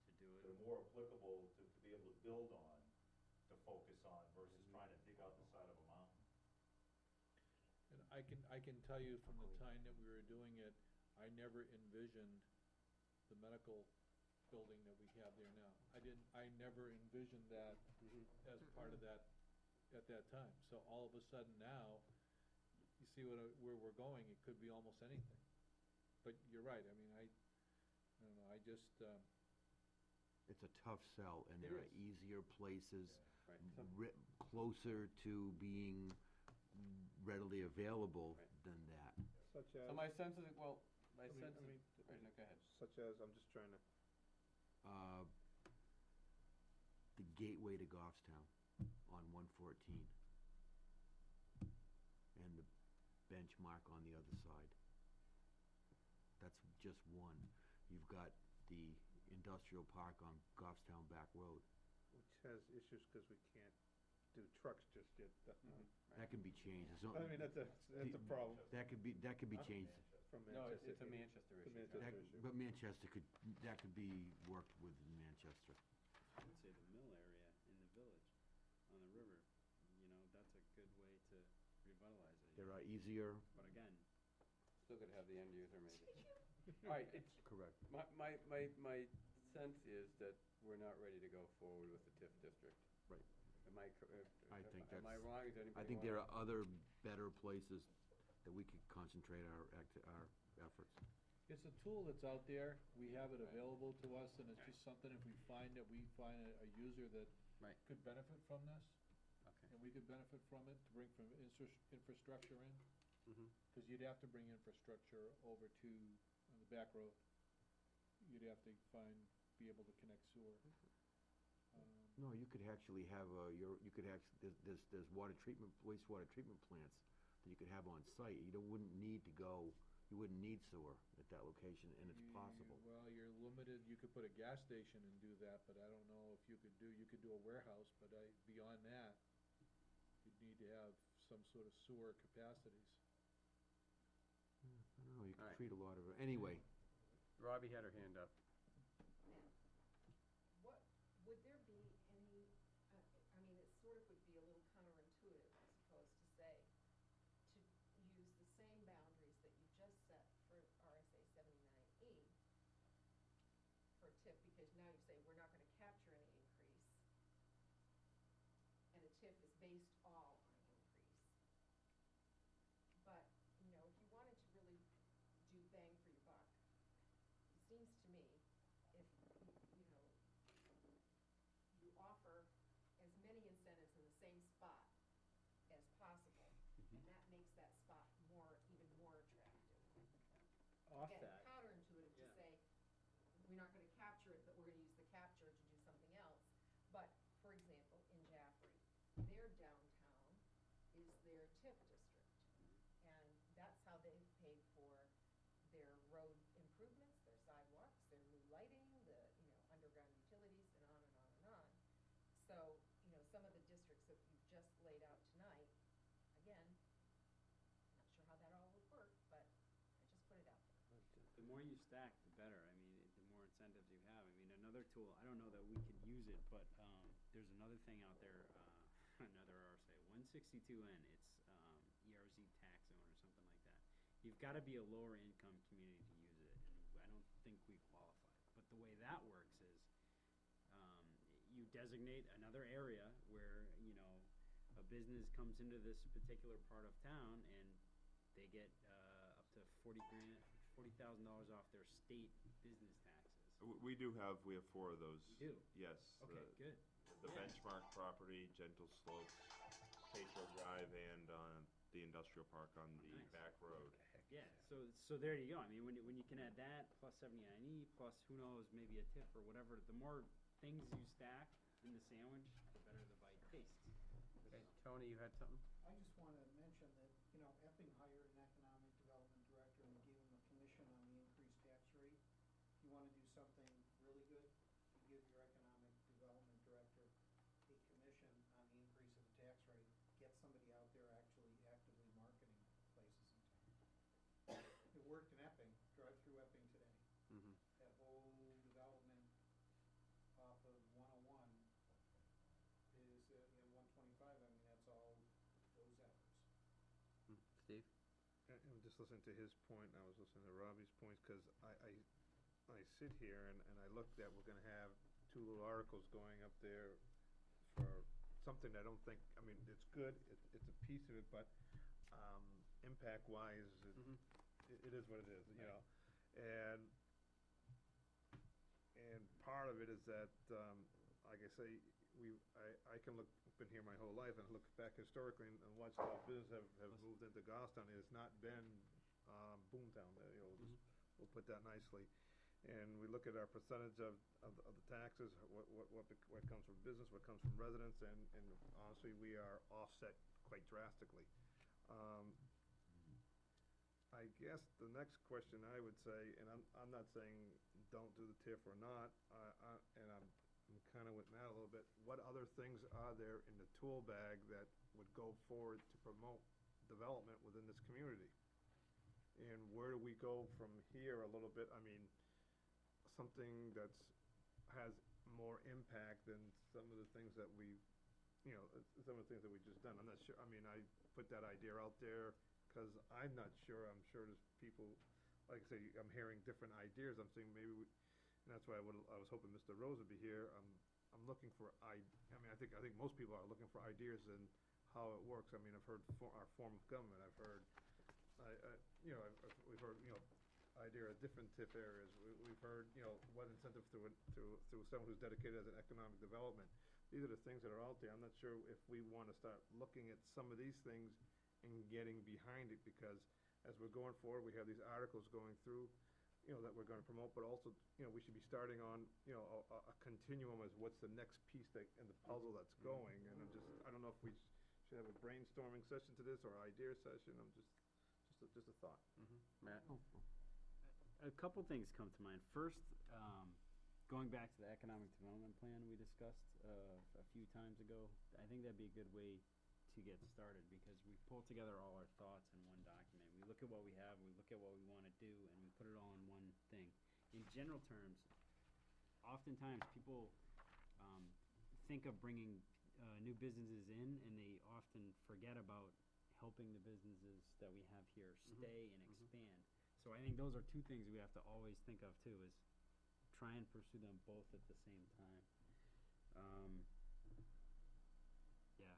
I: To do
K: that
I: it?
K: are more applicable to be able to build on, to focus on, versus trying to dig out the side of a mountain.
C: And I can tell you from the time that we were doing it, I never envisioned the medical building that we have there now. I never envisioned that as part of that, at that time. So all of a sudden now, you see where we're going, it could be almost anything. But you're right, I mean, I don't know, I just,
G: It's a tough sell, and
C: It
G: there are
C: is.
G: easier places,
A: Right.
G: closer to being readily available
A: Right.
G: than that.
E: Such as,
A: So my sense is, well, my
E: I mean-
A: sense
E: I
A: is,
E: mean,
A: right, no, go ahead.
E: such as, I'm just trying to,
G: Uh, the gateway to Goffstown on 114. And the benchmark on the other side. That's just one. You've got the industrial park on Goffstown Back Road.
E: which has issues because we can't do trucks just yet.
G: That can be changed. It's not-
E: I mean, that's a problem
G: That could be changed.
E: from
A: No,
E: Manchester.
A: it's a Manchester
E: It's a
A: issue.
E: Manchester
G: That-
E: issue.
G: But Manchester that could be worked with in Manchester.
I: I would say the mill area in the village, on the river, that's a good way to revitalize it.
G: There are easier,
I: But again,
A: Still gonna have the end user maybe. All right, it's,
G: correct.
A: my sense is that we're not ready to go forward with the TIF district.
G: Right.
A: Am I,
G: I think
A: am I
G: that's-
A: wrong? Is anybody
G: I think there
A: wrong?
G: are other better places that we could concentrate our efforts.
C: it's a tool that's out there, we have it available to us, and it's just something, if we find that we find a user that
A: Right.
C: could benefit from this,
A: Okay.
C: and we could benefit from it, to bring from infrastructure in,
A: Mhm.
C: because you'd have to bring infrastructure over to the back road. You'd have to be able to connect sewer.
G: No, you could actually have there's water treatment, wastewater treatment plants that you could have on site. You wouldn't need sewer at that location, and it's possible.
C: Well, you're limited, you could put a gas station and do that, but I don't know if you could do a warehouse, but beyond that, you'd need to have some sort of sewer capacities.
G: I don't know, you could
A: Alright.
G: treat a lot of it. Anyway,
A: Robbie had her hand up.
H: What, would there be any, I mean, it sort of would be a little counterintuitive, I suppose, to say, to use the same boundaries that you just set for RSA 79E for TIF, because now you say we're not gonna capture any increase, and a TIF is based all on increase. But, if you wanted to really do bang for your buck, it seems to me, if, you offer as many incentives in the same spot as possible, and that makes that spot even more attractive.
D: Off
H: Again,
D: that,
H: counterintuitive to
I: Yeah.
H: say, we're not gonna capture it, but we're gonna use the capture to do something else. But, for example, in Jaffrey, their downtown is their TIF district. And that's how they've paid for their road improvements, their sidewalks, their new lighting, the, underground utilities, and on and on and on. So, some of the districts that you've just laid out tonight, again, not sure how that all would work, but I just put it out there.
I: The more you stack, the better. I mean, the more incentives you have. I mean, another tool, I don't know that we could use it, but there's another thing out there, another RSA, 162N, it's ERZ tax zone or something like that. You've got to be a lower income community to use it, and I don't think we qualify. But the way that works is you designate another area where, a business comes into this particular part of town and they get up to $40,000 off their state business taxes.
B: We have 4 of those.
I: You do?
B: Yes.
I: Okay, good.
B: The benchmark property, Gentle Slopes, Petro Drive, and the industrial park on the
I: Nice.
B: back road.
I: Yeah, so there you go. I mean, when you can add that, plus 79E, plus who knows, maybe a tip or whatever, the more things you stack in the sandwich, the better the bite tastes.
A: Okay, Tony, you had something?
J: I just wanted to mention that, Epping hired an economic development director and we gave him a commission on the increased tax rate. If you wanna do something really good, you give your economic development director a commission on the increase of the tax rate. Get somebody out there actually actively marketing places in town. It worked in Epping, drive through Epping today.
A: Mm-hmm.
J: That whole development off of 101 is, 125, I mean, that's all those efforts.
A: Steve?
E: And just listening to his point, I was listening to Robbie's points, because I sit here and I looked at, we're gonna have 2 little articles going up there for something I don't think, I mean, it's good, it's a piece of it, but, impact-wise, it is what it is, and part of it is that, like I say, I can look, been here my whole life and look back historically and watch how business have moved into Goffstown. It has not been boomtown, we'll put that nicely. And we look at our percentage of the taxes, what comes from business, what comes from residents, and honestly, we are offset quite drastically. I guess the next question I would say, and I'm not saying don't do the TIF or not, and I'm kind of with Matt a little bit, what other things are there in the tool bag that would go forward to promote development within this community? And where do we go from here a little bit? I mean, something has more impact than some of the things that we just done. I'm not sure, I mean, I put that idea out there because I'm not sure, I'm sure there's people, like I say, I'm hearing different ideas. I'm saying maybe and that's why I was hoping Mr. Rose would be here. I'm looking for I think most people are looking for ideas in how it works. I mean, I've heard our form of government. I've heard, we've heard, idea of different TIF areas. We've heard, what incentive through someone who's dedicated as an economic development. These are the things that are out there. I'm not sure if we want to start looking at some of these things and getting behind it, because as we're going forward, we have these articles going through, that we're going to promote, but also, we should be starting on, a continuum as what's the next piece in the puzzle that's going. And I don't know if we should have a brainstorming session to this or idea session. Just a thought.
A: Matt?
I: A couple things come to mind. First, going back to the economic development plan we discussed a few times ago, I think that'd be a good way to get started, because we pull together all our thoughts in one document. We look at what we have, we look at what we want to do, and we put it all in one thing. In general terms, oftentimes people think of bringing new businesses in, and they often forget about helping the businesses that we have here stay and expand. So I think those are 2 things we have to always think of too, is try and pursue them both at the same time. Yeah.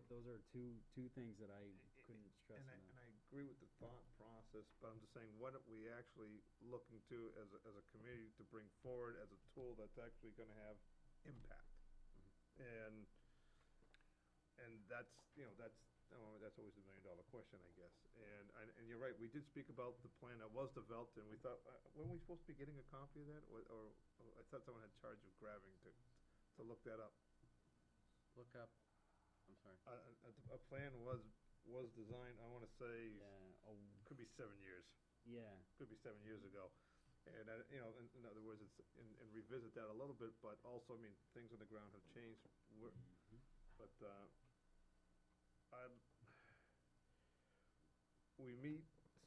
I: Those are two things that I couldn't stress enough.
E: And I agree with the thought process, but I'm just saying, what are we actually looking to as a community to bring forward as a tool that's actually gonna have impact? And that's always the $1,000,000 question, I guess. And you're right, we did speak about the plan that was developed, and we thought, weren't we supposed to be getting a copy of that? Or I thought someone had charge of grabbing to look that up.
A: Look up I'm sorry.
E: A plan was designed, I wanna say,
I: Yeah, oh,
E: could be 7 years.
I: yeah.
E: Could be 7 years ago. And, you know, in other words, it's, and revisit that a little bit, but also, I mean, things on the ground have changed. But, we meet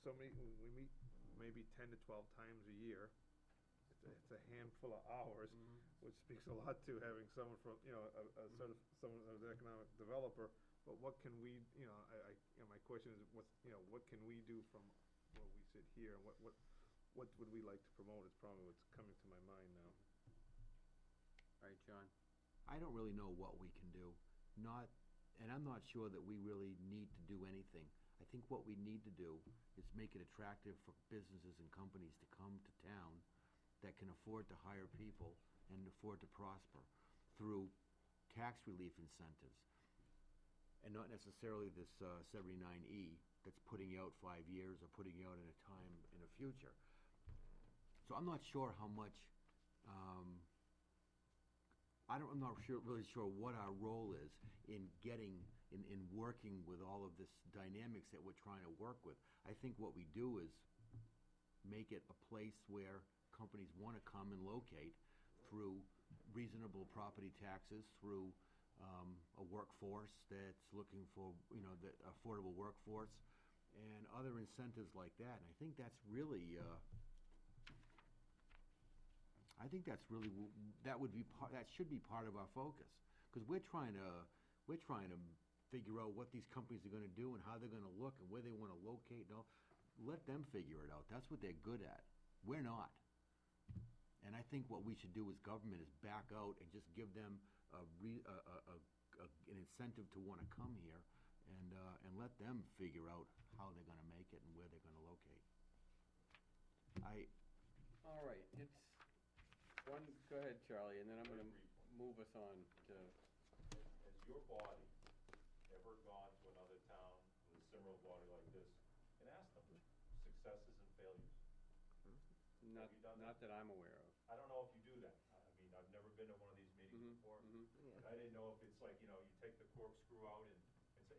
E: we meet maybe 10 to 12 times a year. It's a handful of hours, which speaks a lot to having someone from, you know, a sort of, someone who's an economic developer. But what can we, you know, you know, my question is, what can we do from where we sit here? And what would we like to promote is probably what's coming to my mind now.
A: All right, John?
G: I don't really know what we can do. And I'm not sure that we really need to do anything. I think what we need to do is make it attractive for businesses and companies to come to town that can afford to hire people and afford to prosper through tax relief incentives. And not necessarily this 79E that's putting you out 5 years or putting you out in a time in the future. So I'm not sure how much, I'm not really sure what our role is in working with all of this dynamics that we're trying to work with. I think what we do is make it a place where companies want to come and locate through reasonable property taxes, through a workforce that's looking for, you know, the affordable workforce, and other incentives like that. And I think that's really, that should be part of our focus, because we're trying to figure out what these companies are gonna do and how they're gonna look and where they wanna locate and all. Let them figure it out. That's what they're good at. We're not. And I think what we should do as government is back out and just give them an incentive to wanna come here and let them figure out how they're gonna make it and where they're gonna locate.
A: All right, go ahead, Charlie, and then I'm gonna move us on to,
K: Has your body ever gone to another town with a similar body like this and asked them successes and failures?
A: not,
K: you done
A: not that I'm aware of.
K: I don't know if you do that. I mean, I've never been to one of these meetings before. And I didn't know if it's like, you know, you take the corkscrew out and say,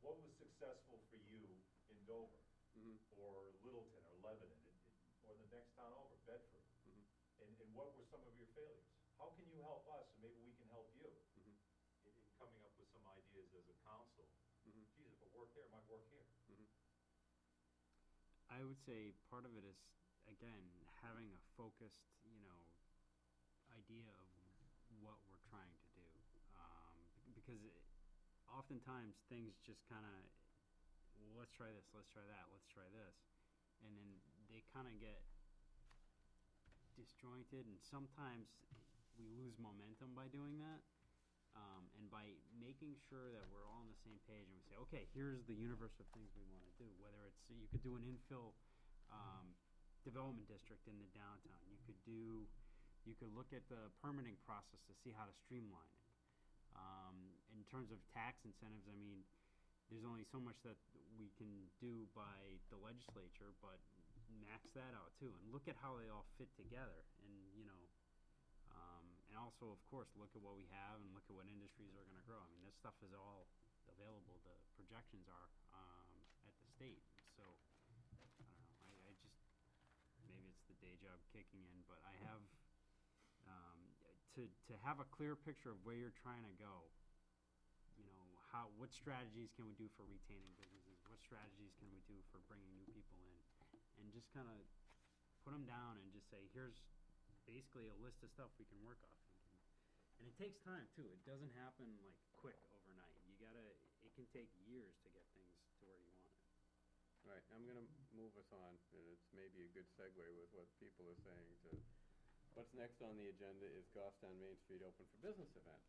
K: what was successful for you in Dover? Or Littleton or Lebanon or the next town over, Bedford? And what were some of your failures? How can you help us, and maybe we can help you in coming up with some ideas as a council? Geez, if it worked there, it might work here.
I: I would say part of it is, again, having a focused, you know, idea of what we're trying to do. Because oftentimes things just kind of, well, let's try this, let's try that, let's try this. And then they kind of get disjointed, and sometimes we lose momentum by doing that. And by making sure that we're all on the same page and we say, okay, here's the universe of things we want to do. Whether it's, you could do an infill development district in the downtown. You could look at the permitting process to see how to streamline it. In terms of tax incentives, I mean, there's only so much that we can do by the legislature, but max that out too, and look at how they all fit together, and you know, and also of course look at what we have and look at what industries are going to grow. I mean, this stuff is all available. The projections are at the state. So I don't know. I just, maybe it's the day job kicking in, but I have to have a clear picture of where you're trying to go. You know, what strategies can we do for retaining businesses? What strategies can we do for bringing new people in? And just kind of put them down and just say, here's basically a list of stuff we can work off. And it takes time too. It doesn't happen like quick overnight. It can take years to get things to where you want it.
A: All right, I'm gonna move us on, and it's maybe a good segue with what people are saying to, what's next on the agenda is Goffstown Main Street Open for Business event.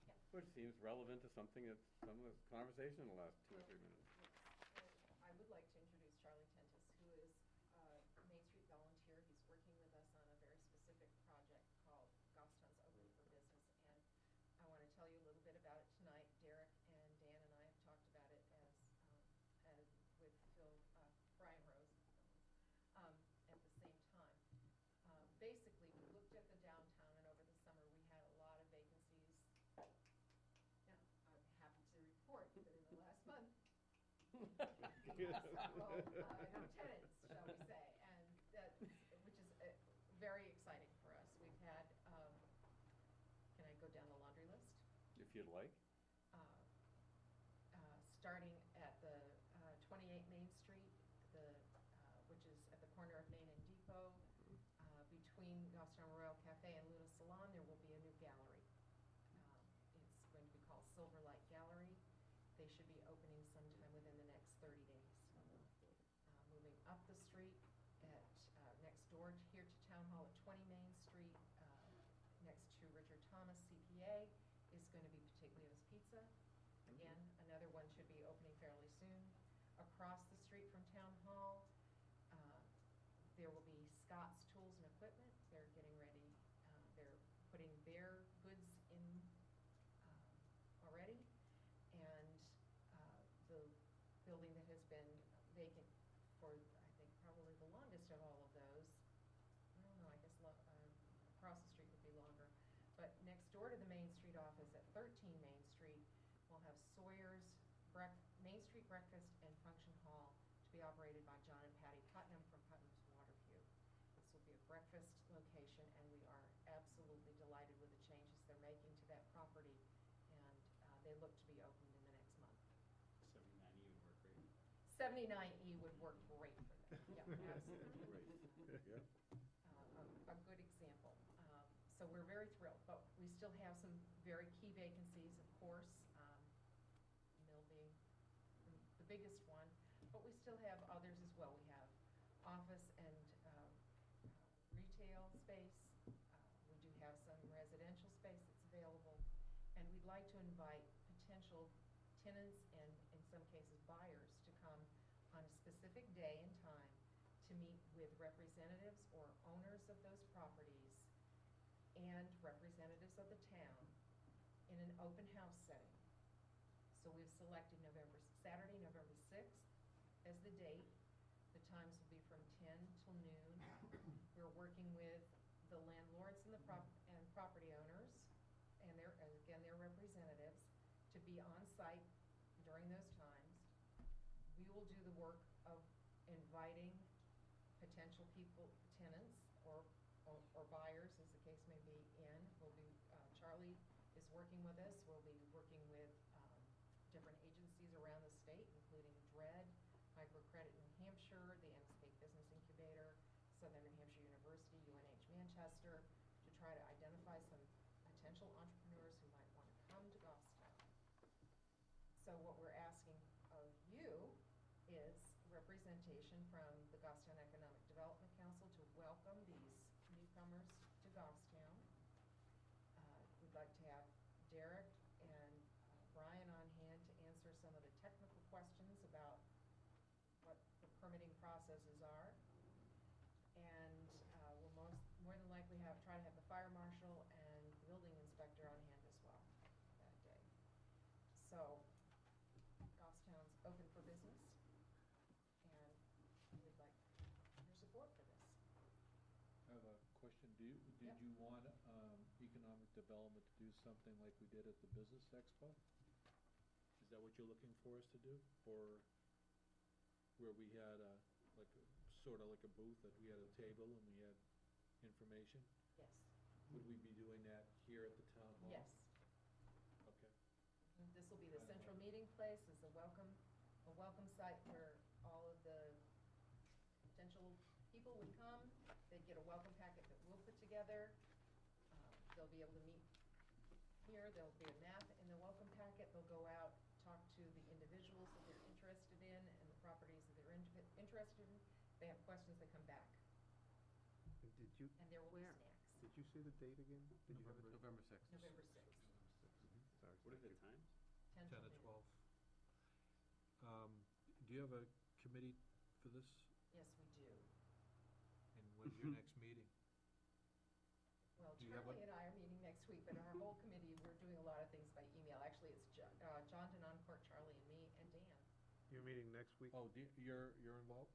H: Yes.
A: Which seems relevant to something that's some of the conversation in the last 2 or 3 minutes.
H: I would like to introduce Charlie Tentis, who is a Main Street volunteer. He's working with us on a very specific project called Goffstown's Open for Business. And I want to tell you a little bit about it tonight. Derek and Dan and I have talked about it as with Brian Rose at the same time. Basically, we looked at the downtown, and over the summer we had a lot of vacancies. Yeah, I'm happy to report several, tenants, shall we say, and that, which is very exciting for us. We've had, can I go down the laundry list?
K: If you'd like.
H: Starting at the 28 Main Street, which is at the corner of Main and Depot, between Goffstown Royal Cafe and Luna Salon, there will be a new gallery. It's going to be called Silverlight Gallery. They should be opening sometime within the next 30 days. Moving up the street at next door here to Town Hall at 20 Main Street, next to Richard Thomas CPA, is going to be Patiglio's Pizza. Again, another one should be opening fairly soon. Across the street from Town Hall, there will be Scott's Tools and Equipment. They're getting ready, they're putting their goods in already. And the building that has been vacant for, I think, probably the longest of all of those, I don't know, I guess across the street would be longer. But next door to the Main Street office at 13 Main Street, we'll have Sawyer's Main Street Breakfast and Function Hall to be operated by John and Patty Putnam from Putnam's Waterview. This will be a breakfast location, and we are absolutely delighted with the changes they're making to that property, and they look to be opened in the next month. 79E would work great for them. Yeah, absolutely. A good example. So we're very thrilled, but we still have some very key vacancies, of course, Mill being the biggest one, but we still have others as well. We have office and retail space. We do have some residential space that's available, and we'd like to invite potential tenants and, in some cases, buyers to come on a specific day and time to meet with representatives or owners of those properties and representatives of the town in an open house setting. So we've selected Saturday, November 6th as the date. The times will be from 10 till noon. We're working with the landlords and the property owners and their representatives to be on site during those times. We will do the work of inviting potential tenants or buyers, as the case may be, in. Charlie is working with us. We'll be working with different agencies around the state, including DRED, Microcredit New Hampshire, the Scape Business Incubator, Southern New Hampshire University, UNH Manchester, to try to identify some potential entrepreneurs who might want to come to Goffstown. So what we're asking of you is representation from the Goffstown Economic Development Council to welcome these newcomers to Goffstown. We'd like to have Derek and Brian on hand to answer some of the technical questions about what the permitting processes are. And we'll more than likely try to have the fire marshal and the building inspector on hand as well that day. So Goffstown's open for business, and we'd like your support for this.
C: I have a question. Did
H: Yep.
C: you want economic development to do something like we did at the Business Expo? Is that what you're looking for us to do? Or where we had sort of like a booth, that we had a table and we had information?
H: Yes.
C: Would we be doing that here at the town hall?
H: Yes.
C: Okay.
H: This will be the central meeting place, is a welcome site where all of the potential people would come. They'd get a welcome packet that we'll put together. They'll be able to meet here. There'll be a map in the welcome packet. They'll go out, talk to the individuals that they're interested in and the properties that they're interested in. If they have questions, they come back.
E: And did you,
H: And there will be snacks.
E: did you say the date again? Did you have it?
A: November 6th.
H: November 6th,
E: Sorry.
K: What are the times?
H: 10
C: 10
H: till
C: to
H: noon.
C: 12. Do you have a committee for this?
H: Yes, we do.
C: And when's your next meeting?
H: Well,
C: Do you have
H: Charlie and I are meeting next week, but our whole committee, we're doing a lot of things by email. Actually, it's John Denoncourt, Charlie, and me, and Dan.
E: You're meeting next week?
C: Oh, you're involved?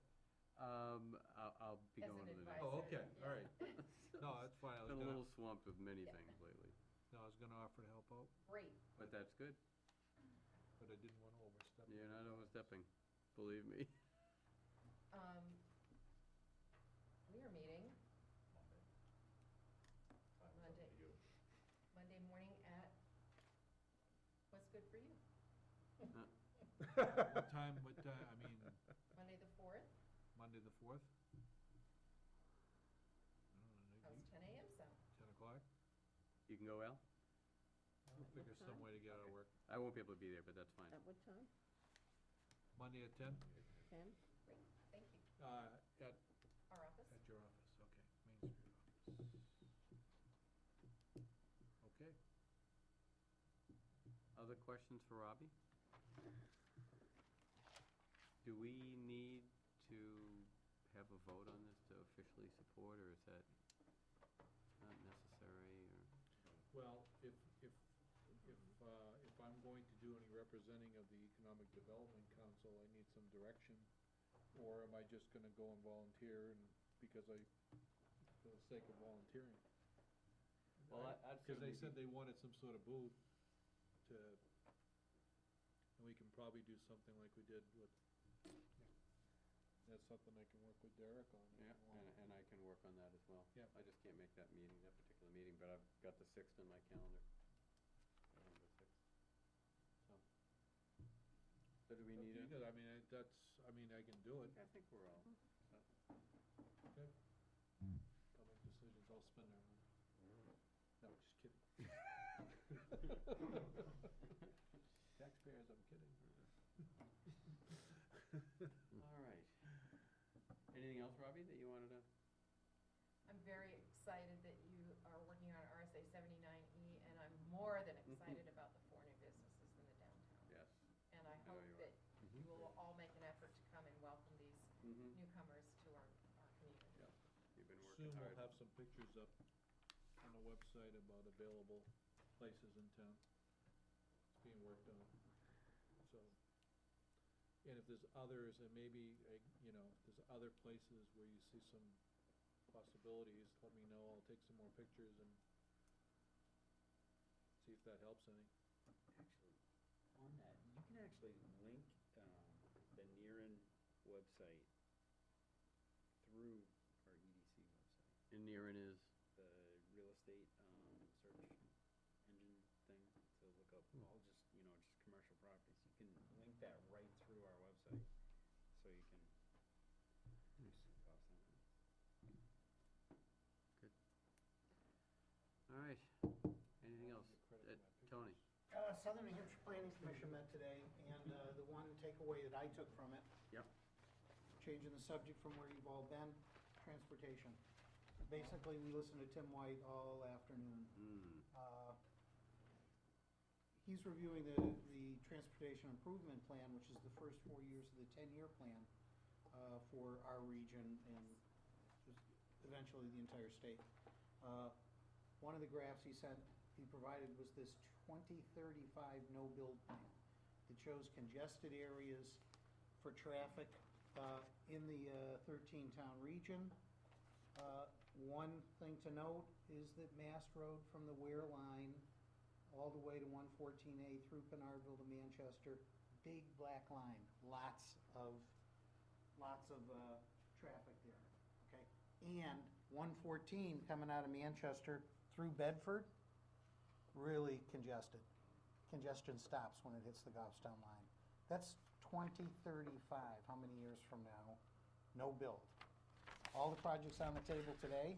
A: I'll be
H: As
A: going
H: an
A: to the next.
H: advisor.
C: Oh, okay,
H: Yeah.
C: all right. No, that's fine. I was
A: Been a
C: gonna,
A: little swamped with many
H: Yeah.
A: things lately,
C: offer to help out,
H: Great.
A: but that's good.
C: but I didn't want to overstep.
A: You're not overstepping. believe me.
H: We are meeting
K: Time's up
H: Monday.
K: to you.
H: Monday morning at, what's good for you?
C: What time, I mean,
H: Monday the 4th?
C: Monday the 4th?
H: How's 10 a.m. sound?
C: 10 o'clock?
A: You can go, Al?
C: We'll figure some way to get out of work.
A: I won't be able to be there, but that's fine.
F: At what time?
C: Monday at 10?
F: 10?
H: Great, thank you.
C: At
H: Our office?
C: your office, okay, Main Street office. Okay.
A: Other questions for Robbie? Do we need to have a vote on this to officially support, or is that not necessary, or?
C: Well, if I'm going to do any representing of the Economic Development Council, I need some direction. Or am I just gonna go and volunteer and, for the sake of volunteering?
A: Well, I'd
C: Because they
A: certainly
C: said they wanted some sort of booth and we can probably do something like we did with, that's something I can work with Derek on. if
A: Yeah,
C: you want.
A: and I can work on that as well.
C: Yeah.
A: I just can't make that meeting, that particular meeting, but I've got the 6th in my calendar. November 6th. So do we
C: Up to
A: need
C: you
A: a?
C: guys. I mean, I can do it.
A: I think we're all.
C: Okay. I'll make decisions, I'll spend our money. No, just kidding. Taxpayers, I'm kidding.
A: All right. Anything else, Robbie, that you wanted to?
H: I'm very excited that you are working on RSA 79E, and I'm more than excited about the 4 new businesses in the downtown.
A: Yes.
H: And I
A: know
H: hope
A: you
H: that
A: are.
H: you will all make an effort to come and welcome these
A: Mm-hmm.
H: newcomers to our community.
A: Yep. You've been working
C: Soon
A: hard.
C: we'll have some pictures up on the website about available places in town. It's being worked on, so. And if there's others, and maybe, if there's other places where you see some possibilities, let me know, I'll take some more pictures and see if that helps any.
D: Actually, on that, you can actually link the Neerin website through our EDC website.
A: And Neerin is?
D: The real estate search engine thing to look up all just commercial properties. You can link that right through our website, so you can cost them.
A: Good. All right. Anything else? Tony?
J: Southern New Hampshire Planning Commission met today, and the one takeaway that I took from it,
A: Yep.
J: changing the subject from where you've all been, transportation. Basically, we listened to Tim White all afternoon. He's reviewing the transportation improvement plan, which is the first 4 years of the 10-year plan for our region and just eventually the entire state. One of the graphs he provided was this 2035 no-build plan that shows congested areas for traffic in the 13-town region. One thing to note is that Mast Road from the Ware line all the way to 114A through Pinardville to Manchester, big black line, lots of traffic there, okay? And 114 coming out of Manchester through Bedford, really congested. Congestion stops when it hits the Goffstown line. That's 2035, how many years from now? No build. All the projects on the table today,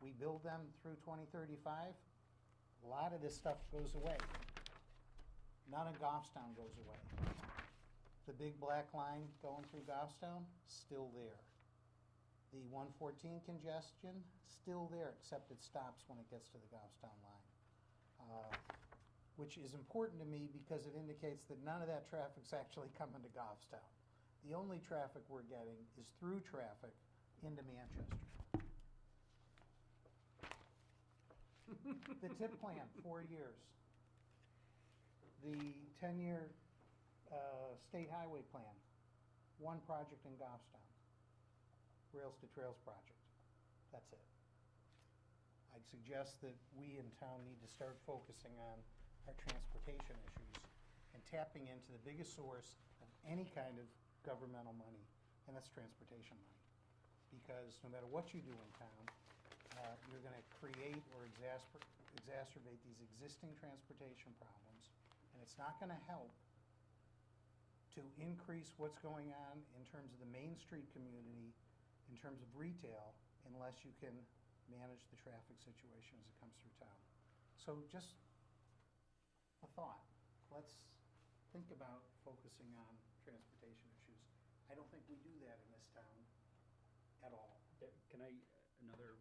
J: we build them through 2035. A lot of this stuff goes away. None of Goffstown goes away. The big black line going through Goffstown, still there. The 114 congestion, still there, except it stops when it gets to the Goffstown line. Which is important to me because it indicates that none of that traffic's actually coming to Goffstown. The only traffic we're getting is through traffic into Manchester. The TIP plan, 4 years. The 10-year state highway plan, one project in Goffstown. Rails to Trails project. That's it. I'd suggest that we in town need to start focusing on our transportation issues and tapping into the biggest source of any kind of governmental money, and that's transportation money. Because no matter what you do in town, you're gonna create or exacerbate these existing transportation problems, and it's not gonna help to increase what's going on in terms of the Main Street community, in terms of retail, unless you can manage the traffic situation as it comes through town. So just a thought, let's think about focusing on transportation issues. I don't think we do that in this town at all.
D: Can I, another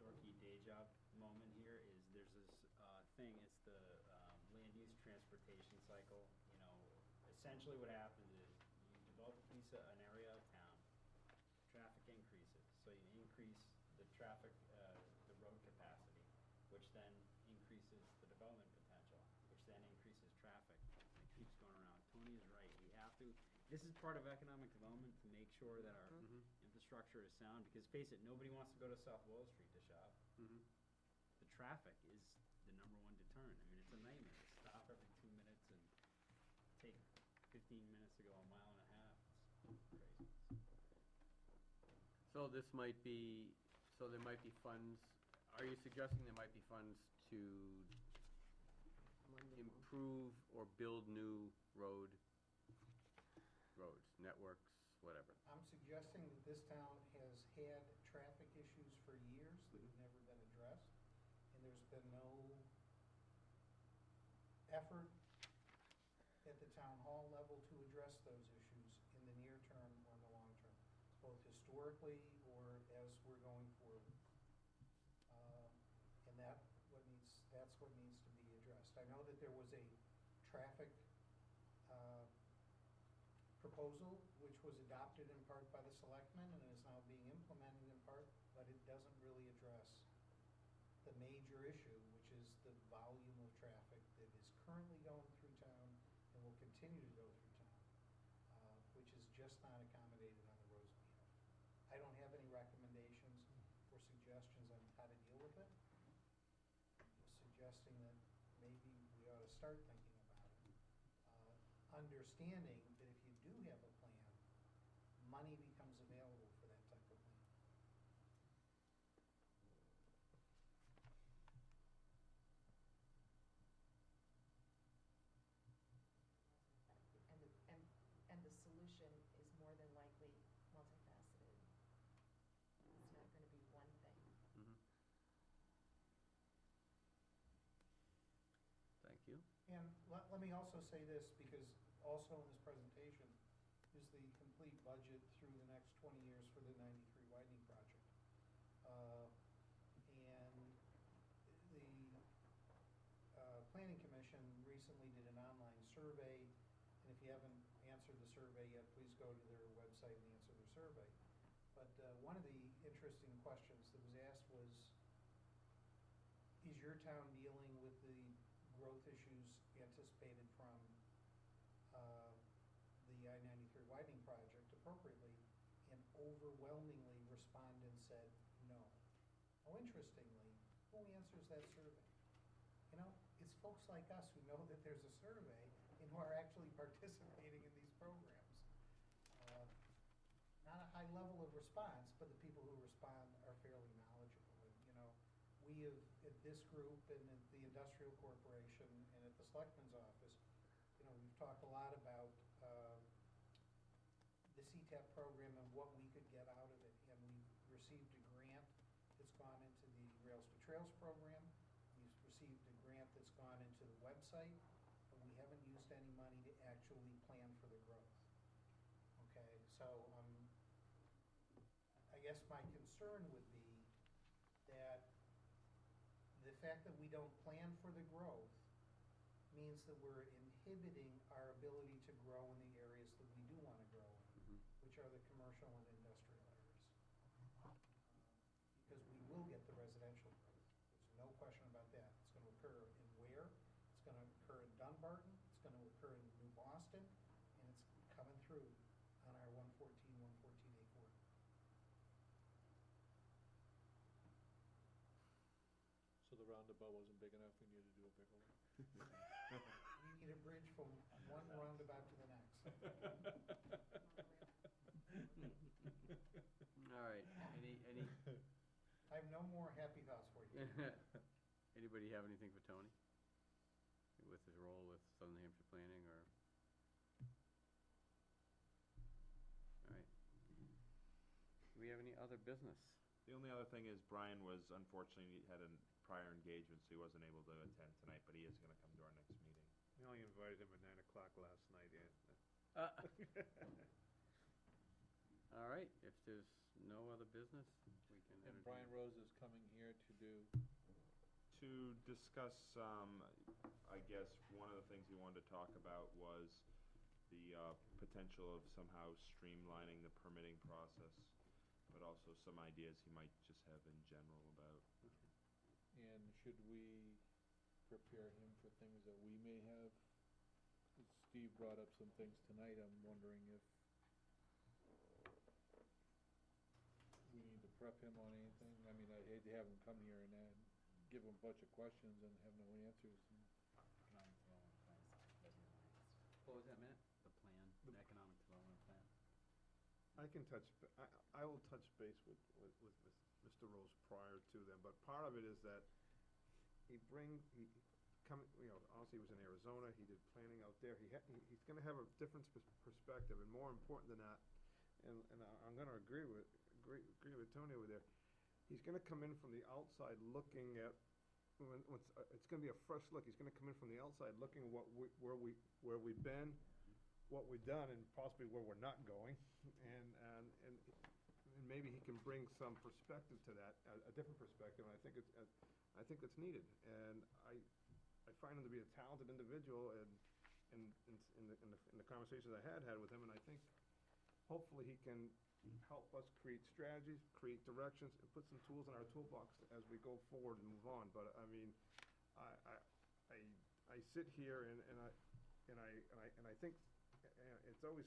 D: dorky day job moment here is there's this thing, it's the land use transportation cycle. You know, essentially what happens is you develop a piece of, an area of town, traffic increases, so you increase the traffic, the road capacity, which then increases the development potential, which then increases traffic. It keeps going around. Tony is right, we have to, this is part of economic development to make sure that our infrastructure is sound, because face it, nobody wants to go to South Willow Street to shop. The traffic is the number one deterrent. I mean, it's a nightmare. Stop every 2 minutes and take 15 minutes to go a mile and a half. It's crazy.
A: So this might be, so there might be funds, are you suggesting there might be funds to improve or build new roads, networks, whatever?
J: I'm suggesting that this town has had traffic issues for years that have never been addressed, and there's been no effort at the town hall level to address those issues in the near term or in the long term, both historically or as we're going forward. And that's what needs to be addressed. I know that there was a traffic proposal which was adopted in part by the selectmen and is now being implemented in part, but it doesn't really address the major issue, which is the volume of traffic that is currently going through town and will continue to go through town, which is just not accommodated on the roads we have. I don't have any recommendations or suggestions on how to deal with it. I'm just suggesting that maybe we ought to start thinking about it. Understanding that if you do have a plan, money becomes available for that type of plan.
H: And the solution is more than likely multifaceted. It's not gonna be one thing.
A: Thank you.
J: And let me also say this, because also in this presentation is the complete budget through the next 20 years for the 93 widening project. And the Planning Commission recently did an online survey, and if you haven't answered the survey yet, please go to their website and answer their survey. But one of the interesting questions that was asked was, is your town dealing with the growth issues anticipated from the I-93 widening project appropriately? And overwhelmingly respondents said no. Oh, interestingly, who answers that survey? You know, it's folks like us who know that there's a survey and who are actually participating in these programs. Not a high level of response, but the people who respond are fairly knowledgeable. And, you know, we have, at this group and at the Industrial Corporation and at the Selectman's Office, you know, we've talked a lot about the CTAP program and what we could get out of it. And we've received a grant that's gone into the Rails to Trails program. We've received a grant that's gone into the website, but we haven't used any money to actually plan for the growth. Okay, so I guess my concern would be that the fact that we don't plan for the growth means that we're inhibiting our ability to grow in the areas that we do want to grow in, which are the commercial and industrial areas. Because we will get the residential growth. There's no question about that. It's going to occur in Ware, it's going to occur in Dunbarton, it's going to occur in New Boston, and it's coming through on our 114A corridor.
C: So the roundabout wasn't big enough, we needed to do a bigger one?
J: We need a bridge from one roundabout to the next.
A: All right, any,
J: I have no more happy thoughts for you.
A: anybody have anything for Tony? With his role with Southern Hampshire Planning, or? All right. Do we have any other business?
B: The only other thing is Brian was unfortunately had a prior engagement, so he wasn't able to attend tonight, but he is gonna come to our next meeting.
E: We only invited him at 9 o'clock last night, and
A: All right, if there's no other business, we can
C: And
A: entertain.
C: Brian Rose is coming here to do,
B: To discuss, I guess, one of the things he wanted to talk about was the potential of somehow streamlining the permitting process, but also some ideas he might just have in general about.
C: and should we prepare him for things that we may have? Steve brought up some things tonight, I'm wondering if we need to prep him on anything. I mean, I'd hate to have him come here and then give him a bunch of questions and have no answers.
I: Economic development plan, so that's your last.
A: What was that, Matt?
I: The plan, the economic development plan.
E: I can I will touch base with Mr. Rose prior to them, but part of it is that honestly, he was in Arizona, he did planning out there, he's gonna have a different perspective, and more important than that, and I'm gonna agree with Tony over there, he's gonna come in from the outside looking at, it's gonna be a fresh look, he's gonna come in from the outside looking at where we've been, what we've done, and possibly where we're not going, and maybe he can bring some perspective to that, a different perspective, and I think it's needed, and I find him to be a talented individual, and in the conversations I had with him, and I think hopefully he can help us create strategies, create directions, and put some tools in our toolbox as we go forward and move on. But I mean, I sit here and I think it's always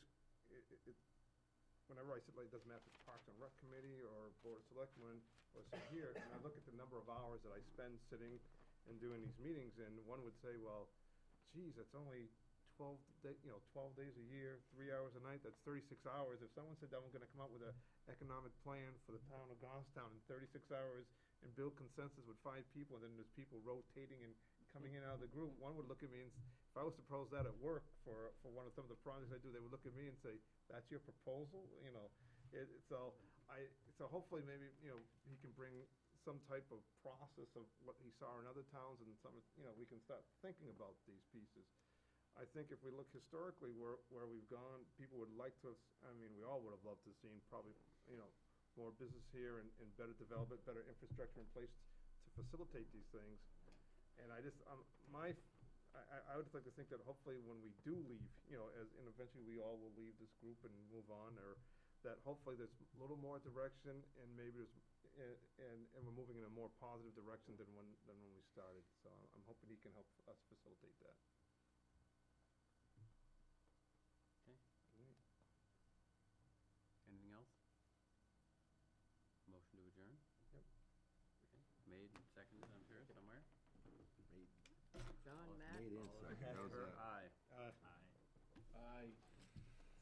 E: whenever I sit, like, it doesn't matter if it's Parks and Rec Committee or Board of Selectmen or sit here, and I look at the number of hours that I spend sitting and doing these meetings, and one would say, well, geez, that's only 12 days a year, 3 hours a night, that's 36 hours. If someone said that I'm gonna come up with an economic plan for the town of Goffstown in 36 hours and build consensus with 5 people, and then there's people rotating and coming in and out of the group, one would look at me and, if I was to propose that at work for some of the projects I do, they would look at me and say, that's your proposal? So hopefully maybe, he can bring some type of process of what he saw in other towns, and we can start thinking about these pieces. I think if we look historically where we've gone, people would like to have, we all would have loved to have seen probably, more business here and better development, better infrastructure in place to facilitate these things. And I would like to think that hopefully when we do leave, and eventually we all will leave this group and move on, or that hopefully there's a little more direction, and maybe and we're moving in a more positive direction than when we started. So I'm hoping he can help us facilitate that.
A: Okay. Anything else? Motion to adjourn?
E: Yep.
A: Okay, made and seconded, I'm sure, some